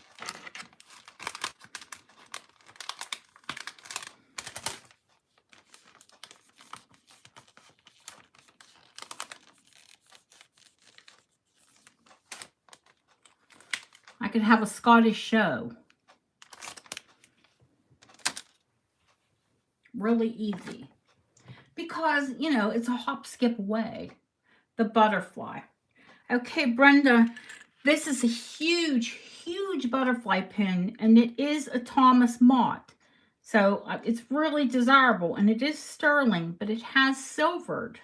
I could have a Scottish show. Really easy. Because, you know, it's a hop, skip away. The butterfly. Okay, Brenda, this is a huge, huge butterfly pin, and it is a Thomas Mott. So it's really desirable, and it is sterling, but it has silvered.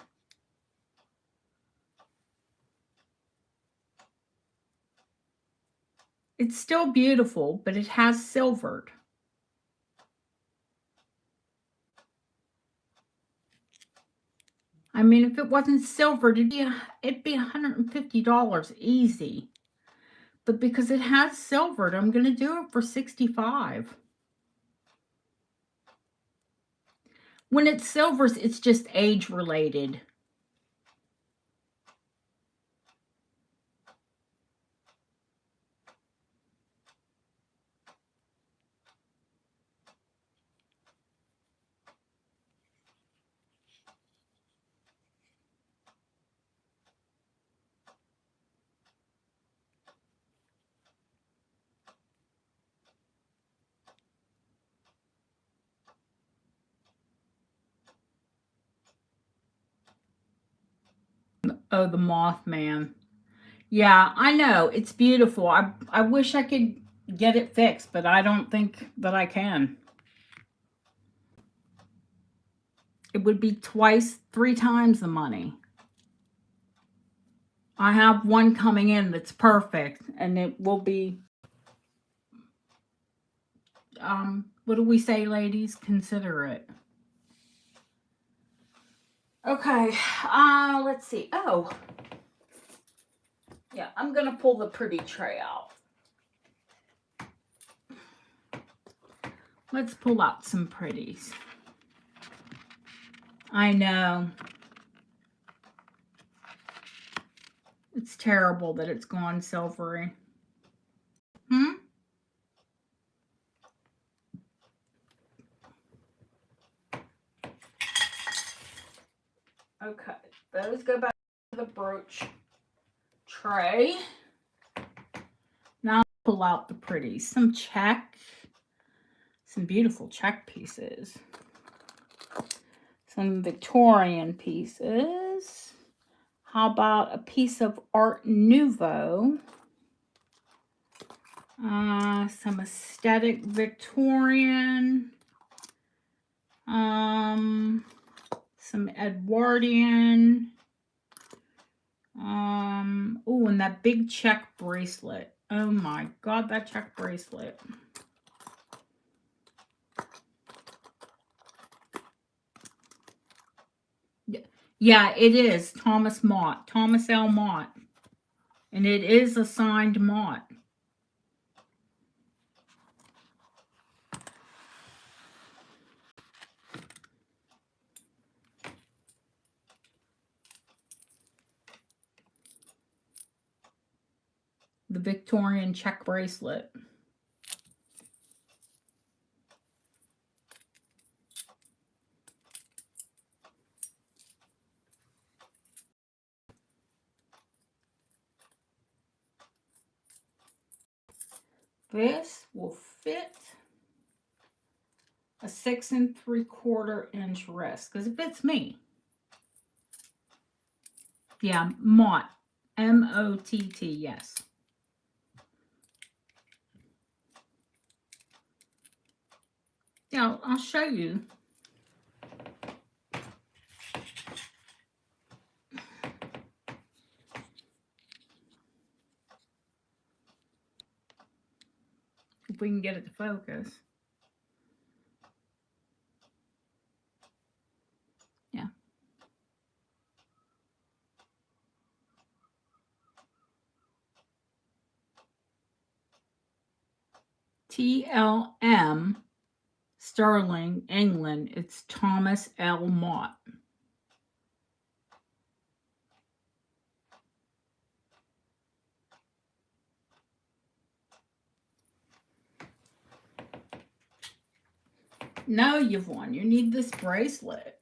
It's still beautiful, but it has silvered. I mean, if it wasn't silvered, it'd be $150 easy. But because it has silvered, I'm going to do it for $65. When it silvers, it's just age related. Oh, the Mothman. Yeah, I know. It's beautiful. I wish I could get it fixed, but I don't think that I can. It would be twice, 3 times the money. I have one coming in that's perfect, and it will be, what do we say, ladies? Consider it. Okay, let's see. Oh, yeah, I'm going to pull the pretty tray out. Let's pull out some pretties. I know. It's terrible that it's gone silvery. Okay, those go back to the brooch tray. Now I'll pull out the pretties. Some Czech, some beautiful Czech pieces. Some Victorian pieces. How about a piece of Art Nouveau? Some aesthetic Victorian. Some Edwardian. Oh, and that big Czech bracelet. Oh my God, that Czech bracelet. Yeah, it is Thomas Mott, Thomas L. Mott. And it is a signed Mott. The Victorian Czech bracelet. This will fit a 6 3/4 inch wrist because it fits me. Yeah, Mott. M-O-T-T, yes. Yeah, I'll show you. If we can get it to focus. Yeah. TLM, Sterling, England. It's Thomas L. Mott. No, you've won. You need this bracelet.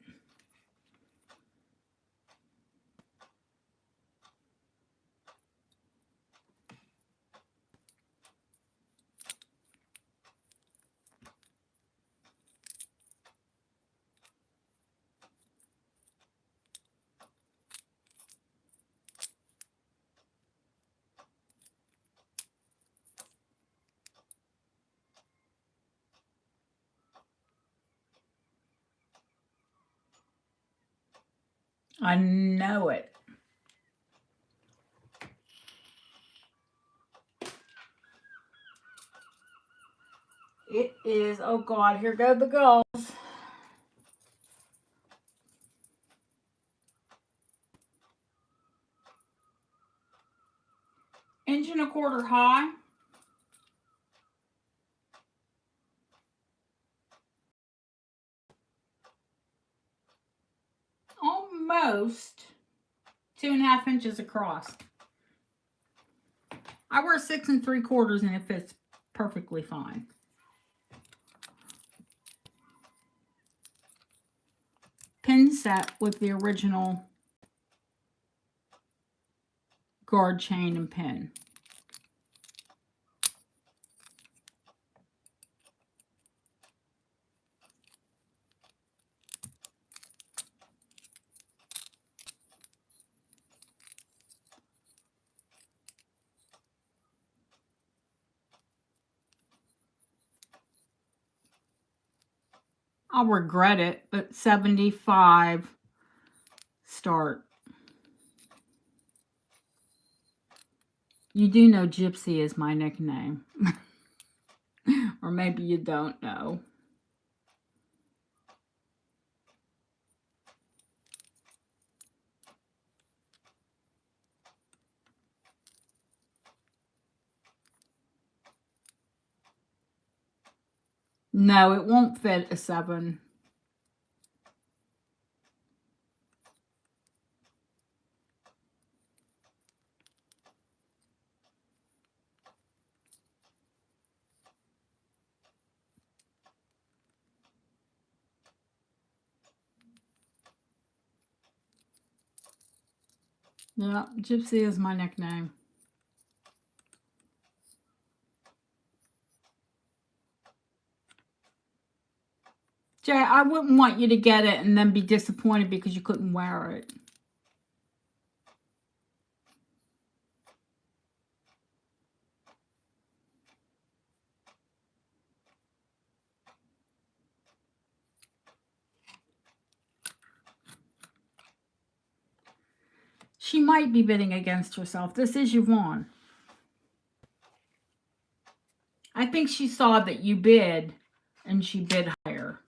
I know it. It is, oh God, here go the gulls. Inch and a quarter high. Almost 2.5 inches across. I wear 6 3/4 and it fits perfectly fine. Pin set with the original guard chain and pin. I'll regret it, but 75 start. You do know Gypsy is my nickname. Or maybe you don't know. No, it won't fit a 7. Yeah, Gypsy is my nickname. Jay, I wouldn't want you to get it and then be disappointed because you couldn't wear it. She might be bidding against herself. This is Yvonne. I think she saw that you bid and she bid higher.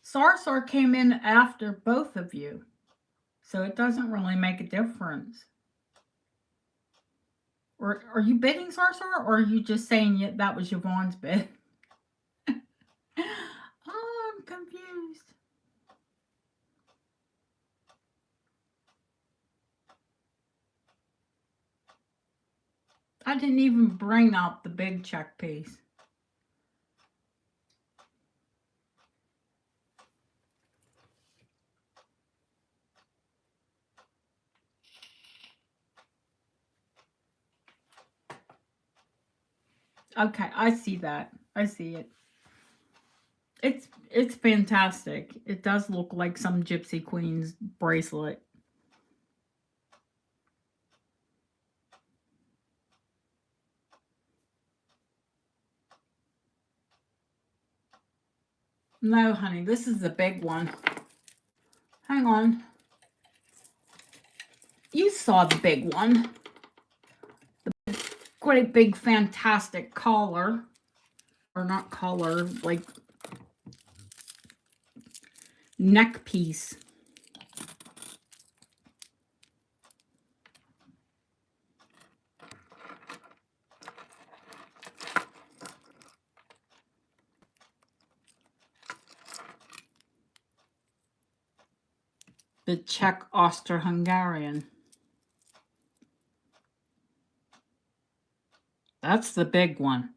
Sarsar came in after both of you, so it doesn't really make a difference. Or are you bidding Sarsar, or are you just saying that was Yvonne's bid? Oh, I'm confused. I didn't even bring out the big check piece. Okay, I see that. I see it. It's fantastic. It does look like some Gypsy Queen's bracelet. No, honey, this is the big one. Hang on. You saw the big one. Great big fantastic collar. Or not collar, like neck piece. The Czech Austro-Hungarian. That's the big one.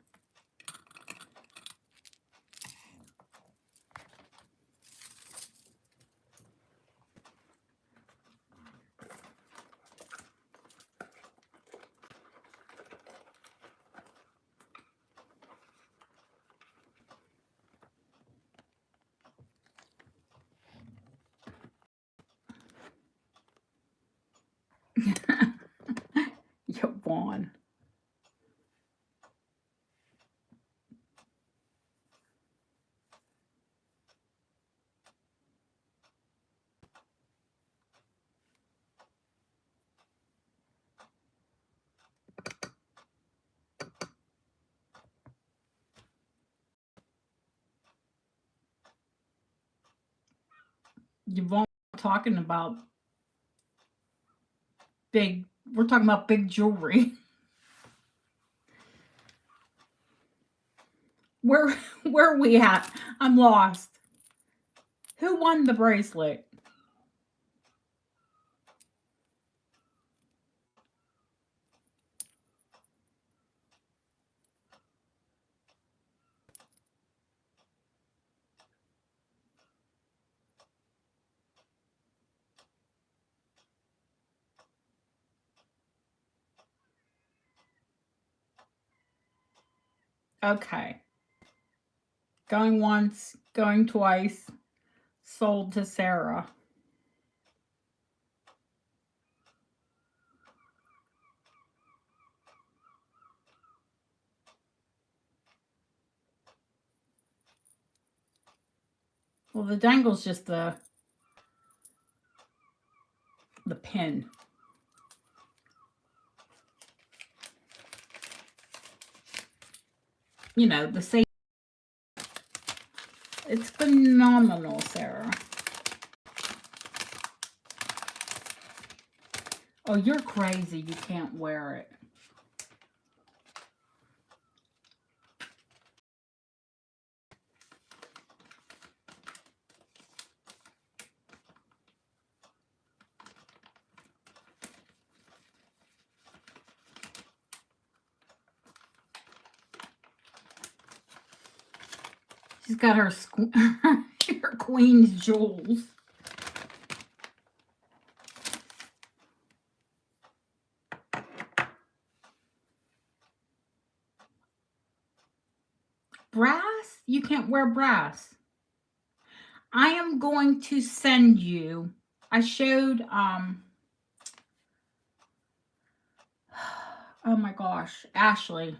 Yvonne. Yvonne talking about big, we're talking about big jewelry. Where are we at? I'm lost. Who won the bracelet? Okay. Going once, going twice. Sold to Sarah. Well, the dangle's just the pin. You know, the same. It's phenomenal, Sarah. Oh, you're crazy. You can't wear it. She's got her, her queen's jewels. Brass? You can't wear brass. I am going to send you. I showed, oh my gosh, Ashley.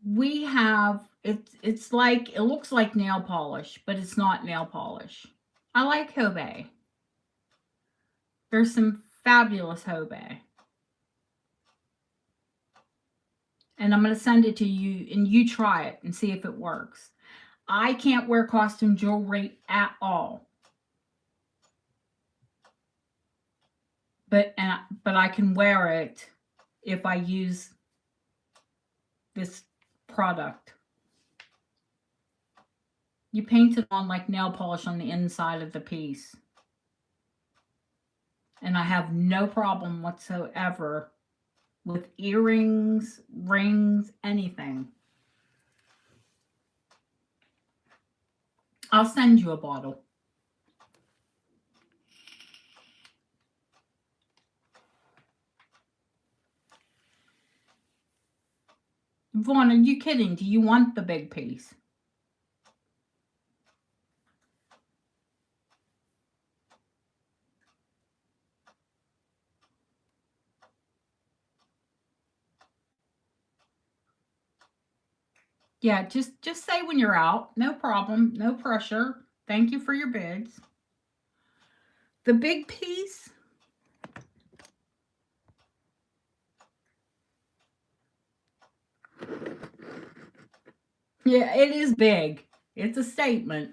We have, it's like, it looks like nail polish, but it's not nail polish. I like Hobey. There's some fabulous Hobey. And I'm going to send it to you, and you try it and see if it works. I can't wear costume jewelry at all. But I can wear it if I use this product. You paint it on like nail polish on the inside of the piece. And I have no problem whatsoever with earrings, rings, anything. I'll send you a bottle. Vaughn, are you kidding? Do you want the big piece? Yeah, just say when you're out. No problem. No pressure. Thank you for your bids. The big piece. Yeah, it is big. It's a statement.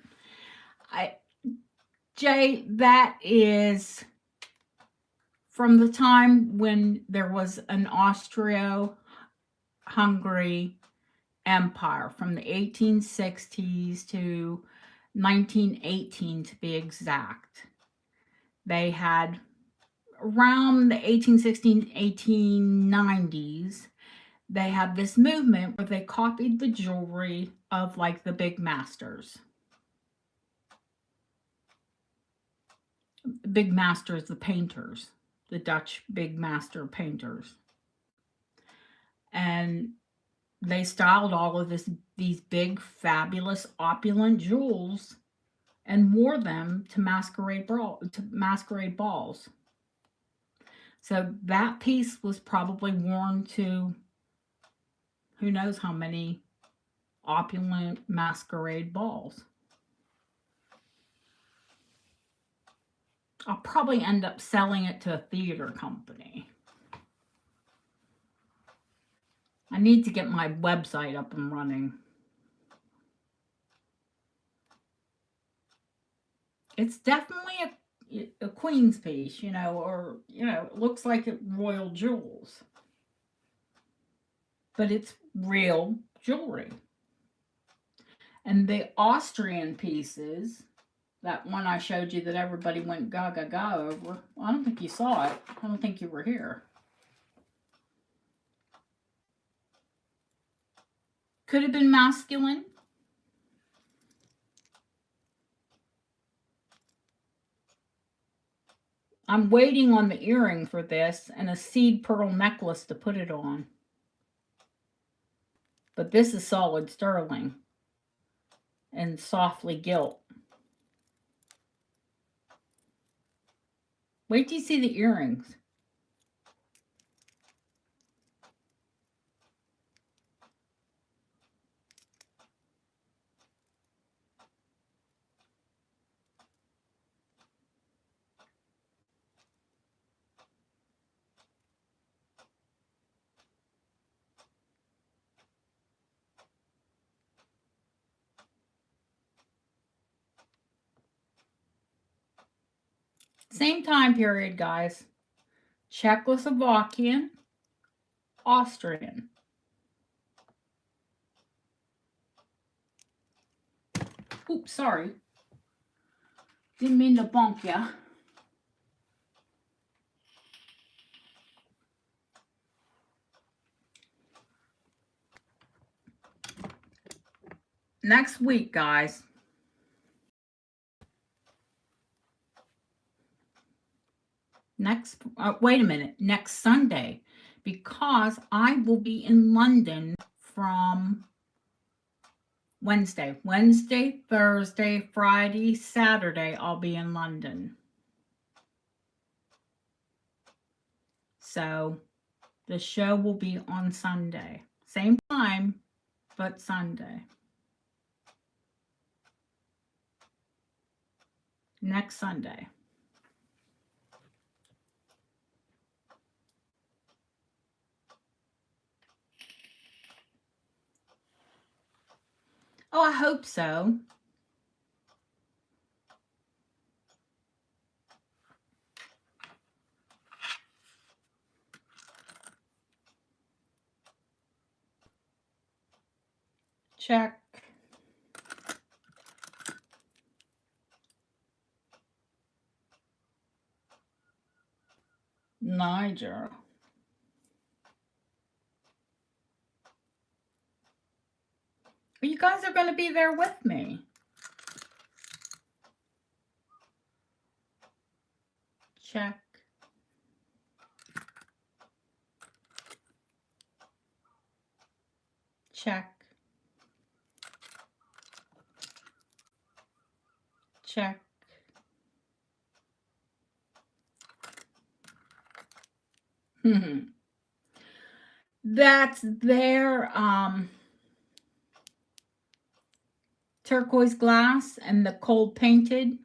Jay, that is from the time when there was an Austro-Hungary Empire, from the 1860s to 1918 to be exact. They had around the 1816, 1890s, they had this movement where they copied the jewelry of like the big masters. Big masters, the painters, the Dutch big master painters. And they styled all of these big, fabulous, opulent jewels and wore them to masquerade balls. So that piece was probably worn to who knows how many opulent masquerade balls. I'll probably end up selling it to a theater company. I need to get my website up and running. It's definitely a queen's piece, or, it looks like royal jewels. But it's real jewelry. And the Austrian pieces, that one I showed you that everybody went gaga over, well, I don't think you saw it. I don't think you were here. Could have been masculine. I'm waiting on the earring for this and a seed pearl necklace to put it on. But this is solid sterling and softly gilt. Wait till you see the earrings. Same time period, guys. Czechoslovakian, Austrian. Oops, sorry. Didn't mean to bonk ya. Next week, guys. Wait a minute. Next Sunday, because I will be in London from Wednesday, Thursday, Friday, Saturday, I'll be in London. So the show will be on Sunday. Same time, but Sunday. Next Sunday. Oh, I hope so. Check. Niger. You guys are going to be there with me. Check. check, check. That's their turquoise glass and the cold painted.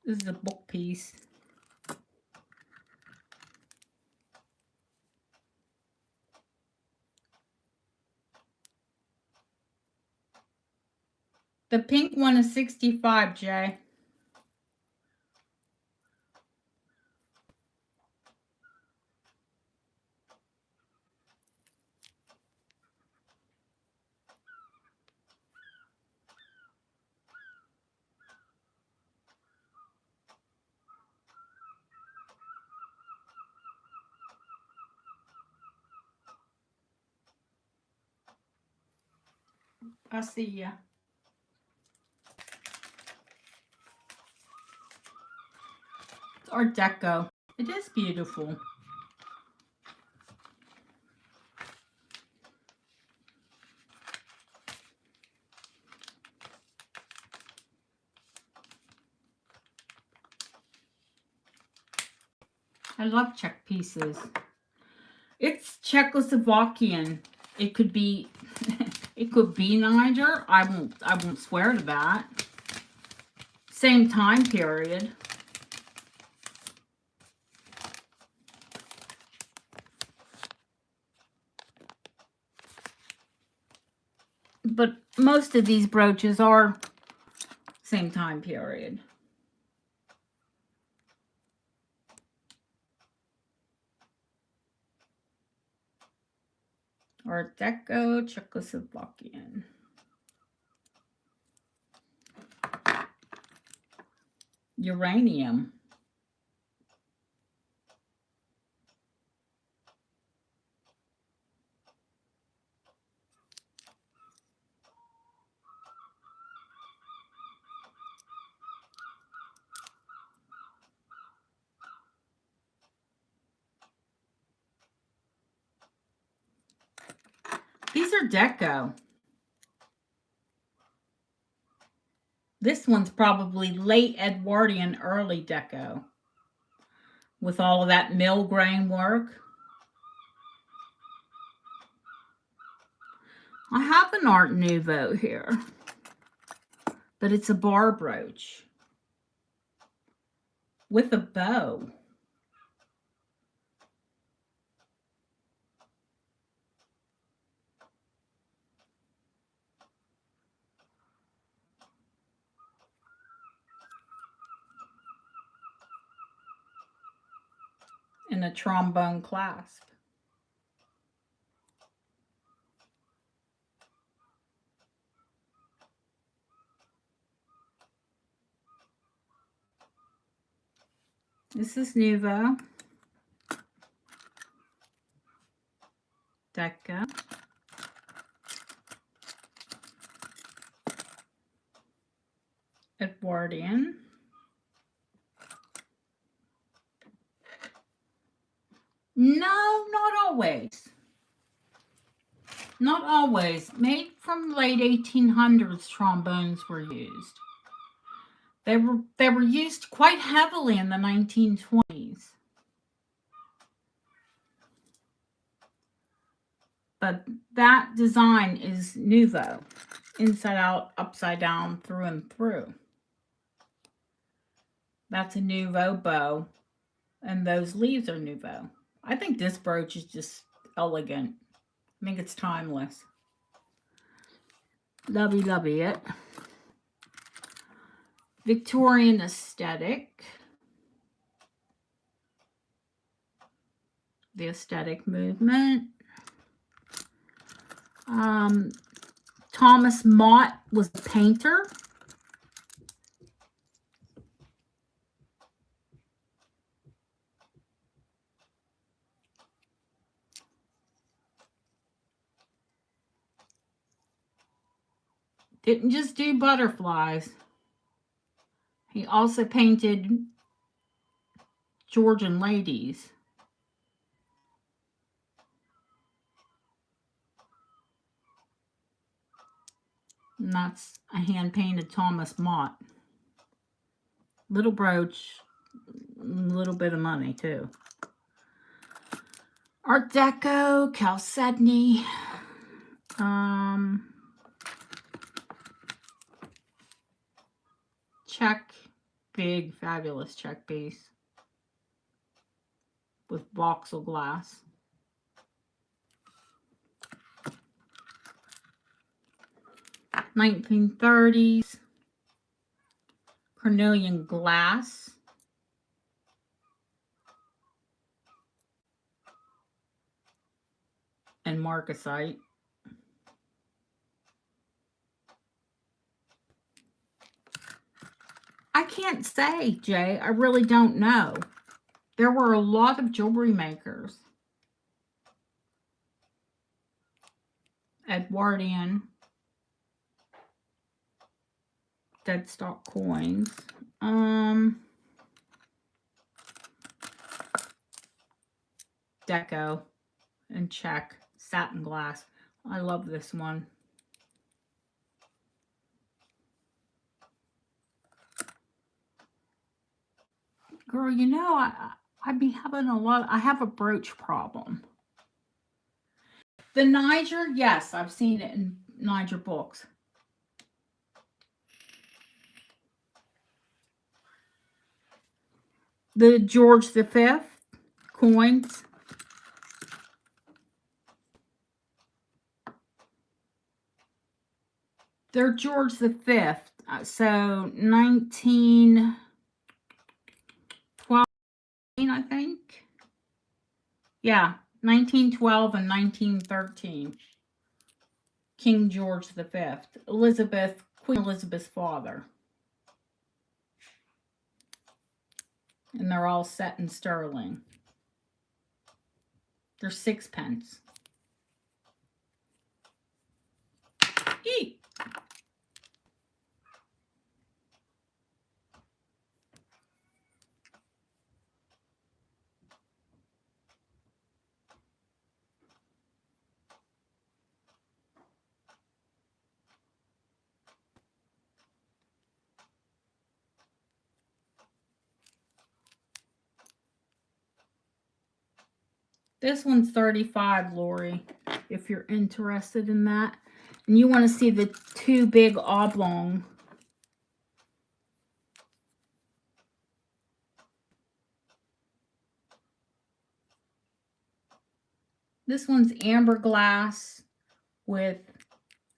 This is a book piece. The pink one is 65, Jay. I see ya. It's Art Deco. It is beautiful. I love Czech pieces. It's Czechoslovakian. It could be it could be Niger. I won't swear to that. Same time period. But most of these brooches are same time period. Art Deco, Czechoslovakian. Uranium. These are deco. This one's probably late Edwardian, early deco. With all of that mill grain work. I have an Art Nouveau here. But it's a bar brooch. With a bow. And a trombone clasp. This is Nouveau. Deco. Edwardian. No, not always. Not always. Made from late 1800s, trombones were used. They were used quite heavily in the 1920s. But that design is Nouveau. Inside out, upside down, through and through. That's a Nouveau bow. And those leaves are Nouveau. I think this brooch is just elegant. I think it's timeless. Lovey it. Victorian aesthetic. The aesthetic movement. Thomas Mott was a painter. Didn't just do butterflies. also painted Georgian ladies. And that's a hand-painted Thomas Mott. Little brooch, a little bit of money too. Art Deco, Chalcedony. Czech, big, fabulous Czech piece with voxel glass. (1930s) cornelian glass. And marcasite. I can't say, Jay. I really don't know. There were a lot of jewelry makers. Edwardian. Dead stock coins. Deco and Czech satin glass. I love this one. Girl, you know, I'd be having a lot. I have a brooch problem. The Niger, yes, I've seen it in Niger books. The George V coins. They're George V, so 1912, I think. Yeah, 1912 and 1913. King George V, Queen Elizabeth's father. And they're all set in sterling. They're 6p. Eat. This one's 35, Lori, if you're interested in that. And you want to see the two big oblong. This one's amber glass with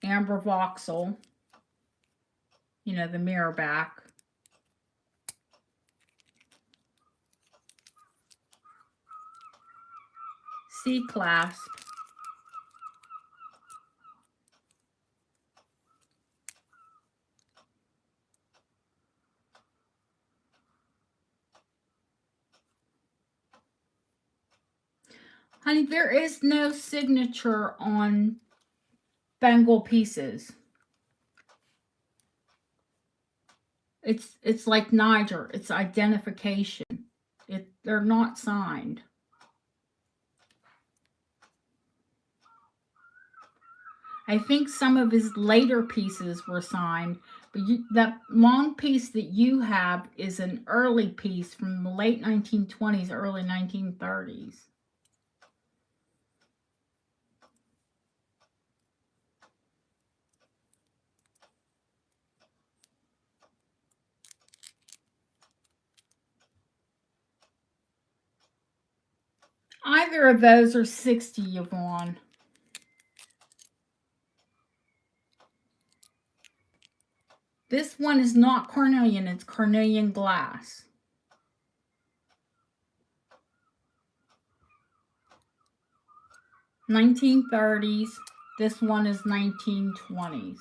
amber voxel. You know, the mirror back. C clasp. Honey, there is no signature on bangle pieces. It's like Niger. It's identification. They're not signed. I think some of his later pieces were signed, but that long piece that you have is an early piece from the late 1920s, early 1930s. Either of those are 60, Yvonne. This one is not cornelian, it's cornelian glass. (1930s). This one is 1920s.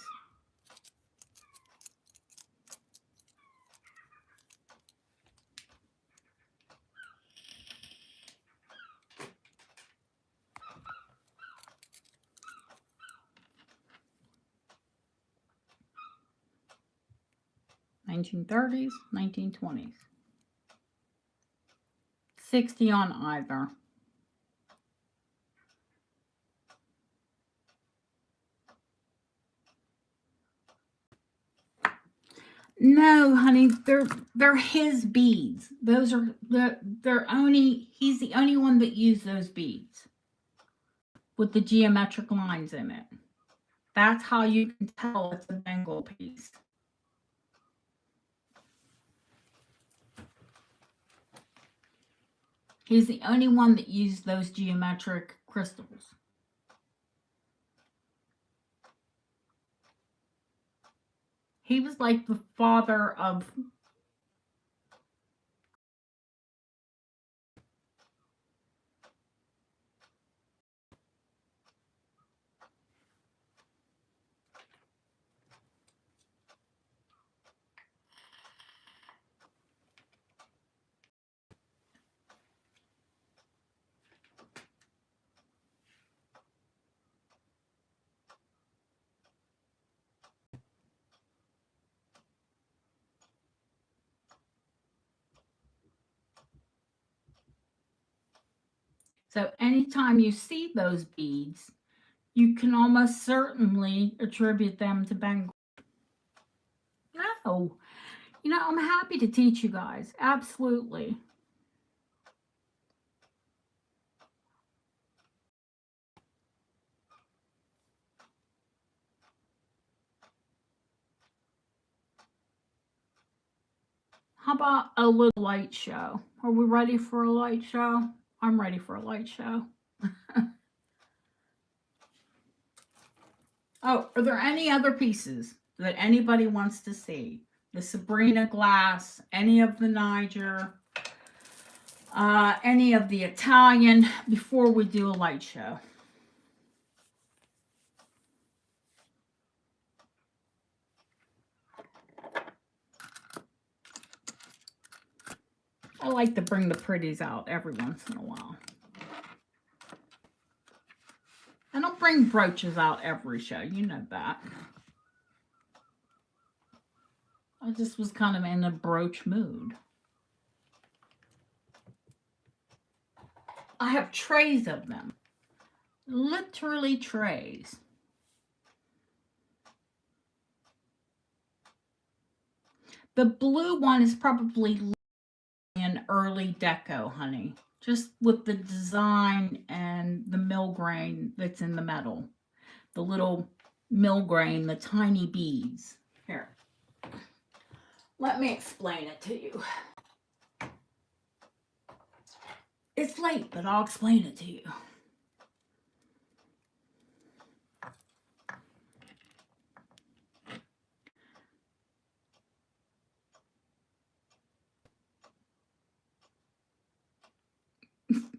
1930s, 1920s. 60 on either. No, honey, they're his beads. Those are he's the only one that used those beads with the geometric lines in it. That's how you can tell it's a bangle piece. He's the only one that used those geometric crystals. He was like the father of... So anytime you see those beads, you can almost certainly attribute them to bangle. No, I'm happy to teach you guys. Absolutely. How about a little light show? Are we ready for a light show? I'm ready for a light show. Oh, are there any other pieces that anybody wants to see? The Sabrina glass, any of the Niger, any of the Italian, before we do a light show? I like to bring the pretties out every once in a while. I don't bring brooches out every show, you know that. I just was kind of in a brooch mood. I have trays of them. Literally trays. The blue one is probably an early deco, honey. Just with the design and the mill grain that's in the metal. The little mill grain, the tiny beads. Here. Let me explain it to you. It's late, but I'll explain it to you.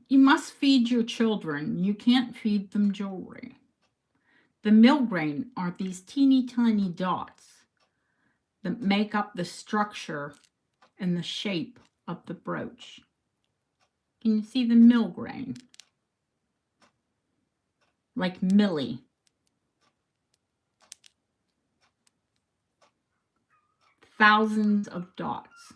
You must feed your children. You can't feed them jewelry. The mill grain are these teeny tiny dots that make up the structure and the shape of the brooch. Can you see the mill grain? Like Millie. Thousands of dots.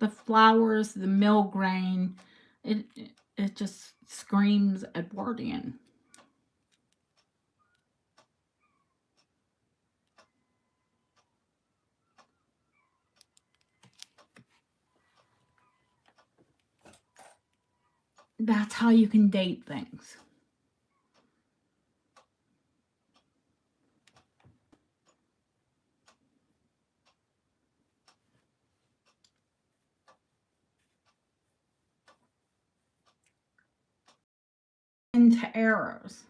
The flowers, the mill grain, it just screams Edwardian. That's how you can date things. Into arrows.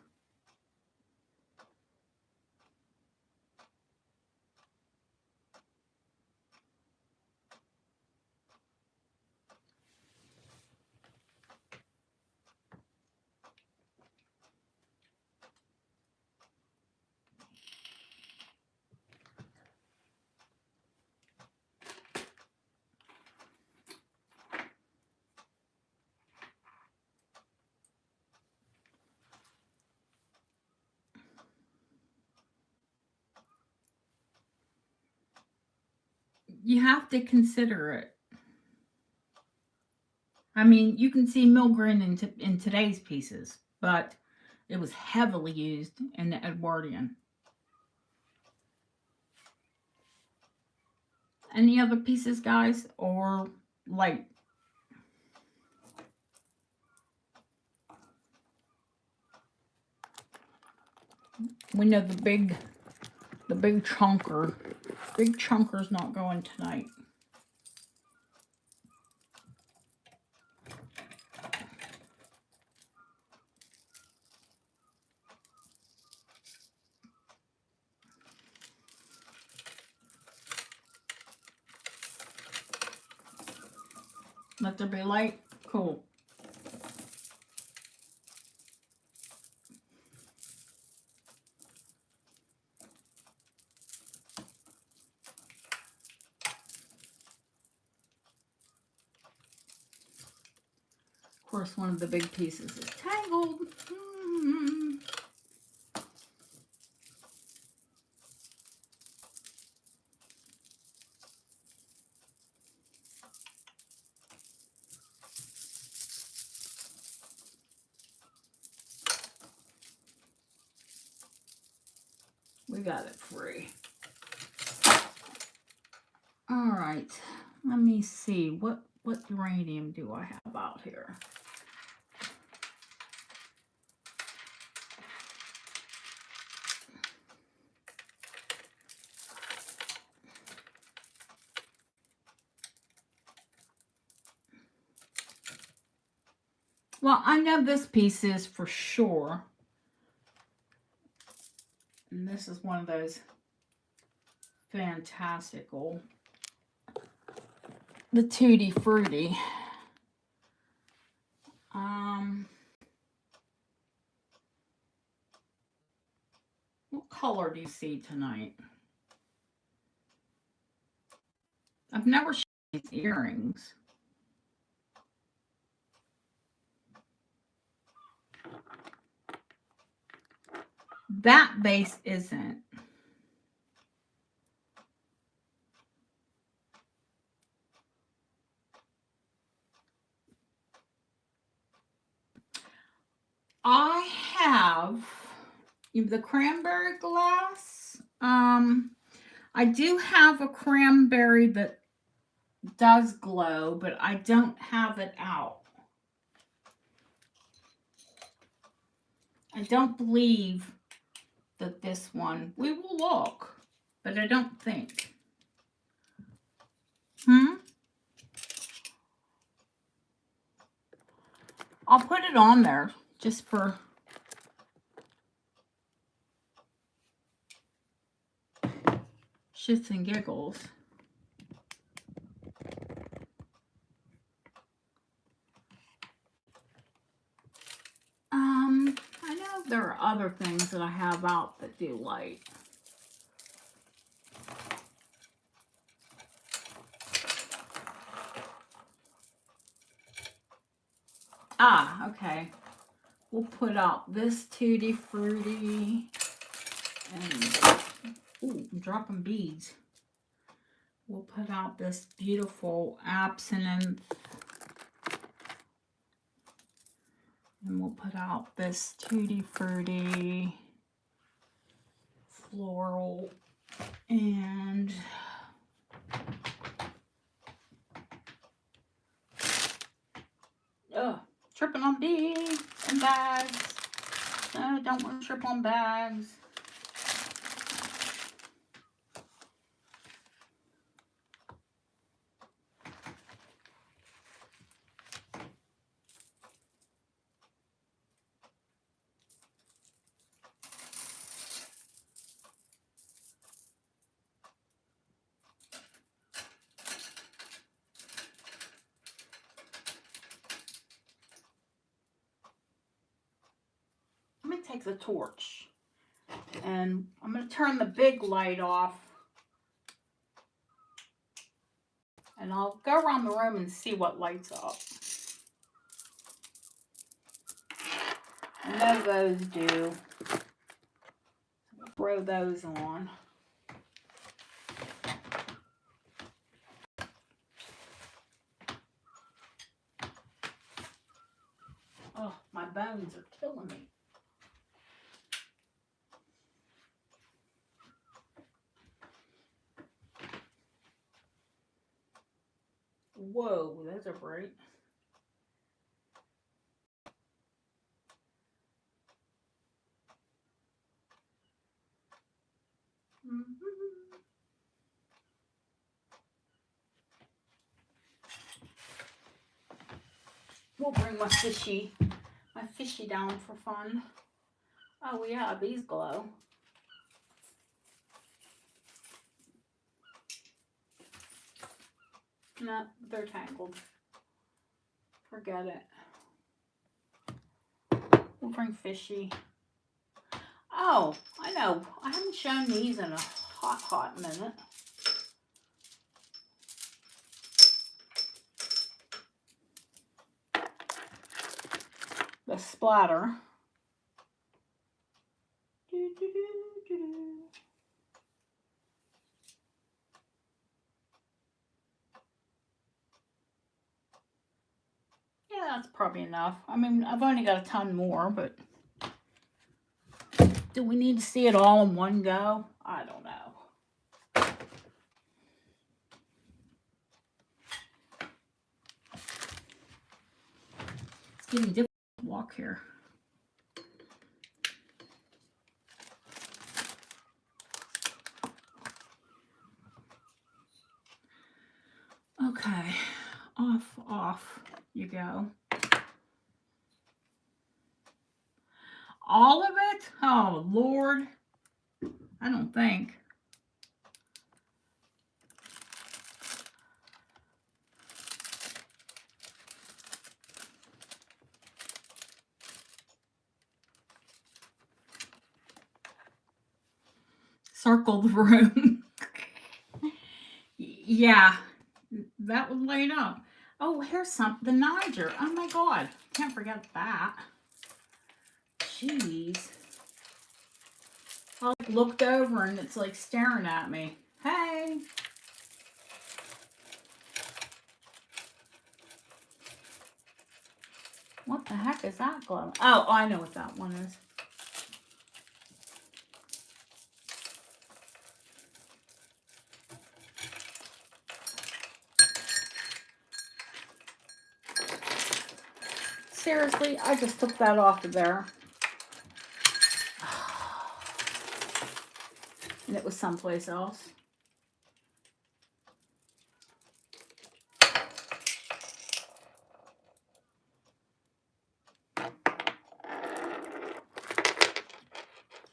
You have to consider it. I mean, you can see Milgren in today's pieces, but it was heavily used in the Edwardian. Any other pieces, guys, or light? We know the big chunker. Big chunker's not going tonight. Let there be light. Cool. Of course, one of the big pieces is tangled. We got it free. All right, let me see. What uranium do I have out here? Well, I know this piece is for sure. And this is one of those fantastical, the Tutti Frutti. What color do you see tonight? I've never shown these earrings. That base isn't. I have the cranberry glass. I do have a cranberry that does glow, but I don't have it out. I don't believe that this one, we will look, but I don't think. I'll put it on there just for shits and giggles. I know there are other things that I have out that do light. Ah, okay. We'll put out this Tutti Frutti. And, ooh, I'm dropping beads. We'll put out this beautiful absinthe. And we'll put out this Tutti Frutti floral. And tripping on beads and bags. I don't want to trip on bags. Let me take the torch and I'm going to turn the big light off and I'll go around the room and see what lights up. I know those do. Throw those on. bones are killing me. Whoa, those are bright. We'll bring my fishy down for fun. Oh yeah, these glow. No, they're tangled. Forget it. We'll bring fishy. Oh, I know. I haven't shown these in a hot minute. The splatter. Yeah, that's probably enough. I mean, I've only got a ton more, but do we need to see it all in one go? I don't know. It's getting difficult to walk here. Okay, off you go. All of it? Oh, Lord. I don't think. Circle the room. Yeah, that would light up. Oh, here's the Niger. Oh my God, can't forget that. Jeez. I looked over and it's like staring at me. Hey. What the heck is that glowing? Oh, I know what that one is. Seriously, I just took that off of there. And it was someplace else.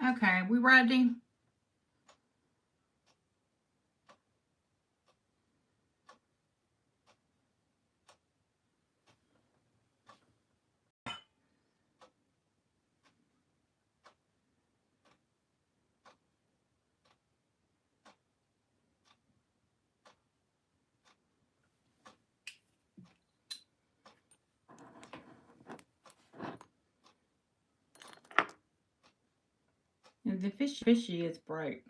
Okay, we ready? And the fishy is bright.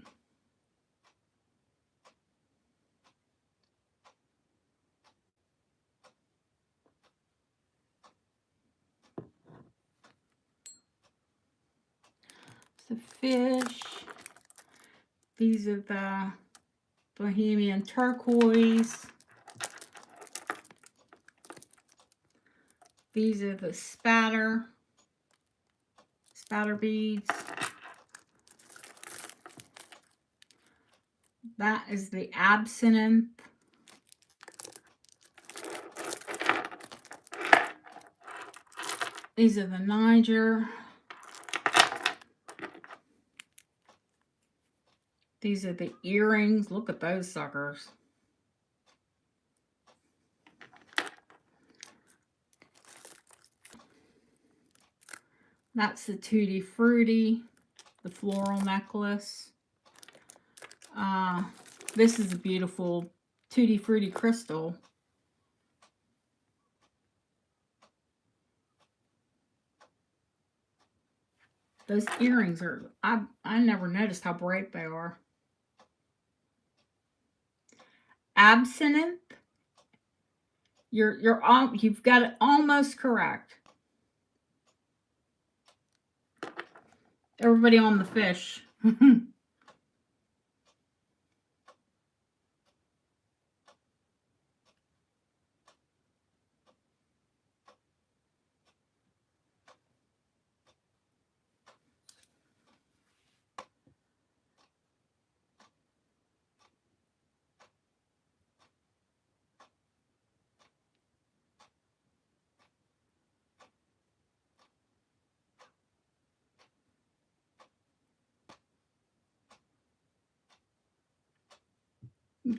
The fish. These are the Bohemian turquoise. These are the spatter beads. That is the absinthe. These are the Niger. These are the earrings. Look at those suckers. That's the Tutti Frutti, the floral necklace. This is a beautiful Tutti Frutti crystal. Those earrings are, I never noticed how bright they are. Absinthe. You've got it almost correct. Everybody on the fish.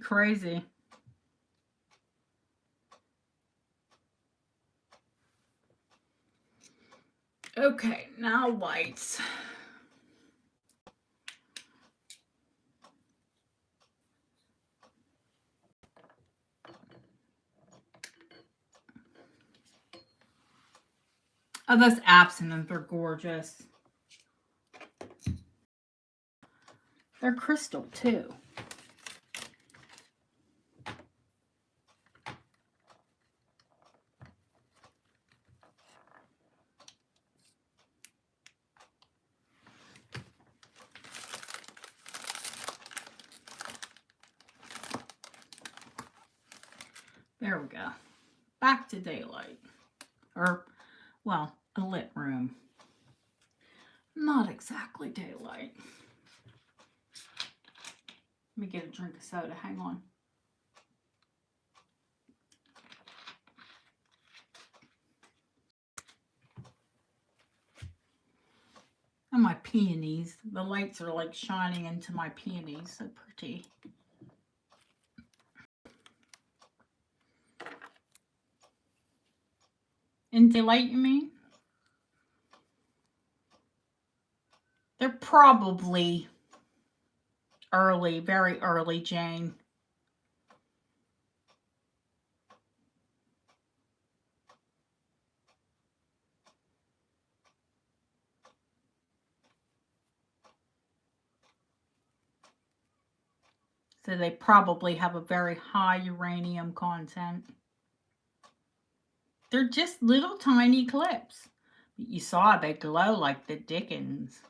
Crazy. Okay, now lights. Oh, those absinthe are gorgeous. They're crystal too. There we go. Back to daylight. Or, well, a lit room. Not exactly daylight. Let me get a drink of soda. Hang on. And my peonies. The lights are like shining into my peonies. So pretty. In daylight, you mean? They're probably early, very early, Jane. So they probably have a very high uranium content. They're just little tiny clips. But you saw they glow like the dickens.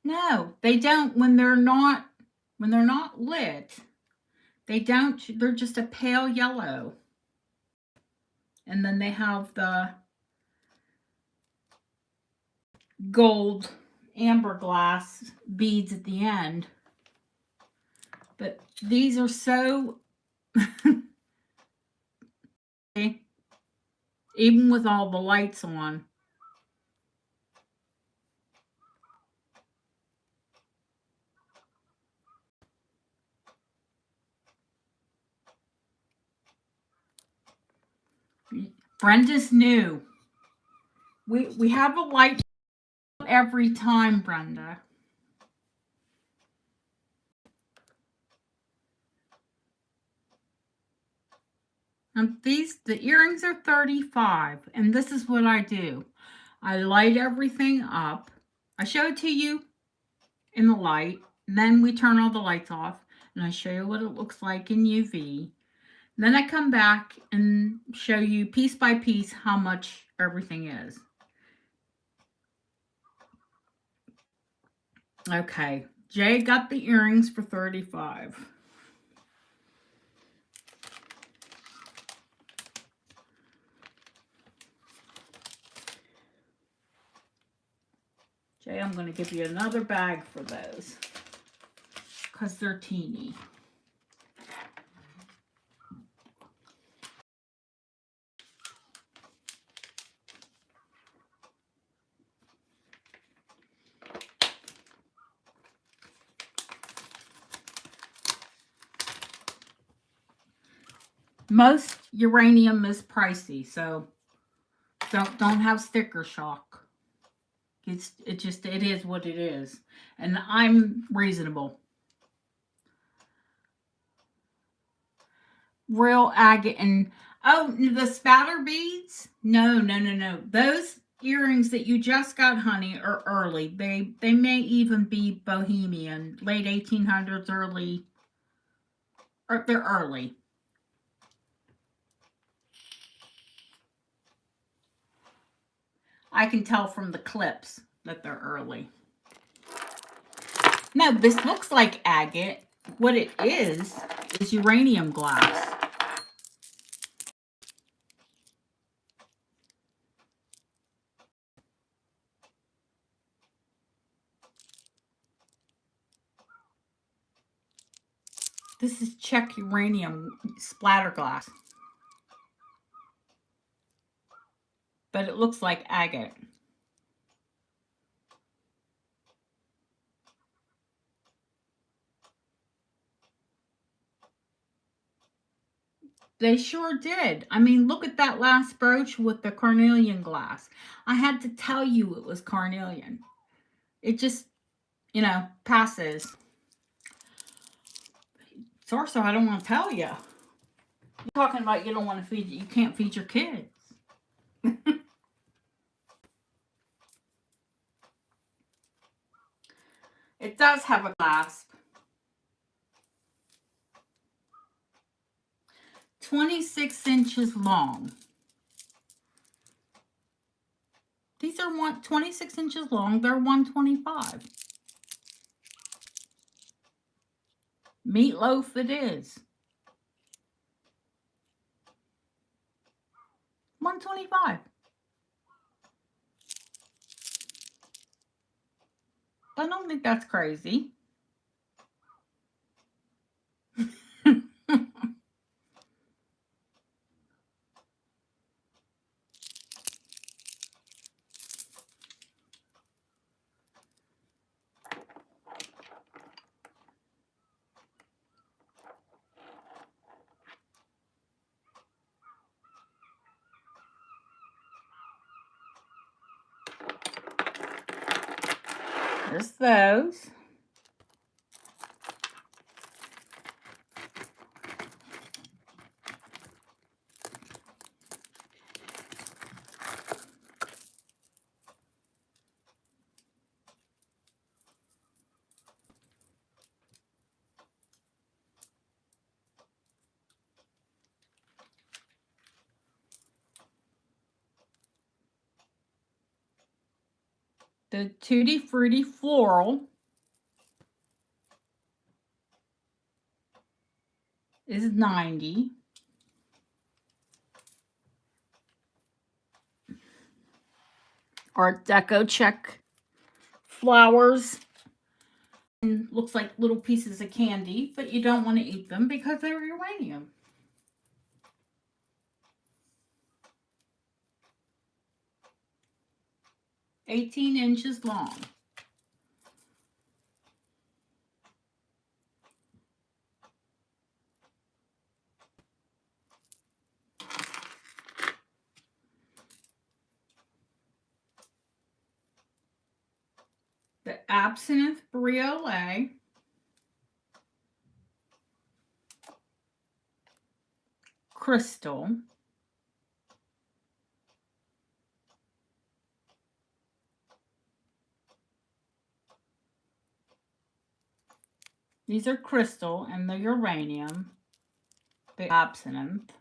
No, they don't. When they're not lit, they don't. They're just a pale yellow. And then they have the gold amber glass beads at the end. But these are so even with all the lights on. Brenda's new. We have a light every time, Brenda. And the earrings are $35, and this is what I do. I light everything up. I show it to you in the light, then we turn all the lights off, and I show you what it looks like in UV. Then I come back and show you piece by piece how much everything is. Okay, Jay got the earrings for $35. Jay, I'm going to give you another bag for those because they're teeny. Most uranium is pricey, so don't have sticker shock. It is what it is, and I'm reasonable. real agate. And oh, the spatter beads? No, no, no, no. Those earrings that you just got, honey, are early. They may even be Bohemian, late 1800s, early, or they're early. I can tell from the clips that they're early. No, this looks like agate. What it is uranium glass. This is Czech uranium splatter glass. But it looks like agate. They sure did. I mean, look at that last brooch with the carnelian glass. I had to tell you it was carnelian. It just, passes. Sorso, I don't want to tell you. You're talking about you don't want to feed, you can't feed your kids. It does have a clasp. 26 inches long. These are 26 inches long. They're $125. Meatloaf it is. $125. I don't think that's crazy. There's those. The Tutti Frutti Floral is $90. Art Deco Czech flowers. And looks like little pieces of candy, but you don't want to eat them because they're uranium. $18 inches long. The Absinthe Briolet. Crystal. These are crystal and the uranium. The absinthe.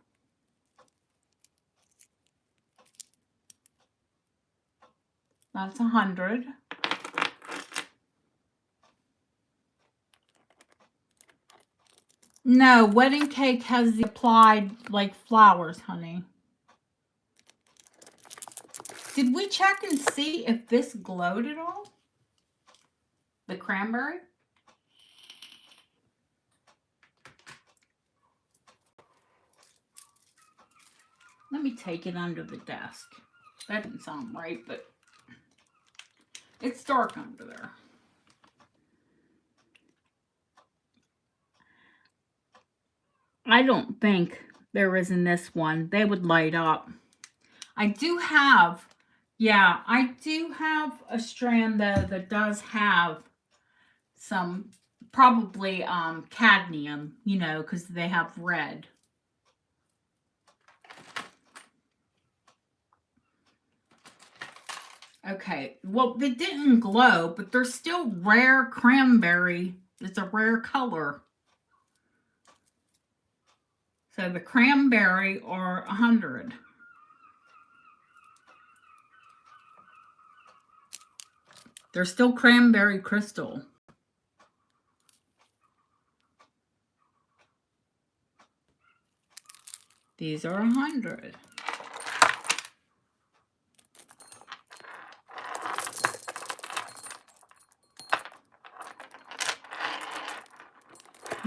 That's 100. No, wedding cake has the applied like flowers, honey. Did we check and see if this glowed at all? The cranberry? Let me take it under the desk. That didn't sound right, but it's dark under there. I don't think there is in this one. They would light up. I do have, I do have a strand though that does have some probably cadmium, because they have red. Okay, well, they didn't glow, but they're still rare cranberry. It's a rare color. So the cranberry are 100. They're still cranberry crystal. These are 100.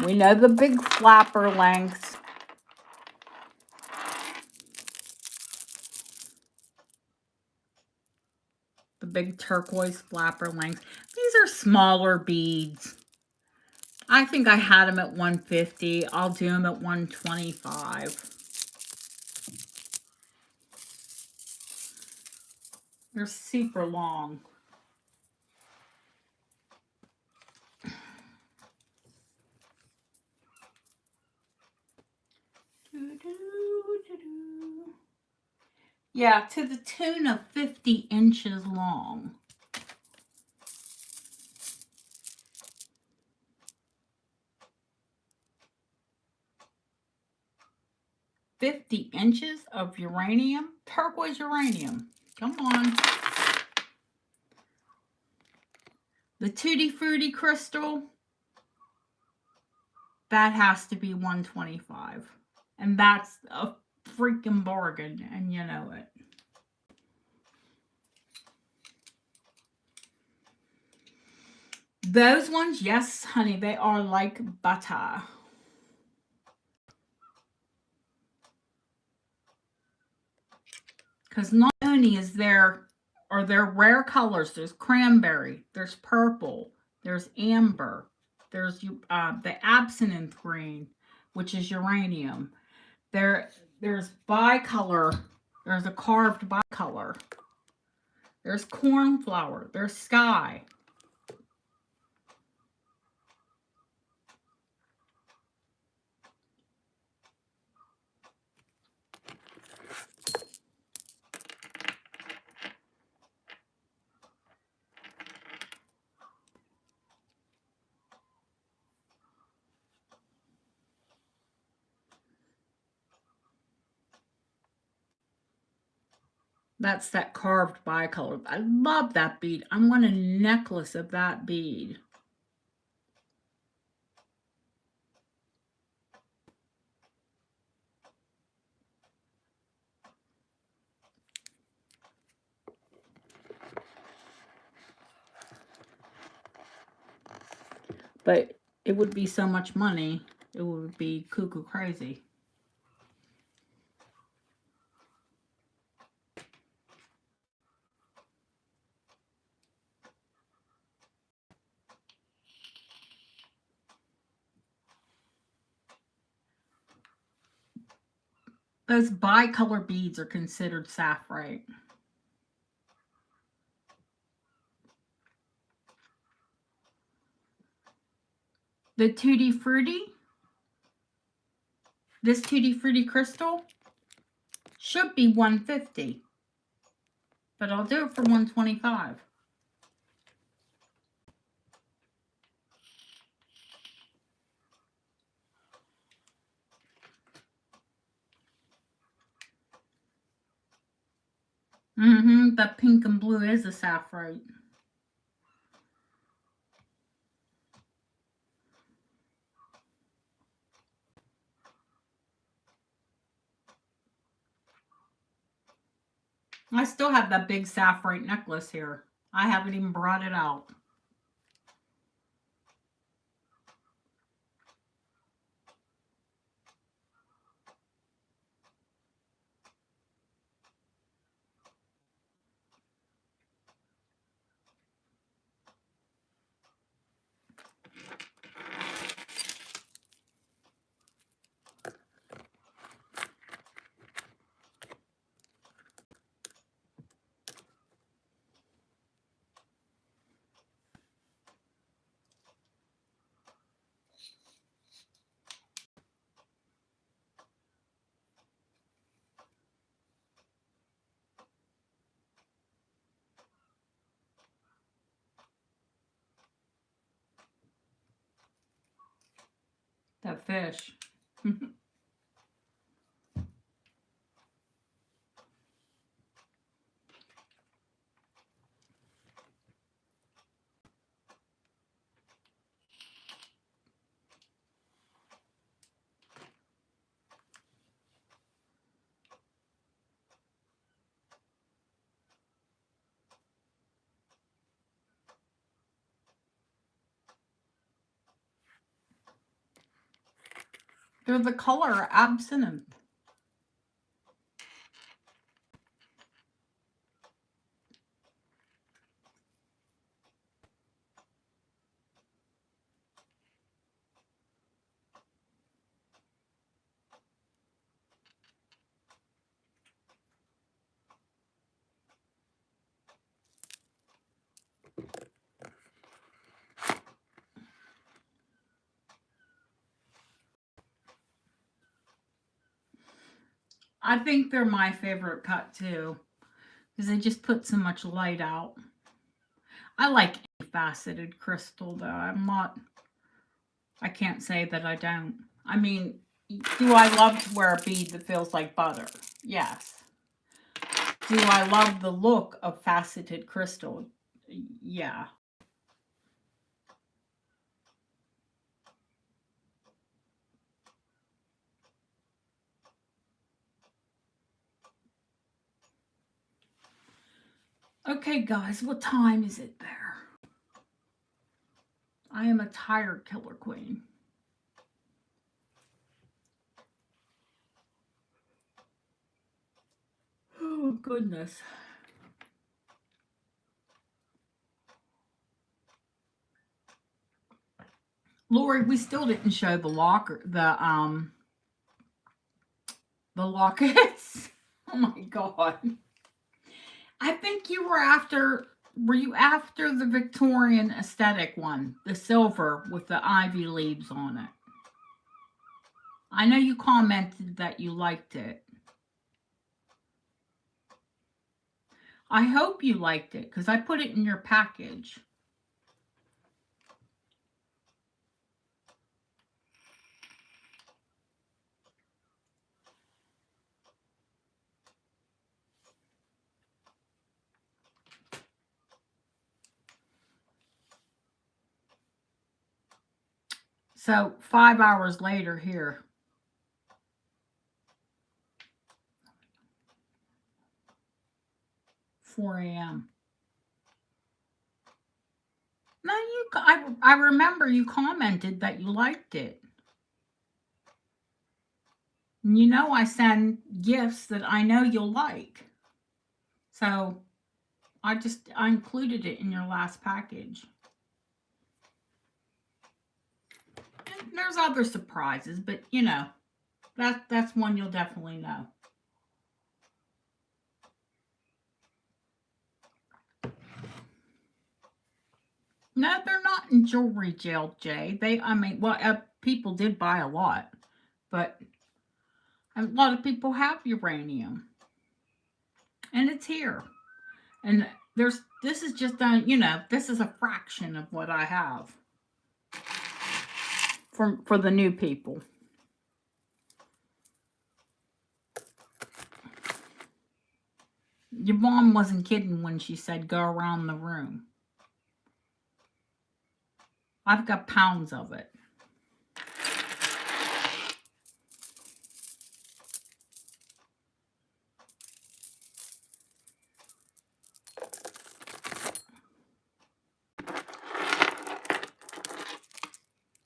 We know the big flapper lengths. The big turquoise flapper lengths. These are smaller beads. I think I had them at 150. I'll do them at 125. They're super long. Yeah, to the tune of 50 inches long. $50 inches of uranium, turquoise uranium. Come on. The Tutti Frutti crystal, that has to be 125. And that's a freaking bargain, and you know it. Those ones, yes, honey, they are like butter. Because not only is there rare colors, there's cranberry, there's purple, there's amber, there's the absinthe green, which is uranium. There's bicolor, there's a carved bicolor. There's cornflower, there's sky. That's that carved bicolor. I love that bead. I want a necklace of that bead. But it would be so much money. It would be cuckoo crazy. Those bicolor beads are considered sapphire. The Tutti Frutti, this Tutti Frutti crystal should be 150, but I'll do it for 125. The pink and blue is a sapphire. I still have that big sapphire necklace here. I haven't even brought it out. That fish. They're the color absinthe. I think they're my favorite cut too, because they just put so much light out. I like faceted crystal though. I can't say that I don't. I mean, do I love to wear a bead that feels like butter? Yes. Do I love the look of faceted crystal? Yeah. Okay, guys, what time is it there? I am a tired killer queen. Oh, goodness. Lori, we still didn't show the lockets. Oh my God. I think you were you after the Victorian aesthetic one? The silver with the ivy leaves on it. I know you commented that you liked it. I hope you liked it because I put it in your package. So 5 hours later here. $4 a.m. No, I remember you commented that you liked it. And you know I send gifts that I know you'll like. So I included it in your last package. And there's other surprises, but you know, that's one you'll definitely know. No, they're not in jewelry jail, Jay. People did buy a lot, but a lot of people have uranium, and it's here. And this is just this is a fraction of what I have for the new people. Your mom wasn't kidding when she said go around the room. I've got pounds of it.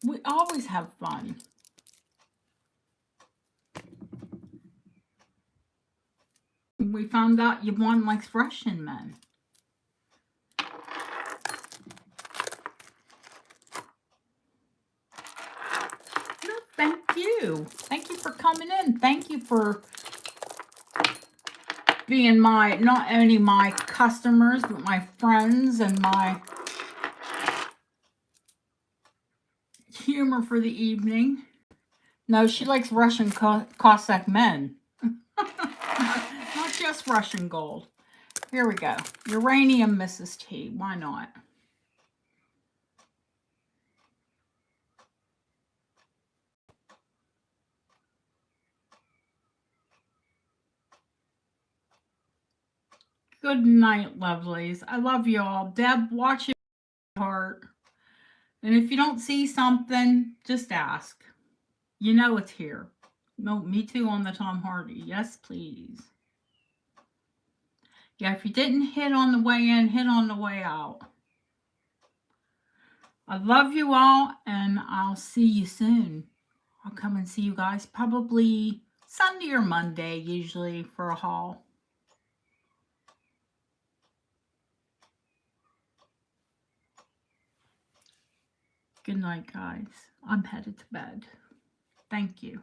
We always have fun. We found out Yvonne likes Russian men. No, thank you. Thank you for coming in. Thank you for being not only my customers, but my friends and my humor for the evening. No, she likes Russian Cossack men. Not just Russian gold. Here we go. Uranium Mrs. T. Why not? Good night, lovelies. I love you all. Deb, watch your heart. And if you don't see something, just ask. You know it's here. No, me too on the Tom Hardy. Yes, please. Yeah, if you didn't hit on the way in, hit on the way out. I love you all, and I'll see you soon. I'll come and see you guys probably Sunday or Monday, usually, for a haul. Good night, guys. I'm headed to bed. Thank you.